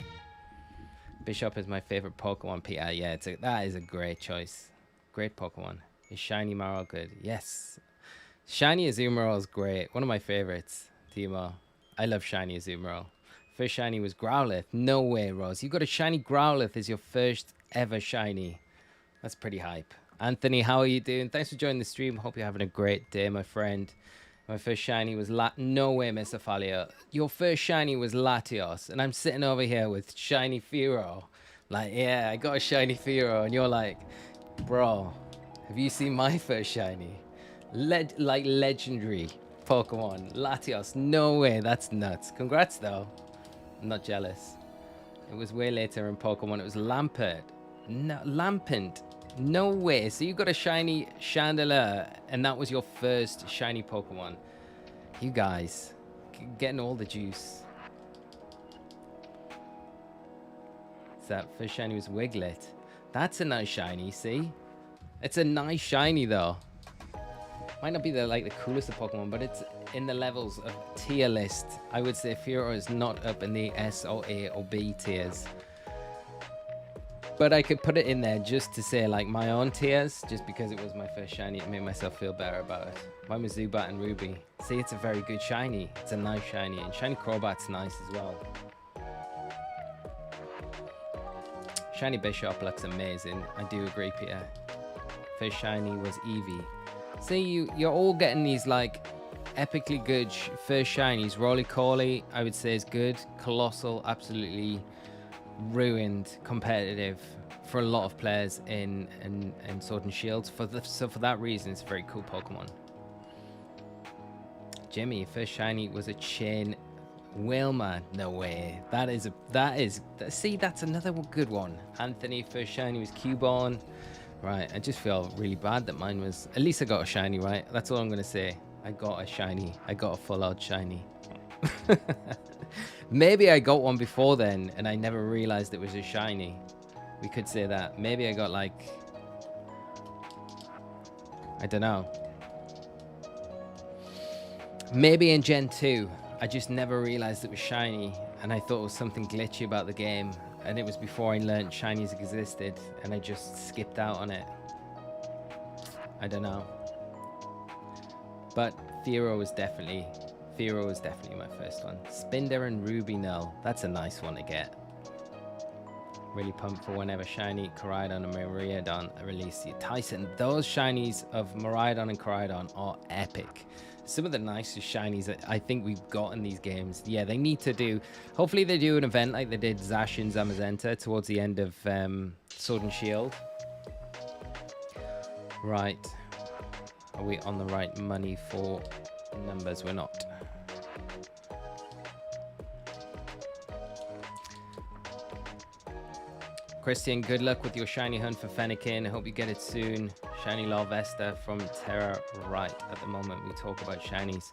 Bishop is my favorite Pokemon. Yeah, that is a great choice. Great Pokemon. Is Shiny Marrow good? Yes. Shiny Azumarill is great. One of my favorites, Timo. I love Shiny Azumarill. First shiny was Growlithe. No way, Rose. You got a shiny Growlithe as your first ever shiny. That's pretty hype. Anthony, how are you doing? Thanks for joining the stream. Hope you're having a great day, my friend. My first shiny was No way, Mr. Falia. Your first shiny was Latios, and I'm sitting over here with shiny Fearow. Like, yeah, I got a shiny Fearow, and you're like, bro, have you seen my first shiny? Like legendary Pokemon. Latios, no way, that's nuts. Congrats, though. I'm not jealous. It was way later in Pokemon. It was Lampert. No, Lampent. No way. So you got a shiny Chandelure, and that was your first shiny Pokemon. You guys, getting all the juice. So that first shiny was Wiglet. That's a nice shiny, see? It's a nice shiny, though. Might not be the coolest of Pokemon, but it's in the levels of tier list. I would say Fearow is not up in the S or A or B tiers. But I could put it in there just to say like my own tiers, just because it was my first shiny. It made myself feel better about it. Mine was Zubat and Ruby. See, it's a very good shiny. It's a nice shiny. And shiny Crobat's nice as well. Shiny Bishop looks amazing. I do agree, Peter. First shiny was Eevee. See, you're all getting these like epically good first shinies. Roly-Poly, I would say, is good. Colossal, absolutely ruined competitive for a lot of players in Sword and Shield. So for that reason, it's a very cool Pokemon. Jimmy, first shiny was a Chain Whalmer. No way. See, that's another good one. Anthony, first shiny was Cubone. Right, I just feel really bad that mine was... At least I got a shiny, right? That's all I'm going to say. I got a shiny. I got a full-out shiny. Maybe I got one before then, and I never realized it was a shiny. We could say that. Maybe I got, like... I don't know. Maybe in Gen 2, I just never realized it was shiny, and I thought it was something glitchy about the game. And it was before I learned shinies existed, and I just skipped out on it. I don't know. But Fearow was definitely my first one. Spinder and Ruby Null. That's a nice one to get. Really pumped for whenever Shiny, Koraidon, and Miraidon are released. Tyson, those shinies of Miraidon and Koraidon are epic. Some of the nicest shinies that I think we've got in these games. Yeah, they need to do... Hopefully they do an event like they did Zash and Zamazenta towards the end of Sword and Shield. Right. Are we on the right money for numbers? We're not. Christian, good luck with your Shiny Hunt for Fennekin. I hope you get it soon. Shiny Larvesta from Terra. Right, at the moment we talk about shinies.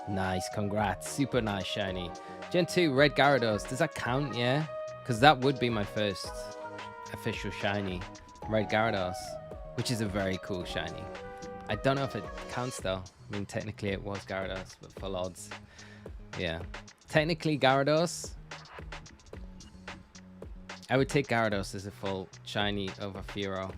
Nice, congrats. Super nice shiny. Gen 2, Red Gyarados. Does that count, yeah? Because that would be my first official shiny. Red Gyarados, which is a very cool shiny. I don't know if it counts though. I mean, technically it was Gyarados, but full odds. Yeah. Technically Gyarados... I would take Gyarados as a full shiny over Fearow.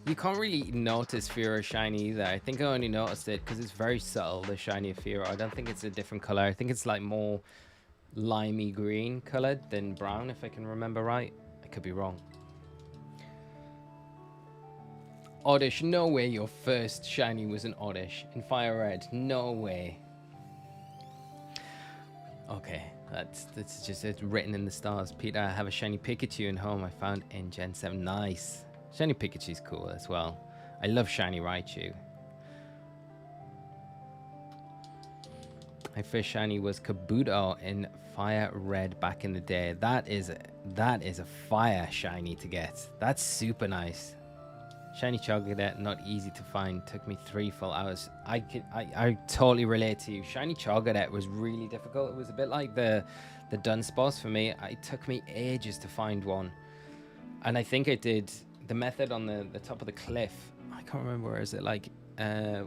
You can't really notice Fearow shiny either. I think I only noticed it because it's very subtle, the shiny of Fearow. I don't think it's a different color. I think it's like more limey green colored than brown, if I can remember right. I could be wrong. Oddish, no way your first shiny was an Oddish in Fire Red. No way. Okay. That's just it's written in the stars. Peter, I have a shiny Pikachu in home I found in Gen 7. Nice. Shiny Pikachu's cool as well. I love shiny Raichu. My first shiny was Kabuto in Fire Red back in the day. That is a fire shiny to get. That's super nice. Shiny Chocolate, not easy to find. Took me 3 full hours. I totally relate to you. Shiny Chocolate was really difficult. It was a bit like the Dunsparce for me. It took me ages to find one. And I think I did the method on the top of the cliff. I can't remember where is it, like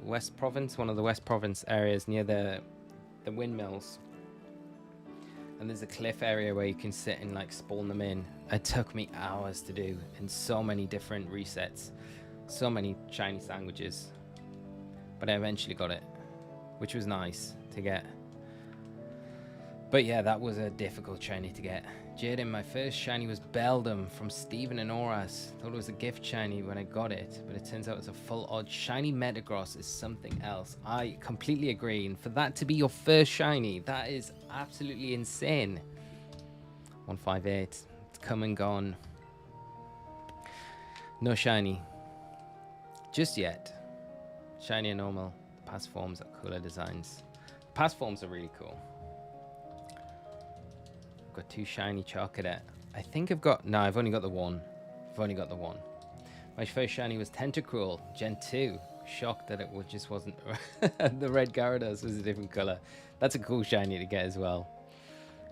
West Province, one of the West Province areas near the windmills. And there's a cliff area where you can sit and like spawn them in. It took me hours to do in so many different resets. So many shiny sandwiches. But I eventually got it, which was nice to get. But yeah, that was a difficult shiny to get. Jaden, my first shiny was Beldum from Steven and Oras. Thought it was a gift shiny when I got it, but it turns out it's a full odd. Shiny Metagross is something else. I completely agree. And for that to be your first shiny, that is absolutely insane. 158. It's come and gone. No shiny. Just yet. Shiny and normal. The past forms are cooler designs. The past forms are really cool. I've got 2 shiny Chocolate. I think I've got... No, I've only got the one. I've only got the one. My first shiny was Tentacruel, Gen 2. Shocked that it just wasn't... the red Gyarados was a different color. That's a cool shiny to get as well.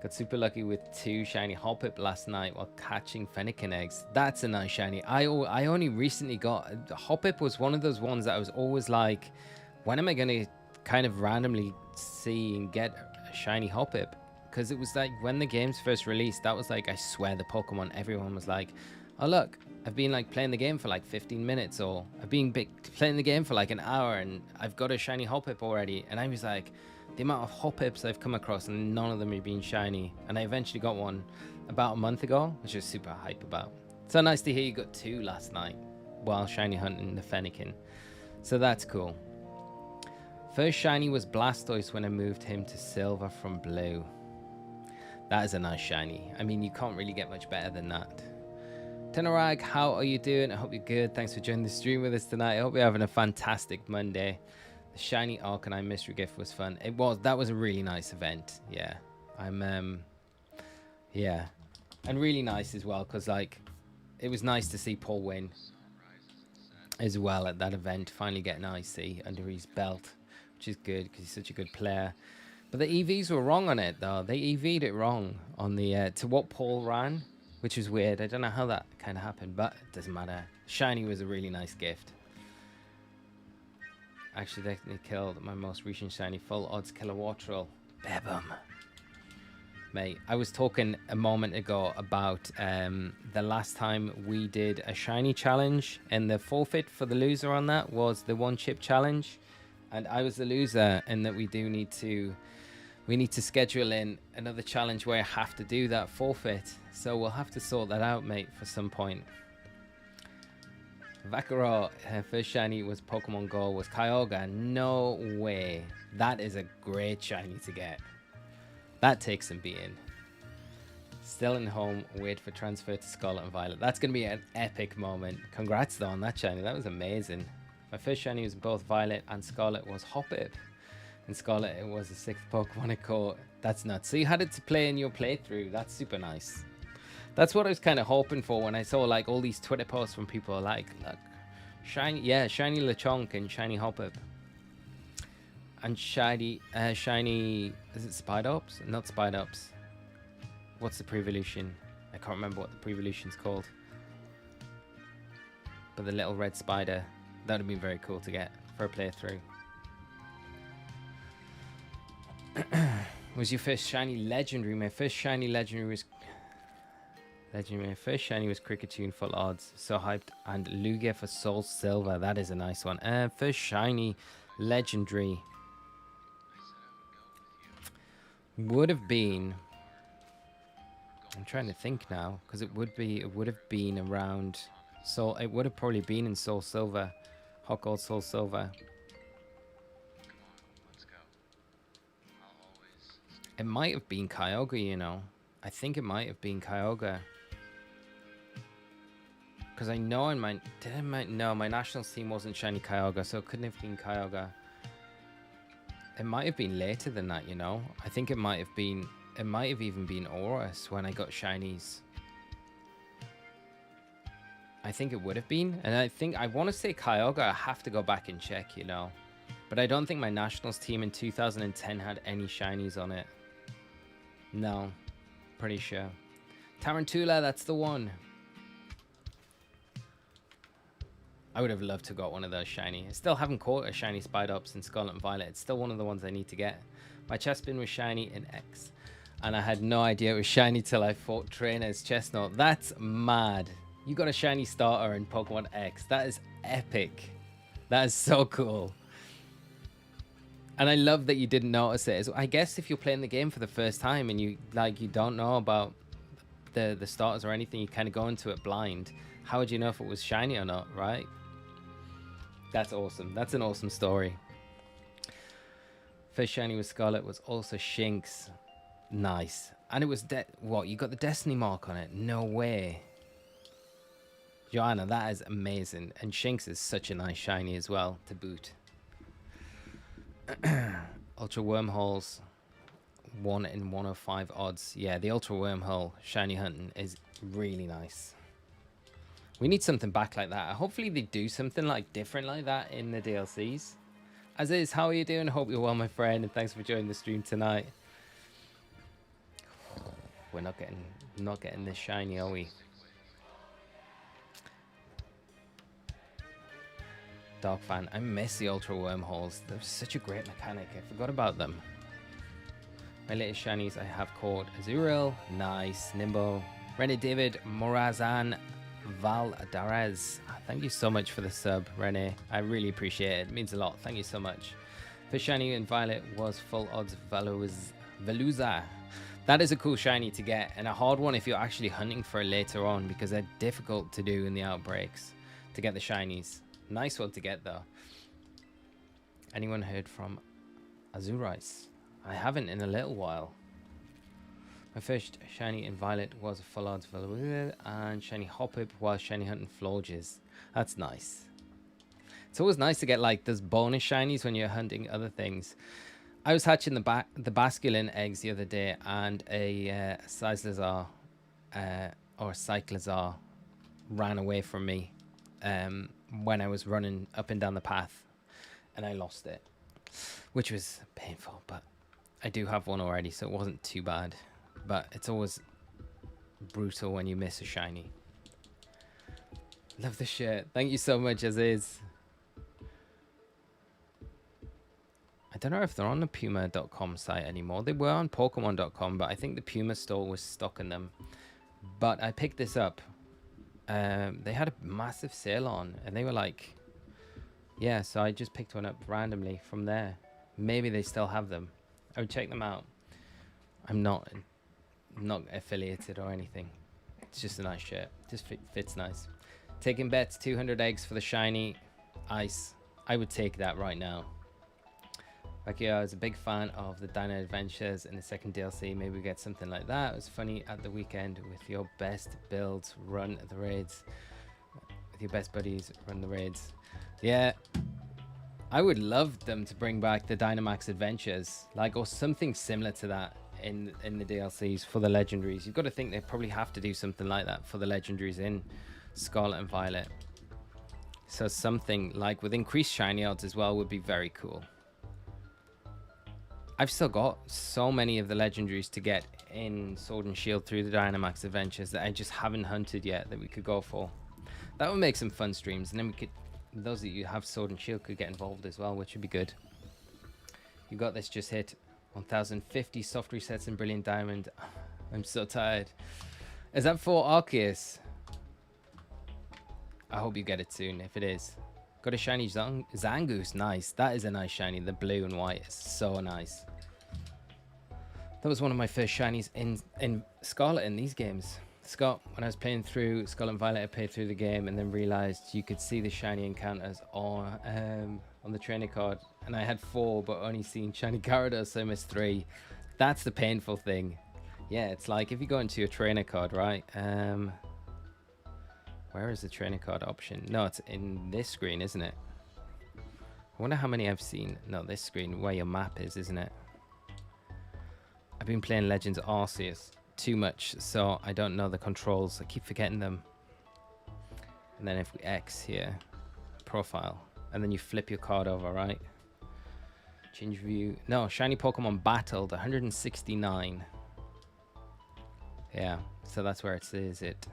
Got super lucky with 2 shiny Hoppip last night while catching Fennekin eggs. That's a nice shiny. I only recently got... Hoppip was one of those ones that I was always like, when am I going to kind of randomly see and get a shiny Hoppip? Because it was like, when the games first released, that was like, I swear, the Pokemon, everyone was like, oh look, I've been like playing the game for like 15 minutes, or I've been playing the game for like an hour, and I've got a shiny Hoppip already. And I was like... The amount of Hoppips I've come across, and none of them have been shiny. And I eventually got one about a month ago, which is super hype about. So nice to hear you got 2 last night while shiny hunting the Fennekin. So that's cool. First shiny was Blastoise when I moved him to silver from blue. That is a nice shiny. I mean, you can't really get much better than that. Tenorag, how are you doing? I hope you're good. Thanks for joining the stream with us tonight. I hope you're having a fantastic Monday. The shiny Arcanine mystery gift was fun. It was. That was a really nice event. Yeah, yeah, and really nice as well, because like, it was nice to see Paul win as well at that event. Finally get an IC under his belt, which is good because he's such a good player. But the EVs were wrong on it though. They EV'd it wrong on the to what Paul ran, which was weird. I don't know how that kind of happened, but it doesn't matter. Shiny was a really nice gift. Accidentally killed my most recent shiny full odds Kilowattrel. Bebum. Mate, I was talking a moment ago about the last time we did a shiny challenge, and the forfeit for the loser on that was the 1 chip challenge, and I was the loser, and that we do need to We need to schedule in another challenge where I have to do that forfeit. So we'll have to sort that out, mate, for some point. Vakarot, her first shiny was Pokemon Go, was Kyogre. No way. That is a great shiny to get. That takes some beating. Still in home, wait for transfer to Scarlet and Violet. That's going to be an epic moment. Congrats though on that shiny. That was amazing. My first shiny was both Violet and Scarlet was Hoppip. In Scarlet, it was the 6th Pokemon I caught. That's nuts. So you had it to play in your playthrough. That's super nice. That's what I was kind of hoping for when I saw like all these Twitter posts from people like, look, shiny, yeah, shiny Lechonk and shiny Hoppip. And shiny, is it Spidops? Not Spidops. What's the pre-evolution? I can't remember what the pre-evolution's called. But the little red spider, that would be very cool to get for a playthrough. Was your first shiny legendary? My first shiny legendary was my first shiny was Cricketune, full odds. So hyped. And Lugia for Soul Silver. That is a nice one. First shiny legendary would have been, I'm trying to think now, because it would have been around Soul. It would have probably been in Soul Silver, Hot Gold Soul Silver. It might have been Kyogre, you know. I think it might have been Kyogre. Because I know in my... No, my Nationals team wasn't shiny Kyogre, so it couldn't have been Kyogre. It might have been later than that, you know. I think it might have been... It might have even been Osirus when I got shinies. I think it would have been. And I want to say Kyogre. I have to go back and check, you know. But I don't think my Nationals team in 2010 had any shinies on it. No, pretty sure. Tarantula, that's the one. I would have loved to have got one of those shiny. I still haven't caught a shiny Spidops in Scarlet and Violet. It's still one of the ones I need to get. My Chespin was shiny in X. And I had no idea it was shiny till I fought Trainer's Chestnut. That's mad. You got a shiny starter in Pokemon X. That is epic. That is so cool. And I love that you didn't notice it. I guess if you're playing the game for the first time and you don't know about the starters or anything, you kind of go into it blind. How would you know if it was shiny or not, right? That's awesome. That's an awesome story. First shiny with Scarlet was also Shinx. Nice. And it was what? You got the Destiny mark on it? No way. Joanna, that is amazing. And Shinx is such a nice shiny as well to boot. Ultra Wormholes, 1 in 105 odds. Yeah, the Ultra Wormhole shiny hunting is really nice. We need something back like that. Hopefully they do something like different like that in the DLCs. As is, how are you doing? Hope you're well, my friend, and thanks for joining the stream tonight. We're not getting this shiny, are we? Dark fan. I miss the Ultra Wormholes. They're such a great mechanic. I forgot about them. My latest shinies I have caught Azurill. Nice. Nimbo. Rene David. Morazan. Valdarez. Thank you so much for the sub, Rene. I really appreciate it. It means a lot. Thank you so much. First shiny in Violet was full odds Veluza. That is a cool shiny to get, and a hard one if you're actually hunting for it later on, because they're difficult to do in the outbreaks to get the shinies. Nice one to get though. Anyone heard from Osirus? I haven't in a little while. My first shiny in Violet was a full odds Veluza, and shiny Hoppip was shiny hunting Florges. That's nice. It's always nice to get like those bonus shinies when you're hunting other things. I was hatching the Basculin eggs the other day, and a Cyclizar or Cyclizar ran away from me when I was running up and down the path, and I lost it, which was painful, but I do have one already, so it wasn't too bad. But it's always brutal when you miss a shiny. Love the shirt. Thank you so much, Aziz. I don't know if they're on the Puma.com site anymore. They were on Pokemon.com, but I think the Puma store was stocking them. But I picked this up. They had a massive sale on, and they were like, yeah, so I just picked one up randomly from there. Maybe they still have them. I would check them out. I'm not affiliated or anything. It's just a nice shirt. Just fits nice. Taking bets, 200 eggs for the shiny ice. I would take that right now. Like, I was a big fan of the Dino Adventures in the second DLC. Maybe we get something like that. It was funny at the weekend with your best builds, run the raids. With your best buddies, run the raids. Yeah. I would love them to bring back the Dynamax Adventures. Like, or something similar to that in the DLCs for the legendaries. You've got to think they probably have to do something like that for the legendaries in Scarlet and Violet. So something like with increased shiny odds as well would be very cool. I've still got so many of the legendaries to get in Sword and Shield through the Dynamax Adventures that I just haven't hunted yet that we could go for. That would make some fun streams, and then we could, those of you who have Sword and Shield could get involved as well, which would be good. You got this, just hit 1050 soft resets in Brilliant Diamond. I'm so tired. Is that for Arceus? I hope you get it soon, if it is. Got a shiny Zangoose. Nice. That is a nice shiny. The blue and white is so nice. That was one of my first shinies in Scarlet in these games. Scott, when I was playing through Scarlet and Violet, I played through the game and then realized you could see the shiny encounters on the trainer card. And I had 4, but only seen shiny Gyarados, so I missed 3. That's the painful thing. Yeah, it's like if you go into your trainer card, right? Where is the trainer card option? No, it's in this screen, isn't it? I wonder how many I've seen. No, this screen where your map is, isn't it? I've been playing Legends Arceus too much, so I don't know the controls. I keep forgetting them. And then if we X here, profile, and then you flip your card over, right? Change view. No, shiny Pokemon battled 169. Yeah, so that's where it says it.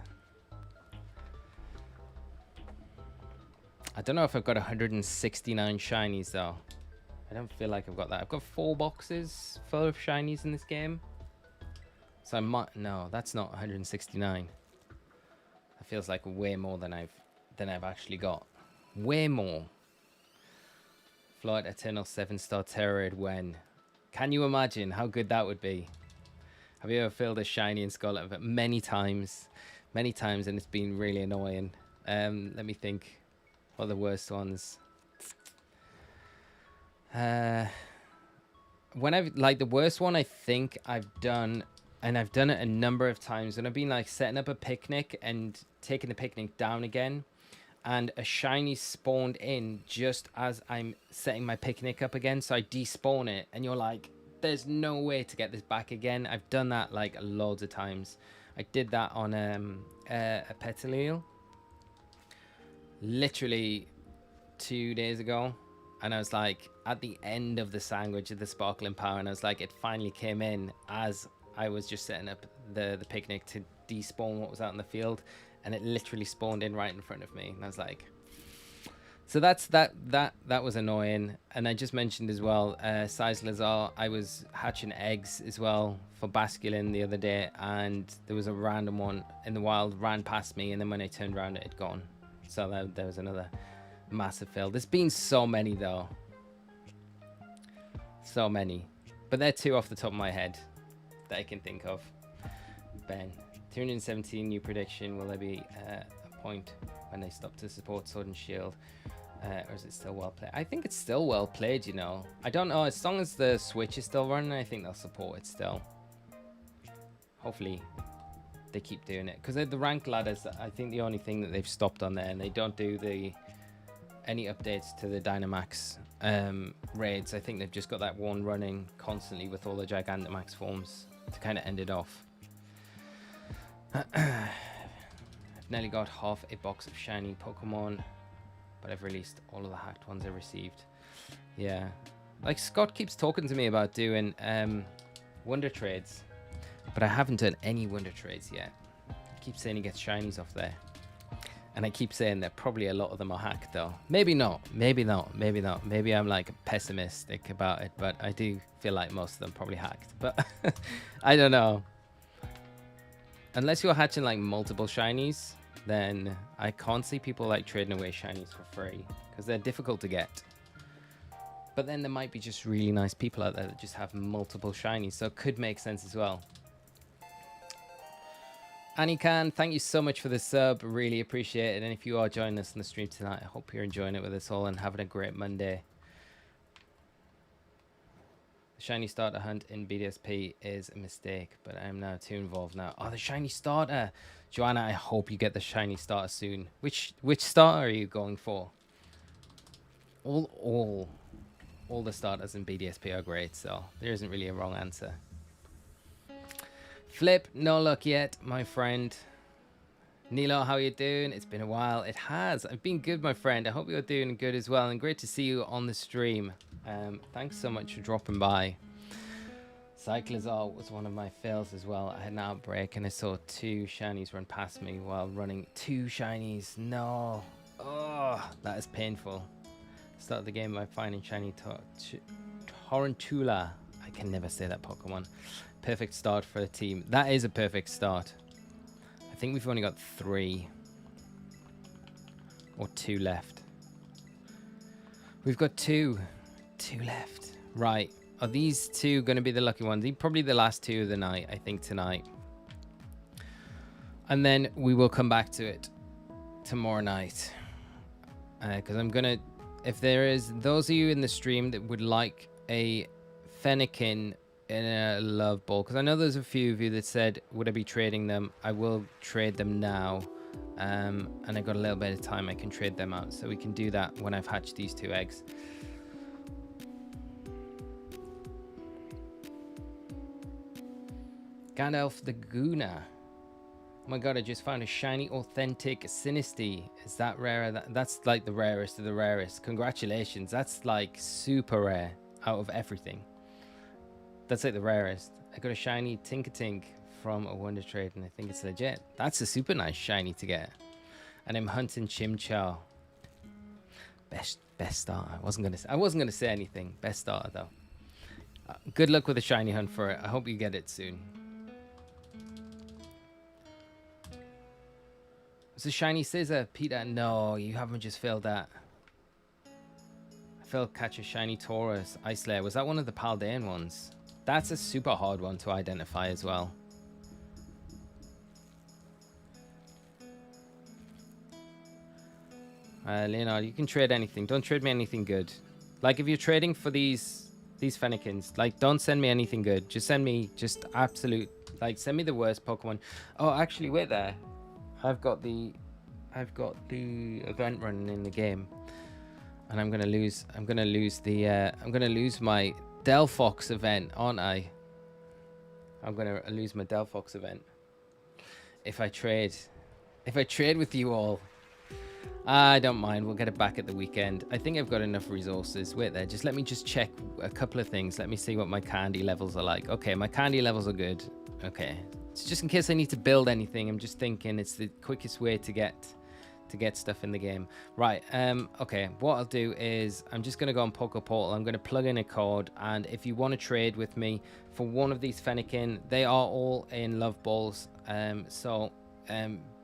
I don't know if I've got 169 shinies though. I don't feel like I've got that. I've got 4 boxes full of shinies in this game. So I might, no, that's not 169. That feels like way more than I've actually got. Way more. Flood Eternal 7-star Terrorid when? Can you imagine how good that would be? Have you ever filled a shiny in Scarlet? Many times, and it's been really annoying. Let me think. What are the worst ones? When I've, like, the worst one I think I've done, and I've done it a number of times, when I've been like setting up a picnic and taking the picnic down again, and a shiny spawned in just as I'm setting my picnic up again, so I despawn it, and you're like, there's no way to get this back again. I've done that like loads of times. I did that on a Petalil literally 2 days ago, and I was like at the end of the sandwich of the sparkling power, and I was like, it finally came in as I was just setting up the picnic to despawn what was out in the field, and it literally spawned in right in front of me, and I was like, so that was annoying. And I just mentioned as well, Size Lazar, I was hatching eggs as well for Basculin the other day, and there was a random one in the wild ran past me, and then when I turned around it had gone. So there was another massive fail. There's been so many though. So many. But they're 2 off the top of my head that I can think of. Ben. 217 new prediction. Will there be a point when they stop to support Sword and Shield? Or is it still well played? I think it's still well played, you know. I don't know. As long as the Switch is still running, I think they'll support it still. Hopefully they keep doing it, because the rank ladders, I think the only thing that they've stopped on there, and they don't do any updates to the Dynamax raids. I think they've just got that one running constantly with all the Gigantamax forms to kind of end it off. I've nearly got half a box of shiny Pokemon, but I've released all of the hacked ones I received. Yeah, like Scott keeps talking to me about doing wonder trades, but I haven't done any wonder trades yet. I keep saying he gets shinies off there, and I keep saying that probably a lot of them are hacked though. Maybe not, maybe not, maybe not. Maybe I'm like pessimistic about it, but I do feel like most of them probably hacked. But I don't know. Unless you're hatching like multiple shinies, then I can't see people like trading away shinies for free, because they're difficult to get. But then there might be just really nice people out there that just have multiple shinies, so it could make sense as well. Anikan, thank you so much for the sub. Really appreciate it. And if you are joining us on the stream tonight, I hope you're enjoying it with us all and having a great Monday. The shiny starter hunt in BDSP is a mistake, but I am now too involved now. Oh, the shiny starter. Joanna, I hope you get the shiny starter soon. Which starter are you going for? All the starters in BDSP are great, so there isn't really a wrong answer. Flip, no luck yet, my friend. Nilo, how you doing? It's been a while. It has. I've been good, my friend. I hope you're doing good as well, and great to see you on the stream. Thanks so much for dropping by. Cyclazar was one of my fails as well. I had an outbreak, and I saw 2 shinies run past me while running. 2 shinies. No. Oh, that is painful. Start the game by finding shiny Torrentula. I can never say that Pokemon. Perfect start for a team. That is a perfect start. I think we've only got 3 or 2 left. We've got 2 left. Right. Are these 2 going to be the lucky ones? Probably the last 2 of the night, I think, tonight. And then we will come back to it tomorrow night. Because I'm going to... If there is those of you in the stream that would like a Fennekin in a love ball, because I know there's a few of you that said, would I be trading them? I will trade them now. And I got a little bit of time, I can trade them out. So we can do that when I've hatched these 2 eggs. Gandalf the Guna. Oh my god, I just found a shiny authentic Sinistea. Is that rare? That's like the rarest of the rarest. Congratulations. That's like super rare out of everything. That's like the rarest. I got a shiny Tinkatink from a Wonder Trade, and I think it's legit. That's a super nice shiny to get. And I'm hunting Chimchar. Best starter. I wasn't gonna say anything. Best starter though. Good luck with the shiny hunt for it. I hope you get it soon. It's a shiny scissor, Peter. No, you haven't just failed that. I failed catch a shiny Taurus. Ice Layer. Was that one of the Paldean ones? That's a super hard one to identify as well. Leonard, you can trade anything. Don't trade me anything good. Like if you're trading for these Fennekins, like don't send me anything good. Just send me just absolute, like send me the worst Pokemon. Oh, actually, wait there. I've got the event running in the game, and I'm gonna lose my Delphox event, aren't I? I'm gonna lose my Delphox event if I trade with you all. I don't mind. We'll get it back at the weekend. I think I've got enough resources. Wait there. Just let me just check a couple of things. Let me see what my candy levels are like. Okay, my candy levels are good. Okay. It's just in case I need to build anything. I'm just thinking it's the quickest way to get stuff in the game. Right. Okay. What I'll do is I'm just going to go on Poké Portal. I'm going to plug in a code. And if you want to trade with me for one of these Fennekin, they are all in love balls. So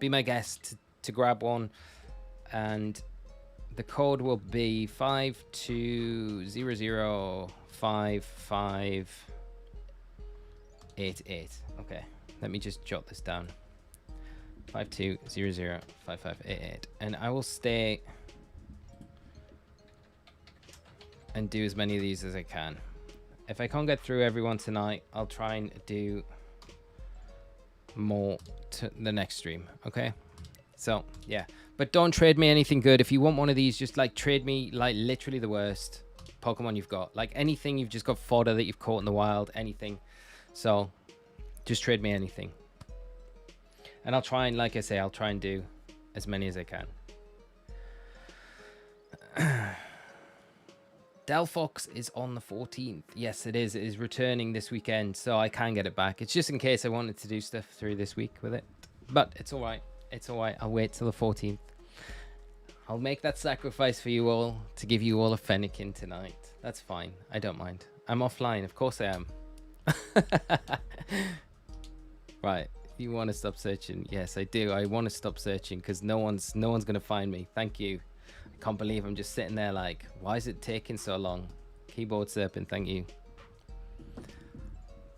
be my guest to grab one. And the code will be 52005588. Okay, let me just jot this down. 52005588, and I will stay and do as many of these as I can. If I can't get through everyone tonight, I'll try and do more to the next stream. Okay, so yeah. But don't trade me anything good. If you want one of these, just like trade me like literally the worst Pokemon you've got. Like anything you've just got fodder that you've caught in the wild, anything. So just trade me anything. And I'll try and, like I say, I'll try and do as many as I can. Delphox is on the 14th. Yes, it is. It is returning this weekend, so I can get it back. It's just in case I wanted to do stuff through this week with it. But it's all right. It's all right. I'll wait till the 14th. I'll make that sacrifice for you all to give you all a Fennekin tonight. That's fine. I don't mind. I'm offline. Of course I am. Right. You want to stop searching? Yes, I do. I want to stop searching because no one's going to find me. Thank you. I can't believe I'm just sitting there like, why is it taking so long? Keyboard Serpent, thank you.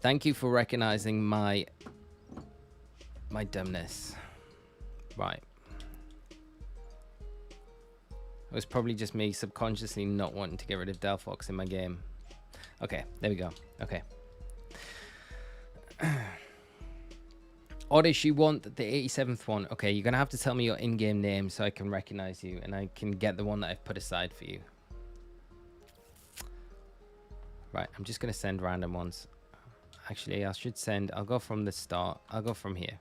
Thank you for recognizing my dumbness. Right. It was probably just me subconsciously not wanting to get rid of Delphox in my game. Okay, there we go. Okay. Oddish, you want the 87th one? Okay, you're going to have to tell me your in-game name so I can recognize you and I can get the one that I've put aside for you. Right, I'm just going to send random ones. Actually, I should send... I'll go from the start. I'll go from here.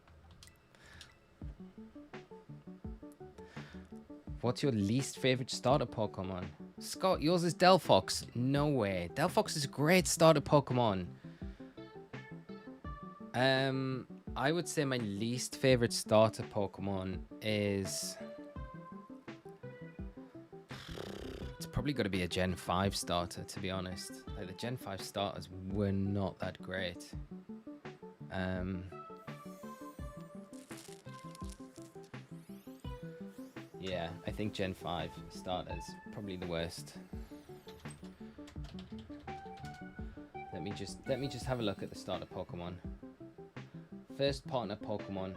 What's your least favorite starter Pokemon? Scott, yours is Delphox. No way. Delphox is a great starter Pokemon. I would say my least favorite starter Pokemon is... It's probably got to be a Gen 5 starter, to be honest. Like, the Gen 5 starters were not that great. Yeah, I think Gen 5 starters probably the worst. Let me just have a look at the starter Pokemon. First partner Pokemon.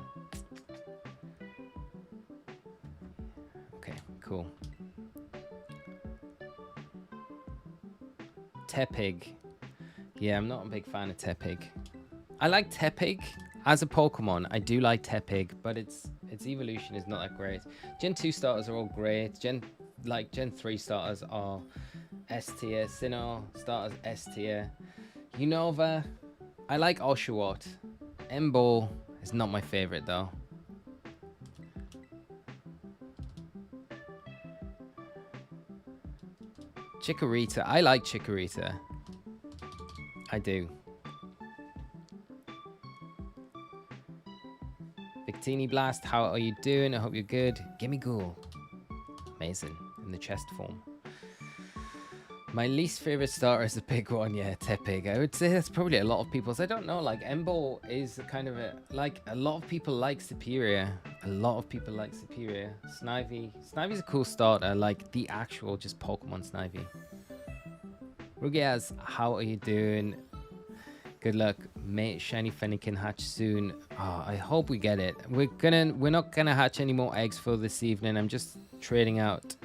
Okay, cool. Tepig. Yeah, I'm not a big fan of Tepig. I like Tepig as a Pokemon. I do like Tepig, but its evolution is not that great. Gen 2 starters are all great. Gen 3 starters are S tier. Sinnoh starters S tier. Unova. I like Oshawott. Embo is not my favorite though. Chikorita. I like Chikorita. I do. Victini Blast, how are you doing? I hope you're good. Gimme Ghoul. Amazing. In the chest form. My least favorite starter is the big one, yeah, Tepig. I would say that's probably a lot of people's. I don't know, like, Embo is kind of a, like, a lot of people like Superior. A lot of people like Superior. Snivy. Snivy's a cool starter, like, the actual just Pokemon Snivy. Rugiaz, how are you doing? Good luck, mate. Shiny Fennekin hatch soon. Oh, I hope we get it. We're not gonna hatch any more eggs for this evening. I'm just trading out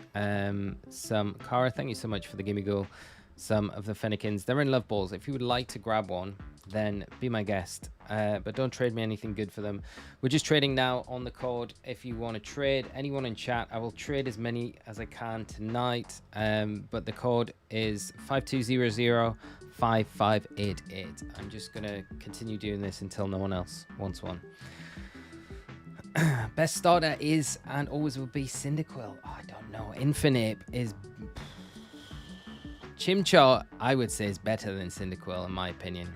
some. Kara, thank you so much for the gimme go. Some of the Fennekins. They're in love balls. If you would like to grab one, then be my guest. But don't trade me anything good for them. We're just trading now on the code. If you want to trade anyone in chat, I will trade as many as I can tonight. But the code is 52005588. I'm just gonna continue doing this until no one else wants one. Best starter is and always will be Cyndaquil. Oh, I don't know. Infinite is Chimchar. I would say is better than Cyndaquil in my opinion.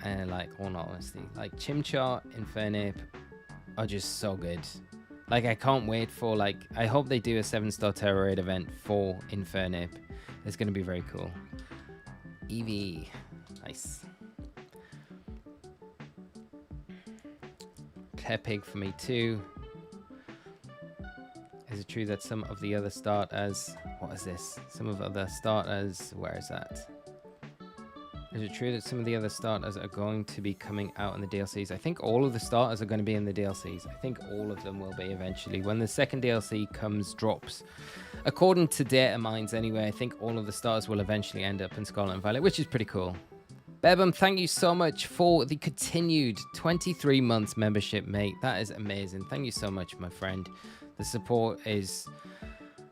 And like, all honesty, like Chimchar, Infernape are just so good. Like, I can't wait for, like, I hope they do a 7-star Terror Raid event for Infernape. It's going to be very cool. Eevee. Nice. Tepig for me too. Is it true that some of the other starters... What is this? Some of the other starters... Where is that? Is it true that some of the other starters are going to be coming out in the DLCs? I think all of the starters are going to be in the DLCs. I think all of them will be eventually. When the second DLC drops. According to data mines anyway, I think all of the starters will eventually end up in Scarlet and Violet, which is pretty cool. Bebum, thank you so much for the continued 23 months membership, mate. That is amazing. Thank you so much, my friend. The support is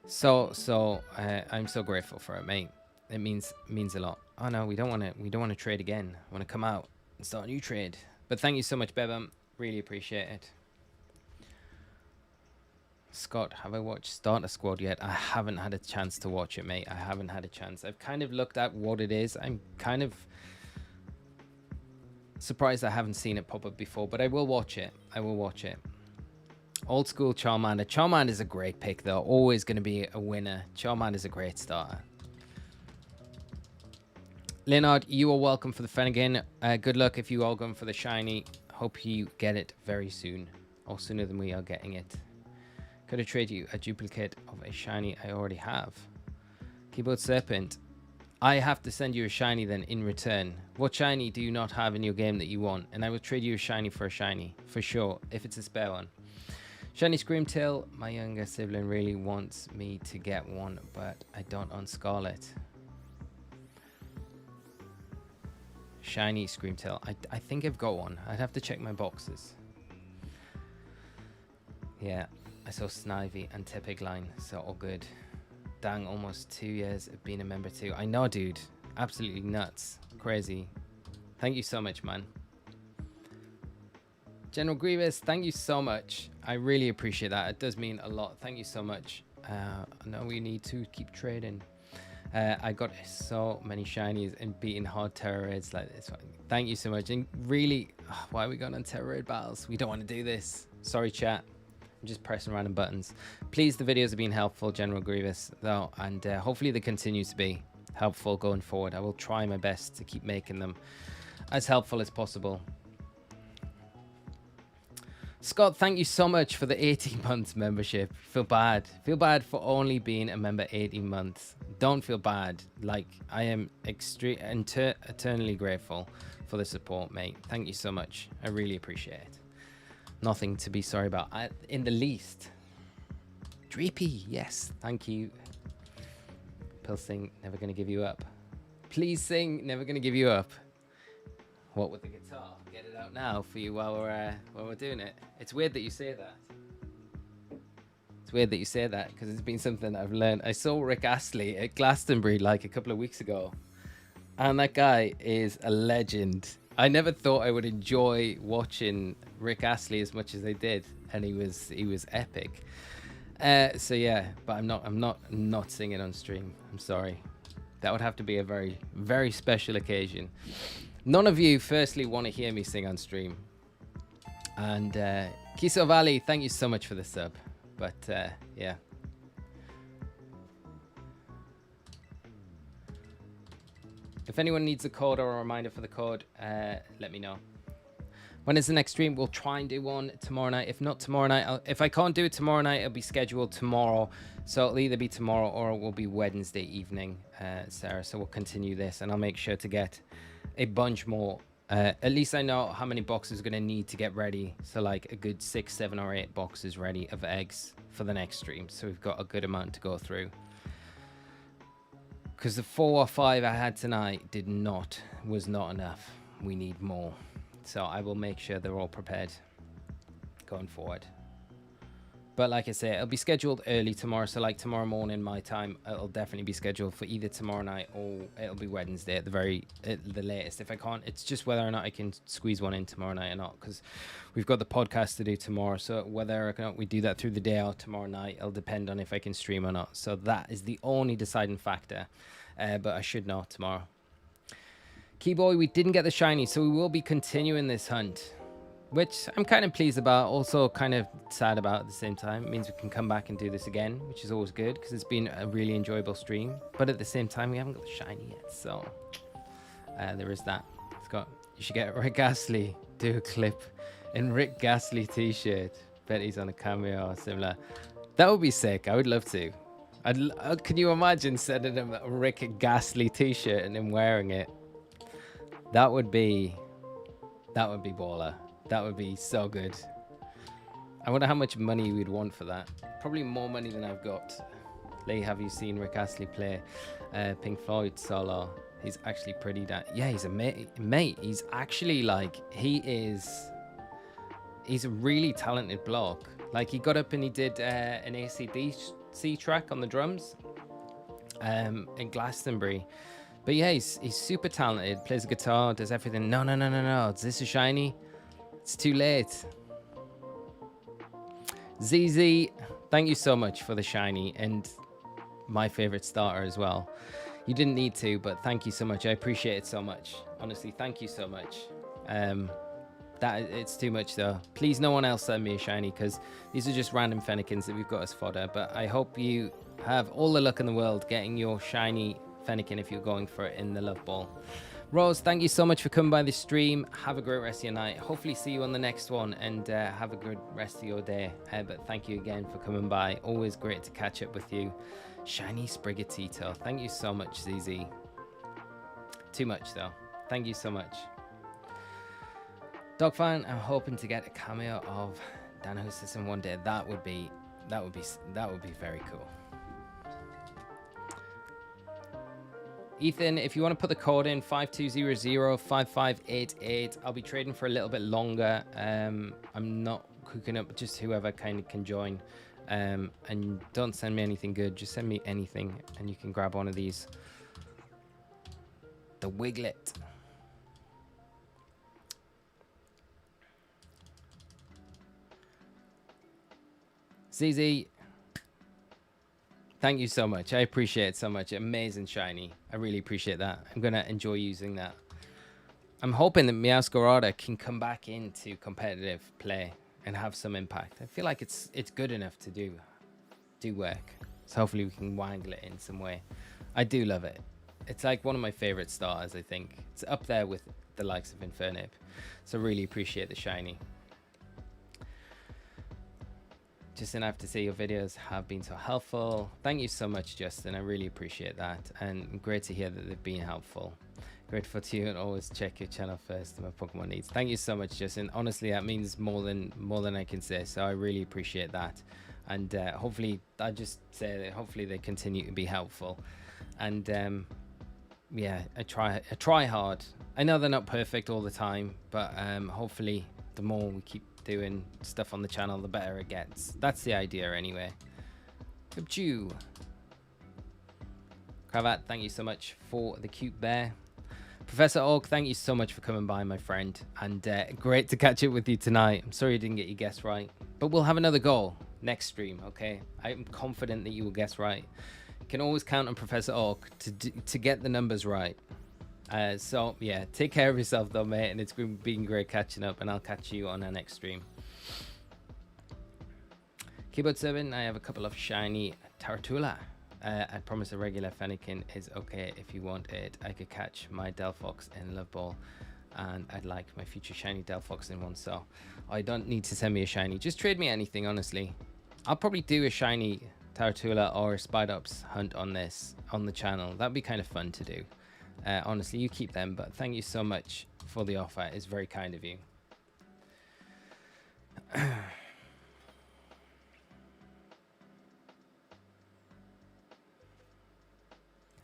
I'm so grateful for it, mate. It means a lot. Oh no, we don't want to trade again. I want to come out and start a new trade. But thank you so much, Bebum. Really appreciate it. Scott, have I watched Starter Squad yet? I haven't had a chance to watch it, mate. I haven't had a chance. I've kind of looked at what it is. I'm kind of surprised I haven't seen it pop up before, but I will watch it. I will watch it. Old school Charmander. Charmander is a great pick, though. Always going to be a winner. Charmander is a great starter. Leonard, you are welcome for the Fennekin. Good luck if you are going for the shiny. Hope you get it very soon, or sooner than we are getting it. Could I trade you a duplicate of a shiny I already have? Keyboard Serpent. I have to send you a shiny then in return. What shiny do you not have in your game that you want? And I will trade you a shiny for a shiny, for sure, if it's a spare one. Shiny Screamtail. My younger sibling really wants me to get one, but I don't own Scarlet. Shiny Screamtail. I think I've got one. I'd have to check my boxes. Yeah, I saw Snivy and Tepigline, so all good. Dang, almost 2 years of being a member too. I know, dude. Absolutely nuts. Crazy. Thank you so much, man. General Grievous, thank you so much. I really appreciate that. It does mean a lot. Thank you so much. I know we need to keep trading. I got so many shinies and beating hard terror raids like this one. Thank you so much. And really, why are we going on terror raid battles? We don't want to do this. Sorry, chat. I'm just pressing random buttons. Please, the videos have been helpful, General Grievous, though, and hopefully they continue to be helpful going forward. I will try my best to keep making them as helpful as possible. Scott, thank you so much for the 18 months membership. Feel bad for only being a member 18 months. Don't feel bad. Like, I am eternally grateful for the support, mate. Thank you so much. I really appreciate it. Nothing to be sorry about in the least. Dreepy, yes, thank you. Pilsing, never gonna give you up. Please sing, never gonna give you up. What with the guitar? Get it out now for you while we're doing it. It's weird that you say that. It's weird that you say that because it's been something I've learned. I saw Rick Astley at Glastonbury like a couple of weeks ago, and that guy is a legend. I never thought I would enjoy watching Rick Astley as much as I did, and he was epic. So yeah, but I'm not singing on stream. I'm sorry. That would have to be a very, very special occasion. None of you, firstly, want to hear me sing on stream. And Kiso Valley, thank you so much for the sub. But yeah. If anyone needs a code or a reminder for the code, let me know. When is the next stream? We'll try and do one tomorrow night. If not tomorrow night, if I can't do it tomorrow night, it'll be scheduled tomorrow. So it'll either be tomorrow or it will be Wednesday evening, Sarah. So we'll continue this and I'll make sure to get a bunch more. At least I know how many boxes we're going to need to get ready. So like a good 6, 7 or 8 boxes ready of eggs for the next stream. So we've got a good amount to go through. Because the 4 or 5 I had tonight was not enough. We need more. So I will make sure they're all prepared going forward. But like I say, it'll be scheduled early tomorrow. So like tomorrow morning, my time, it'll definitely be scheduled for either tomorrow night or it'll be Wednesday at the latest. If I can't, it's just whether or not I can squeeze one in tomorrow night or not. Because we've got the podcast to do tomorrow. So whether or not we do that through the day or tomorrow night, it'll depend on if I can stream or not. So that is the only deciding factor. But I should know tomorrow. Keyboy, we didn't get the shiny, so we will be continuing this hunt, which I'm kind of pleased about, also kind of sad about at the same time. It means we can come back and do this again, which is always good because it's been a really enjoyable stream. But at the same time, we haven't got the shiny yet, so there is that. Scott, you should get Rick Astley, do a clip in Rick Ghastly t-shirt. Bet he's on a cameo or similar. That would be sick. I would love to. Can you imagine sending him a Rick Ghastly t-shirt and him wearing it? That would be baller. That would be so good. I wonder how much money we'd want for that. Probably more money than I've got. Lee, have you seen Rick Astley play Pink Floyd solo? He's actually pretty yeah, he's a mate. He's actually like, he's a really talented bloke. Like he got up and he did an AC/DC track on the drums in Glastonbury. But yeah, he's super talented, plays the guitar, does everything. No. Is this a shiny? It's too late. ZZ, thank you so much for the shiny and my favorite starter as well. You didn't need to, but thank you so much. I appreciate it so much. Honestly, thank you so much. It's too much though. Please, no one else send me a shiny because these are just random Fennekins that we've got as fodder. But I hope you have all the luck in the world getting your shiny Fennekin if you're going for it in the Love Ball. Rose, thank you so much for coming by the stream. Have a great rest of your night. Hopefully see you on the next one, and have a good rest of your day. But thank you again for coming by. Always great to catch up with you. Shiny Sprigatito. Thank you so much, ZZ. Too much though. Thank you so much. Dogfan, I'm hoping to get a cameo of Dan Hustison one day. That would be very cool. Ethan, if you want to put the code in 5200-5588, I'll be trading for a little bit longer. I'm not cooking up, just whoever kind of can join. And don't send me anything good, just send me anything and you can grab one of these. The Wiglet. ZZ, thank you so much. I appreciate it so much. Amazing shiny. I really appreciate that. I'm going to enjoy using that. I'm hoping that Meowscarada can come back into competitive play and have some impact. I feel like it's good enough to do work. So hopefully we can wangle it in some way. I do love it. It's like one of my favorite stars, I think. It's up there with the likes of Infernape. So really appreciate the shiny. Justin, I have to say your videos have been so helpful. Thank you so much, Justin. I really appreciate that. And great to hear that they've been helpful. Grateful to you and always check your channel first to my Pokemon needs. Thank you so much, Justin. Honestly, that means more than I can say. So I really appreciate that. And hopefully, I just say that hopefully they continue to be helpful. And yeah, I try hard. I know they're not perfect all the time, but hopefully the more we keep doing stuff on the channel, the better it gets. That's the idea anyway. Kachu. Cravat, thank you so much for the cute bear. Professor Oak, thank you so much for coming by, my friend. And great to catch up with you tonight. I'm sorry you didn't get your guess right, but we'll have another goal next stream, okay? I'm confident that you will guess right. You can always count on Professor Oak to get the numbers right. So yeah, take care of yourself though, mate, and it's been great catching up, and I'll catch you on our next stream. Keyboard 7, I have a couple of shiny Tarantula. I promise a regular Fennekin is okay if you want it. I could catch my Delphox in Love Ball, and I'd like my future shiny Delphox in one, so I don't need to send me a shiny. Just trade me anything, honestly. I'll probably do a shiny Tarantula or a Spidops hunt on the channel. That'd be kind of fun to do. Honestly, you keep them, but thank you so much for the offer. It's very kind of you. I'll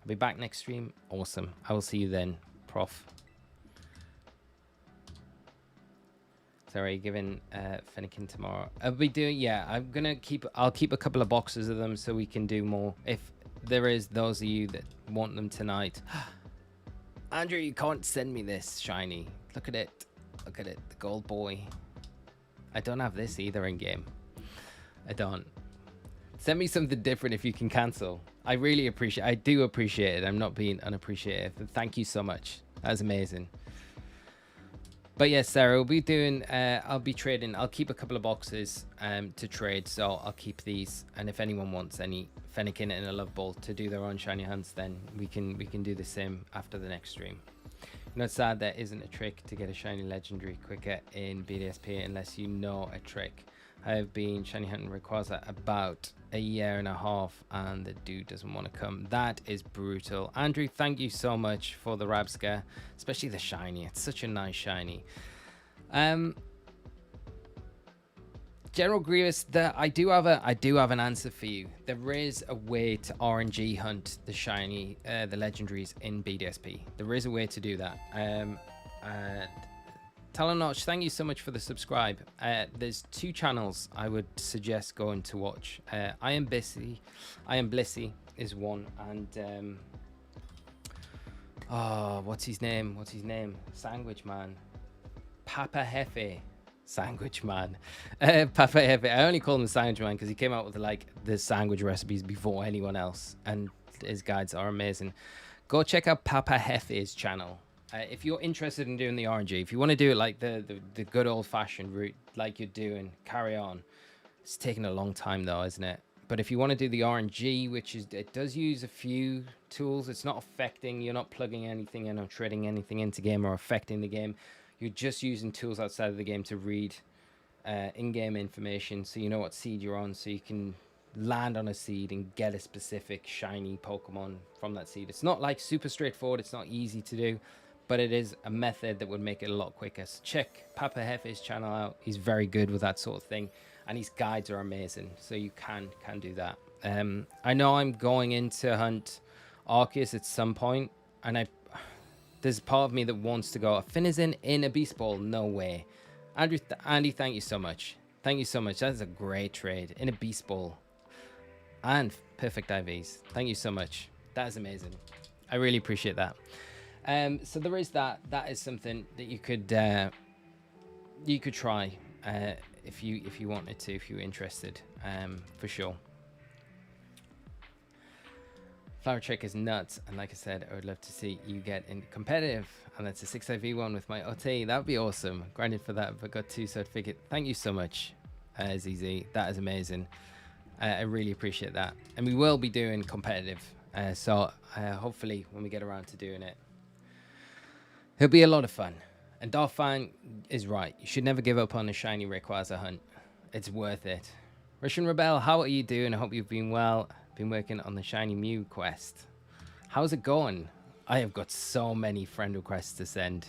be back next stream. Awesome. I will see you then, Prof. Sorry, giving Fennekin tomorrow. I'll be doing, yeah, I'll keep a couple of boxes of them so we can do more. If there is those of you that want them tonight. Andrew, you can't send me this shiny. Look at it. Look at it. The gold boy. I don't have this either in game. I don't. Send me something different if you can cancel. I do appreciate it. I'm not being unappreciative. Thank you so much. That's amazing. But yes, Sarah, we'll be doing, I'll be trading. I'll keep a couple of boxes to trade. So I'll keep these. And if anyone wants any Fennekin and a Love Ball to do their own shiny hunts, then we can do the same after the next stream. You know, it's sad there isn't a trick to get a shiny legendary quicker in BDSP unless you know a trick. I have been shiny hunting Rayquaza about a year and a half, and the dude doesn't want to come. That is brutal. Andrew, thank you so much for the Rabsca, especially the shiny. It's such a nice shiny. General Grievous, I do have an answer for you. There is a way to RNG hunt the shiny, the legendaries in BDSP. There is a way to do that. Talonotch, thank you so much for the subscribe. There's 2 channels I would suggest going to watch. I Am Blissy is one, and what's his name? Sandwich Man. Papa Hefe. Sandwich Man. Papa Hefe. I only call him the Sandwich Man because he came out with like the sandwich recipes before anyone else, and his guides are amazing. Go check out Papa Hefe's channel. If you're interested in doing the RNG, if you want to do it like the good old-fashioned route, like you're doing, carry on. It's taking a long time though, isn't it? But if you want to do the RNG, which is, it does use a few tools. It's not affecting, you're not plugging anything in or shredding anything into game or affecting the game. You're just using tools outside of the game to read in-game information, so you know what seed you're on, so you can land on a seed and get a specific shiny Pokemon from that seed. It's not like super straightforward, it's not easy to do, but it is a method that would make it a lot quicker. So check Papa Hefe's channel out. He's very good with that sort of thing, and his guides are amazing, so you can do that. I know I'm going into hunt Arceus at some point, and there's part of me that wants to go Finizen in a Beast Ball. No way. Andy, thank you so much. Thank you so much. That is a great trade in a Beast Ball and perfect IVs. Thank you so much. That is amazing. I really appreciate that. So there is that. That is something that you could try if you wanted to, if you were interested, for sure. Flower Trick is nuts, and like I said, I would love to see you get in competitive, and that's a 6IV one with my OT. That would be awesome. Grinded for that, but got 2, so I'd figure. Thank you so much, ZZ. That is amazing. I really appreciate that, and we will be doing competitive. So hopefully, when we get around to doing it, it'll be a lot of fun. And Dolphin is right. You should never give up on a shiny Rayquaza hunt. It's worth it. Russian Rebel, how are you doing? I hope you've been well. Been working on the Shiny Mew quest. How's it going? I have got so many friend requests to send.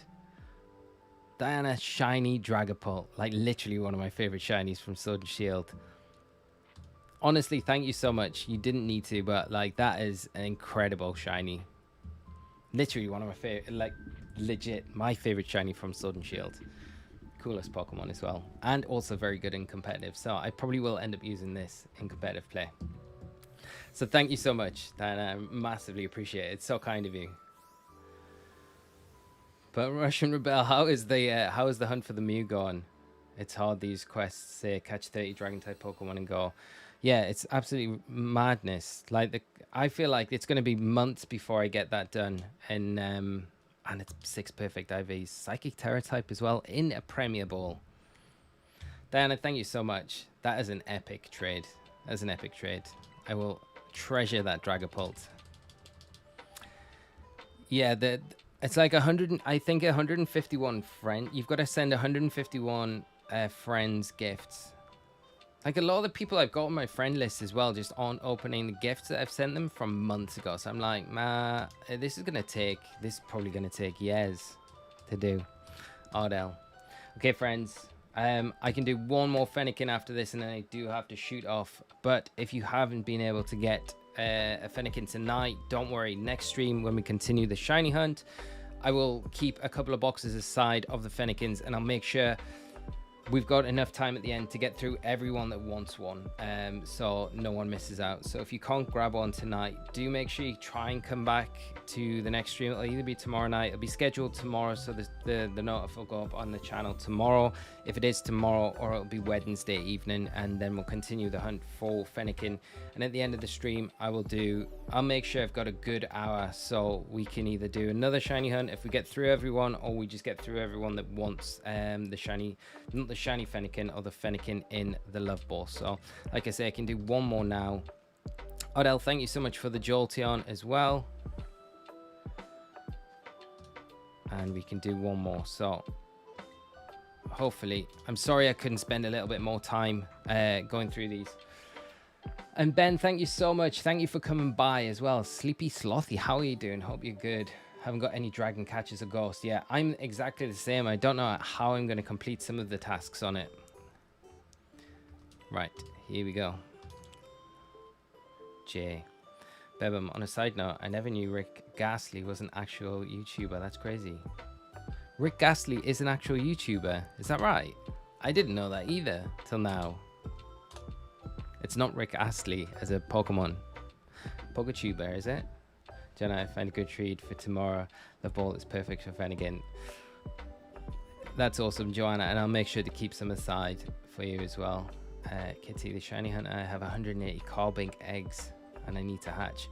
Diana, Shiny Dragapult. Like literally one of my favorite shinies from Sword and Shield. Honestly, thank you so much. You didn't need to, but like that is an incredible shiny. Literally one of my favorite, like legit my favorite shiny from Sword and Shield. Coolest Pokemon as well. And also very good in competitive. So I probably will end up using this in competitive play. So thank you so much, Diana. I massively appreciate it. It's so kind of you. But Russian Rebel, how is the hunt for the Mew going? It's hard, these quests say catch 30 dragon type Pokemon and go. Yeah, it's absolutely madness. Like I feel like it's going to be months before I get that done. And it's 6 perfect IVs. Psychic Terra type as well in a Premier Ball. Diana, thank you so much. That is an epic trade. That's an epic trade. I will treasure that Dragapult. Yeah, it's like 100. I think 151 friend. You've got to send 151 friends gifts. Like a lot of the people I've got on my friend list as well, just aren't opening the gifts that I've sent them from months ago. So I'm like, man, this is probably gonna take years to do. Ardell. Okay, friends. I can do one more Fennekin after this, and then I do have to shoot off. But if you haven't been able to get a Fennekin tonight, don't worry. Next stream, when we continue the Shiny Hunt, I will keep a couple of boxes aside of the Fennekins, and I'll make sure we've got enough time at the end to get through everyone that wants one, so no one misses out. So if you can't grab one tonight, do make sure you try and come back to the next stream. It'll either be tomorrow night, it'll be scheduled tomorrow, so the notif will go up on the channel tomorrow if it is tomorrow, or it'll be Wednesday evening, and then we'll continue the hunt for Fennekin. And at the end of the stream, I'll make sure I've got a good hour, so we can either do another shiny hunt if we get through everyone, or we just get through everyone that wants the shiny, not the shiny Fennekin, or the Fennekin in the Love Ball. So like I say, I can do one more now. Odell, thank you so much for the Jolteon as well, and we can do one more. So hopefully, I'm sorry I couldn't spend a little bit more time going through these. And Ben, thank you so much. Thank you for coming by as well. Sleepy Slothy, how are you doing? Hope you're good. Haven't got any dragon catches or ghosts. Yeah, I'm exactly the same. I don't know how I'm going to complete some of the tasks on it. Right, here we go. Jay. Bebum, on a side note, I never knew Rick Ghastly was an actual YouTuber. That's crazy. Rick Ghastly is an actual YouTuber. Is that right? I didn't know that either till now. It's not Rick Astley as a Pokemon. Poketuber, is it? Jenna, I find a good trade for tomorrow. The ball is perfect for Fennekin. That's awesome, Joanna, and I'll make sure to keep some aside for you as well. Kitty, the Shiny Hunt, I have 180 Carbink eggs, and I need to hatch.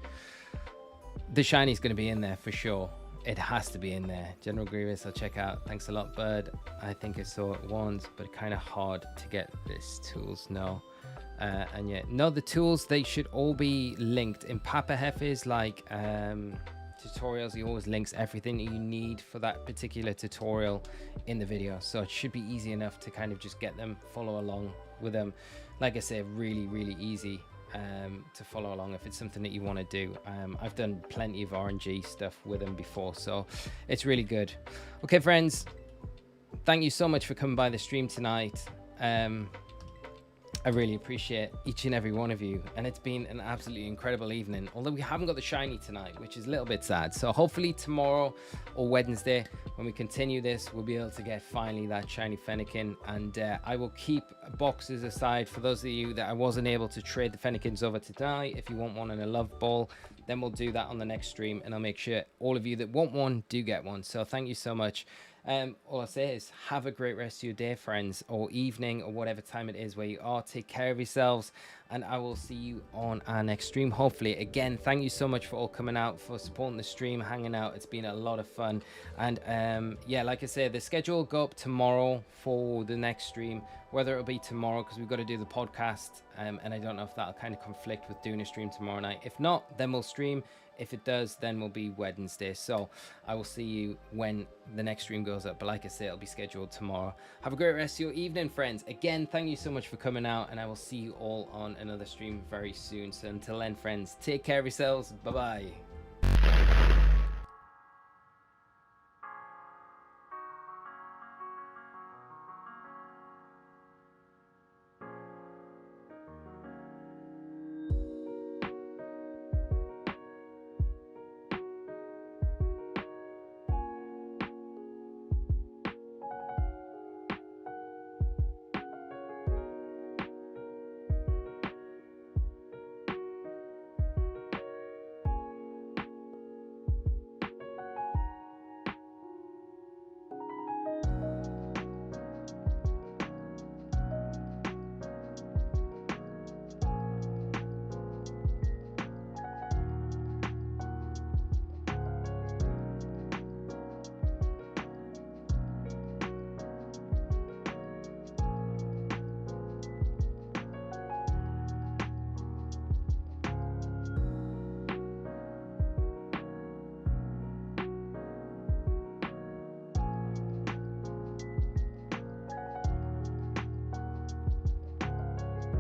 The Shiny's going to be in there for sure. It has to be in there. General Grievous, I'll check out. Thanks a lot, Bird. I think I saw it once, but kind of hard to get this tools. No. And yeah, no, the tools, they should all be linked in Papa Hefe's like tutorials. He always links everything that you need for that particular tutorial in the video, so it should be easy enough to kind of just get them, follow along with them. Like I said, really easy to follow along if it's something that you want to do. I've done plenty of RNG stuff with them before, so it's really good. Okay, friends, thank you so much for coming by the stream tonight. I really appreciate each and every one of you, and it's been an absolutely incredible evening, although we haven't got the shiny tonight, which is a little bit sad. So hopefully tomorrow or Wednesday, when we continue this, we'll be able to get finally that shiny Fennekin, and I will keep boxes aside for those of you that I wasn't able to trade the Fennekins over tonight. If you want one in a love ball, then we'll do that on the next stream, and I'll make sure all of you that want one do get one. So thank you so much. All I say is have a great rest of your day, friends, or evening, or whatever time it is where you are. Take care of yourselves, and I will see you on our next stream, hopefully. Again, thank you so much for all coming out, for supporting the stream, hanging out. It's been a lot of fun. And yeah, like I said, the schedule will go up tomorrow for the next stream, whether it'll be tomorrow because we've got to do the podcast, and I don't know if that'll kind of conflict with doing a stream tomorrow night. If not, then we'll stream. If it does, then we'll be Wednesday. So I will see you when the next stream goes up. But like I say, it'll be scheduled tomorrow. Have a great rest of your evening, friends. Again, thank you so much for coming out, and I will see you all on another stream very soon. So until then, friends, take care of yourselves. Bye-bye.